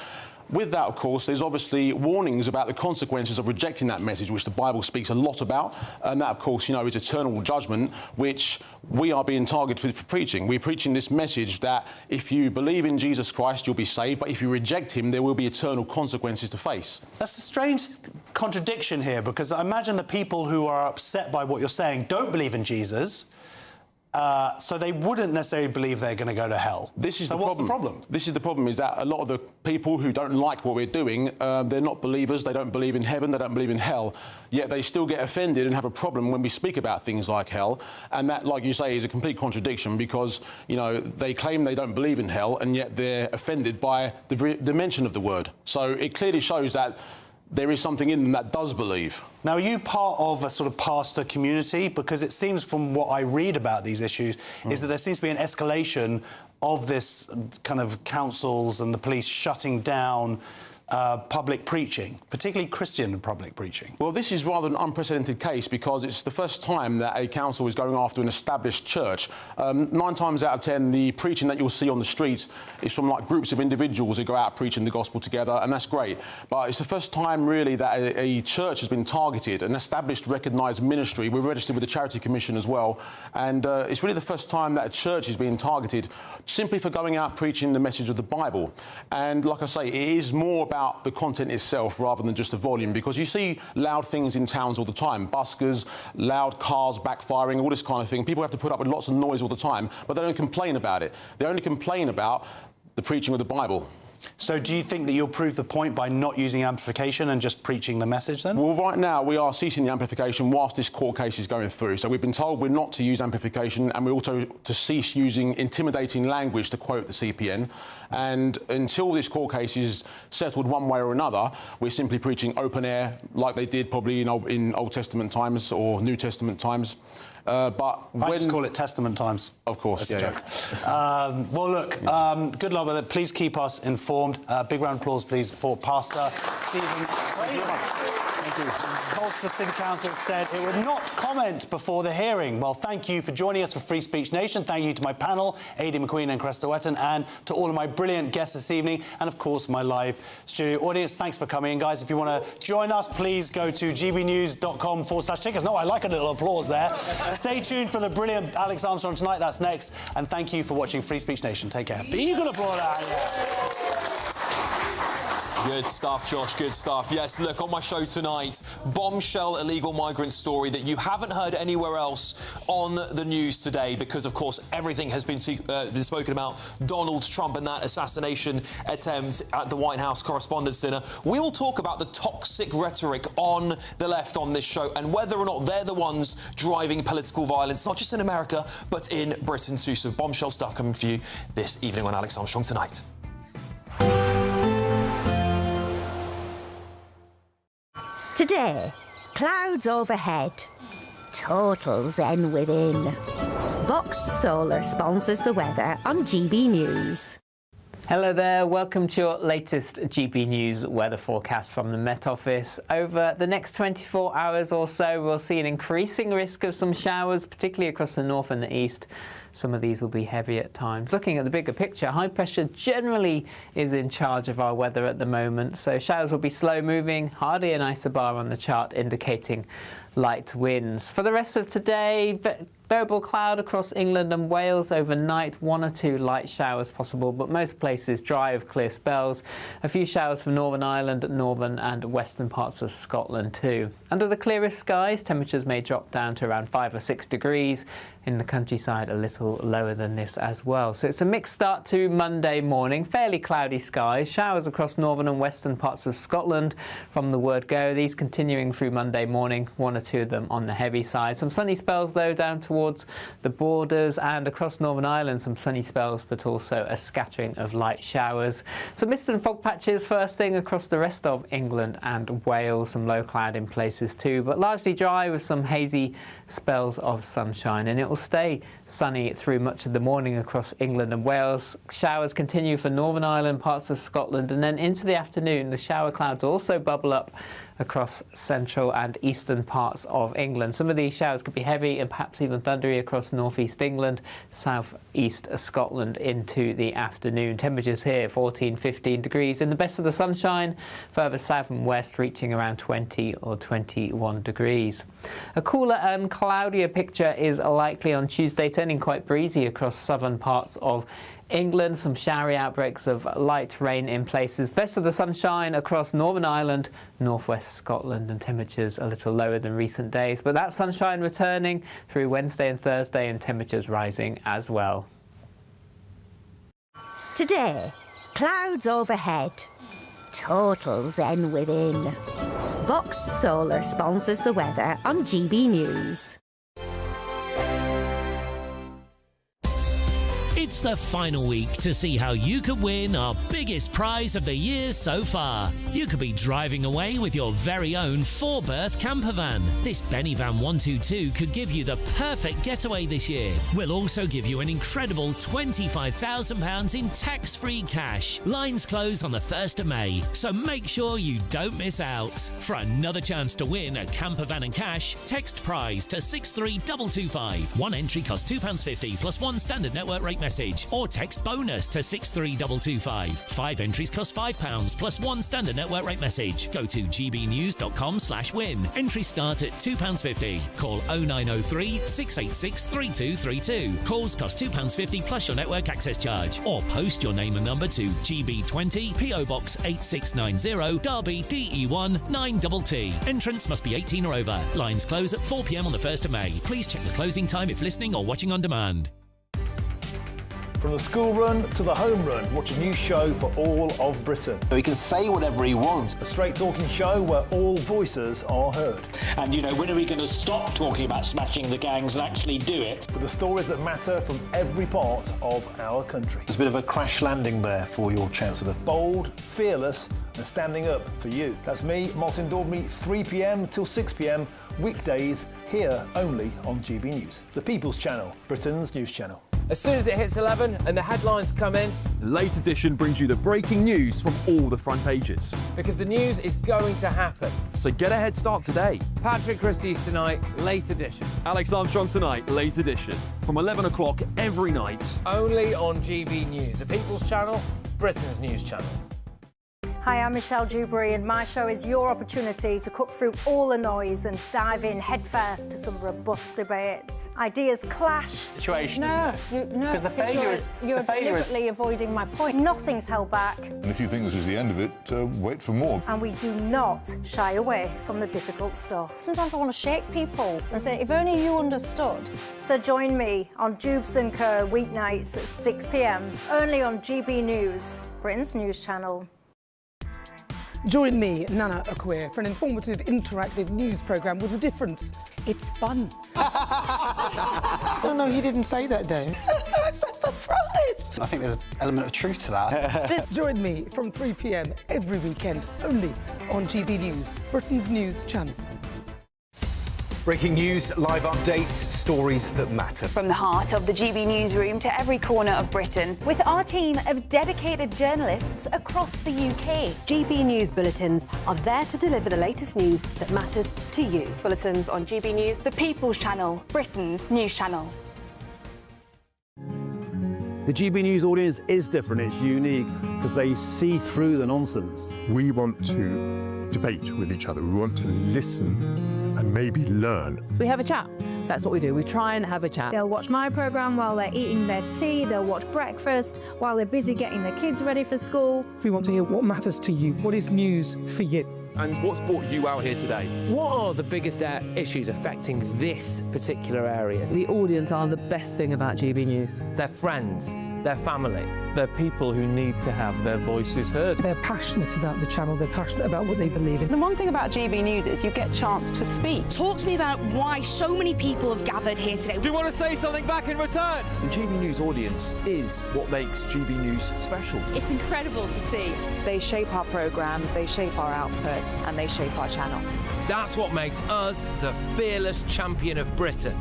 With that, of course, there's obviously warnings about the consequences of rejecting that message, which the Bible speaks a lot about, and that, of course, you know, is eternal judgment, which we are being targeted for preaching. We're preaching this message that if you believe in Jesus Christ, you'll be saved, but if you reject him, there will be eternal consequences to face. That's a strange contradiction here, because I imagine the people who are upset by what you're saying don't believe in Jesus, so they wouldn't necessarily believe they're going to go to hell. This is so what's the problem? This is the problem, is that a lot of the people who don't like what we're doing, they're not believers, they don't believe in heaven, they don't believe in hell, yet they still get offended and have a problem when we speak about things like hell. And that, like you say, is a complete contradiction because, you know, they claim they don't believe in hell and yet they're offended by the mention of the word. So it clearly shows that there is something in them that does believe. Now, are you part of a sort of pastor community? Because it seems from what I read about these issues is that there seems to be an escalation of this kind of councils and the police shutting down public preaching, particularly Christian public preaching? Well, this is rather an unprecedented case because it's the first time that a council is going after an established church. 9 times out of 10, the preaching that you'll see on the streets is from like groups of individuals who go out preaching the gospel together, and that's great. But it's the first time really that a church has been targeted, an established, recognised ministry. We're registered with the Charity Commission as well, and it's really the first time that a church is being targeted simply for going out preaching the message of the Bible. And like I say, it is more about the content itself rather than just the volume, because you see loud things in towns all the time, buskers, loud cars backfiring, all this kind of thing. People have to put up with lots of noise all the time, but they don't complain about it. They only complain about the preaching of the Bible. So do you think that you'll prove the point by not using amplification and just preaching the message then? Well, right now we are ceasing the amplification whilst this court case is going through. So we've been told we're not to use amplification, and we're also to cease using intimidating language, to quote the CPN. And until this court case is settled one way or another, we're simply preaching open air like they did probably in Old Testament times or New Testament times. But I just call it Testament times. Of course, That's a joke. Well, look, good luck with it. Please keep us informed. Big round of applause, please, for Pastor Stephen. Thank you. Colchester City Council said it would not comment before the hearing. Well, thank you for joining us for Free Speech Nation. Thank you to my panel, Aideen, McQueen and Cressida, Wesson, and to all of my brilliant guests this evening, and of course my live studio audience. Thanks for coming in, guys. If you want to join us, please go to gbnews.com/tickets. No, I like a little applause there. Stay tuned for the brilliant Alex Armstrong tonight. That's next. And thank you for watching Free Speech Nation. Take care. But you can applaud that. Yeah. Good stuff, Josh, good stuff. Yes, look, on my show tonight, bombshell illegal migrant story that you haven't heard anywhere else on the news today because, of course, everything has been spoken about Donald Trump and that assassination attempt at the White House Correspondents' Dinner. We will talk about the toxic rhetoric on the left on this show and whether or not they're the ones driving political violence, not just in America, but in Britain too. So bombshell stuff coming for you this evening on Alex Armstrong Tonight. Today, clouds overhead, total zen within. Boxed Solar sponsors the weather on GB News. Hello there, welcome to your latest GB News weather forecast from the Met Office. Over the next 24 hours or so, we'll see an increasing risk of some showers, particularly across the north and the east. Some of these will be heavy at times. Looking at the bigger picture, high pressure generally is in charge of our weather at the moment, so showers will be slow moving, hardly an isobar on the chart indicating light winds. For the rest of today, variable cloud across England and Wales overnight, 1 or 2 light showers possible, but most places dry with clear spells. A few showers for Northern Ireland, northern and western parts of Scotland too. Under the clearest skies, temperatures may drop down to around 5 or 6 degrees. In the countryside, a little lower than this as well. So it's a mixed start to Monday morning. Fairly cloudy skies, showers across northern and western parts of Scotland from the word go. These continuing through Monday morning, 1 or 2 of them on the heavy side. Some sunny spells though down towards the borders, and across Northern Ireland some sunny spells but also a scattering of light showers. Some mist and fog patches first thing across the rest of England and Wales. Some low cloud in places too, but largely dry with some hazy spells of sunshine, and it will stay sunny through much of the morning across England and Wales. Showers continue for Northern Ireland, parts of Scotland, and then into the afternoon the shower clouds also bubble up across central and eastern parts of England. Some of these showers could be heavy and perhaps even thundery across northeast England, southeast Scotland into the afternoon. Temperatures here 14, 15 degrees. In the best of the sunshine, further south and west reaching around 20 or 21 degrees. A cooler and cloudier picture is likely on Tuesday, turning quite breezy across southern parts of England. Some showery outbreaks of light rain in places. Best of the sunshine across Northern Ireland, northwest Scotland, and temperatures a little lower than recent days. But that sunshine returning through Wednesday and Thursday, and temperatures rising as well. Today, clouds overhead, total zen within. Boxed Solar sponsors the weather on GB News. It's the final week to see how you could win our biggest prize of the year so far. You could be driving away with your very own 4-berth camper van. This Benny Van 122 could give you the perfect getaway this year. We'll also give you an incredible £25,000 in tax-free cash. Lines close on the 1st of May, so make sure you don't miss out. For another chance to win a camper van and cash, text prize to 63225. One entry costs £2.50 plus one standard network rate message, or text bonus to 63225. 5 entries cost £5 plus one standard network rate message. Go to gbnews.com/win. Entries start at £2.50. Call 0903 686 3232. Calls cost £2.50 plus your network access charge. Or post your name and number to GB20 PO Box 8690 Derby DE1 9TT. Entrance must be 18 or over. Lines close at 4 p.m. on the 1st of May. Please check the closing time if listening or watching on demand. From the school run to the home run, watch a new show for all of Britain. So he can say whatever he wants. A straight talking show where all voices are heard. And, you know, when are we going to stop talking about smashing the gangs and actually do it? With the stories that matter from every part of our country. There's a bit of a crash landing there for your Chancellor. Bold, fearless and standing up for you. That's me, Martin Daubney, 3 p.m. till 6 p.m. weekdays, here only on GB News. The People's Channel, Britain's news channel. As soon as it hits 11 and the headlines come in, the Late Edition brings you the breaking news from all the front pages. Because the news is going to happen. So get a head start today. Patrick Christie's tonight, Late Edition. Alex Armstrong tonight, Late Edition. From 11 o'clock every night. Only on GB News, the People's Channel, Britain's news channel. Hi, I'm Michelle Dewberry, and my show is your opportunity to cut through all the noise and dive in headfirst to some robust debates. Ideas clash. Situation, no, isn't it? No, Because the failure is you're deliberately avoiding my point. Nothing's held back, And if you think this is the end of it, wait for more. and we do not shy away from the difficult stuff. Sometimes I want to shake people and say, if only you understood. So join me on Jubes and Co weeknights at 6 p.m. only on GB News, Britain's news channel. Join me, Nana Akweer, for an informative, interactive news programme with a difference. It's fun. No, he didn't say that, Dave. I'm so surprised. I think there's an element of truth to that. Join me from 3 p.m. every weekend, only on GB News, Britain's news channel. Breaking news, live updates, stories that matter. From the heart of the GB newsroom to every corner of Britain, with our team of dedicated journalists across the UK. GB News bulletins are there to deliver the latest news that matters to you. Bulletins on GB News, the People's Channel, Britain's news channel. The GB News audience is different, it's unique, because they see through the nonsense. We want to debate with each other, we want to listen and maybe learn. We have a chat. That's what we do. We try and have a chat. They'll watch my programme while they're eating their tea, they'll watch breakfast while they're busy getting their kids ready for school. We want to hear what matters to you, what is news for you. And what's brought you out here today? What are the biggest issues affecting this particular area? The audience are the best thing about GB News. Their friends, their family. They're people who need to have their voices heard. They're passionate about the channel, they're passionate about what they believe in. The one thing about GB News is you get a chance to speak. Talk to me about why so many people have gathered here today. Do you want to say something back in return? The GB News audience is what makes GB News special. It's incredible to see. They shape our programmes, they shape our output, and they shape our channel. That's what makes us the fearless champion of Britain.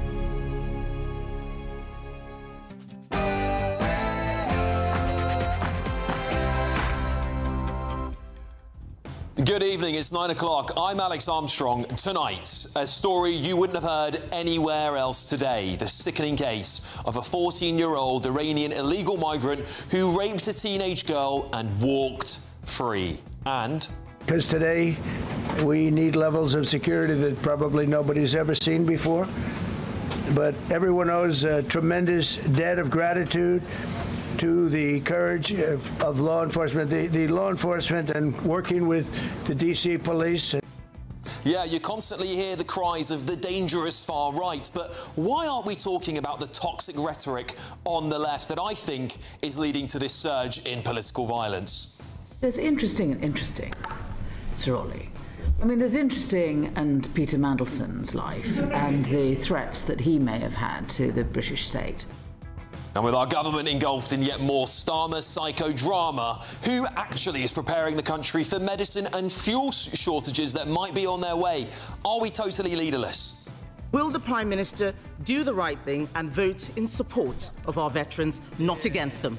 Good evening, it's 9 o'clock. I'm Alex Armstrong. Tonight, a story you wouldn't have heard anywhere else today. The sickening case of a 14-year-old Iranian illegal migrant who raped a teenage girl and walked free. And... because today we need levels of security that probably nobody's ever seen before. But everyone owes a tremendous debt of gratitude to the courage of law enforcement, the law enforcement and working with the DC police. Yeah, you constantly hear the cries of the dangerous far right, but why aren't we talking about the toxic rhetoric on the left that I think is leading to this surge in political violence? There's interesting and interesting, Sir Ollie. I mean, there's interesting and Peter Mandelson's life and the threats that he may have had to the British state. And with our government engulfed in yet more Starmer psychodrama, who actually is preparing the country for medicine and fuel shortages that might be on their way? Are we totally leaderless? Will the Prime Minister do the right thing and vote in support of our veterans, not against them?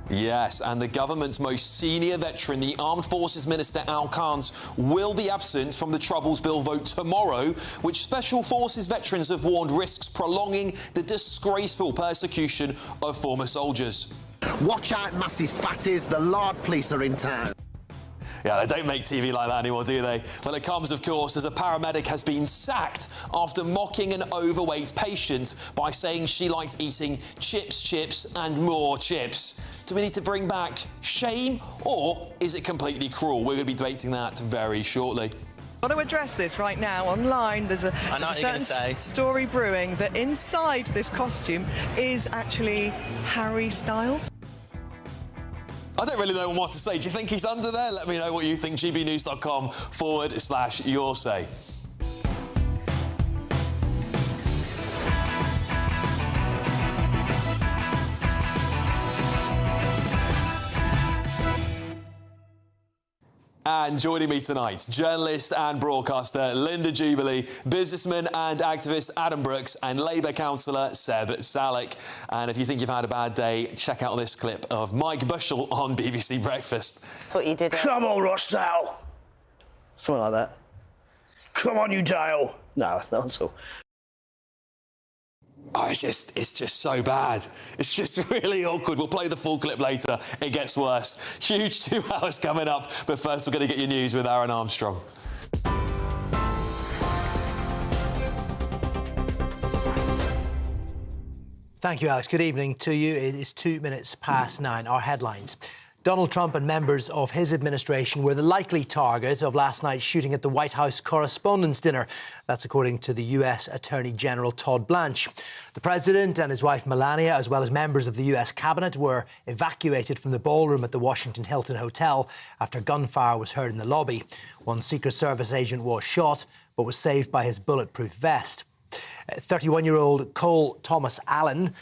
Yes, and the government's most senior veteran, the Armed Forces Minister Al Khans, will be absent from the Troubles Bill vote tomorrow, which Special Forces veterans have warned risks prolonging the disgraceful persecution of former soldiers. Watch out, massive fatties, the Lard police are in town. Yeah, they don't make TV like that anymore, do they? Well, it comes, of course, as a paramedic has been sacked after mocking an overweight patient by saying she likes eating chips, and more chips. Do we need to bring back shame, or is it completely cruel? We're going to be debating that very shortly. I want to address this right now. Online, there's a certain story brewing that inside this costume is actually Harry Styles. I don't really know what to say. Do you think he's under there? Let me know what you think. gbnews.com/your say. And joining me tonight, journalist and broadcaster Linda Jubilee, businessman and activist Adam Brooks, and Labour councillor Seb Salek. And if you think you've had a bad day, check out this clip of Mike Bushell on BBC Breakfast. That's what you did. Come on, Rossdale. Something like that. Come on, you Dale. No, not at all. Oh, it's just so bad. It's just really awkward. We'll play the full clip later. It gets worse. Huge 2 hours coming up. But first, we're going to get your news with Aaron Armstrong. Thank you, Alex. Good evening to you. It is 2 minutes past 9. Our headlines. Donald Trump and members of his administration were the likely target of last night's shooting at the White House Correspondents' Dinner. That's according to the US Attorney General Todd Blanche. The president and his wife Melania, as well as members of the US cabinet, were evacuated from the ballroom at the Washington Hilton Hotel after gunfire was heard in the lobby. One Secret Service agent was shot, but was saved by his bulletproof vest. 31-year-old Cole Thomas Allen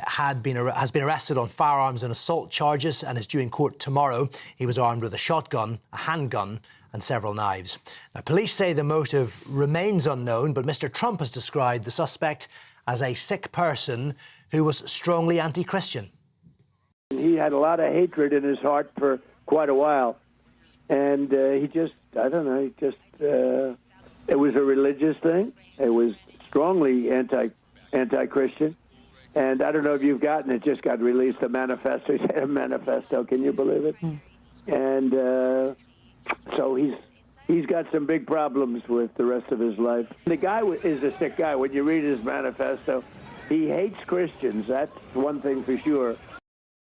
has been arrested on firearms and assault charges and is due in court tomorrow. He was armed with a shotgun, a handgun and several knives. Now, police say the motive remains unknown, but Mr. Trump has described the suspect as a sick person who was strongly anti-Christian. He had a lot of hatred in his heart for quite a while. And he just, I don't know, it was a religious thing. It was strongly anti-Christian. And I don't know if you've gotten it, just got released, a manifesto. He said a manifesto, can you believe it? And so he's got some big problems with the rest of his life. The guy is a sick guy. When you read his manifesto, he hates Christians. That's one thing for sure.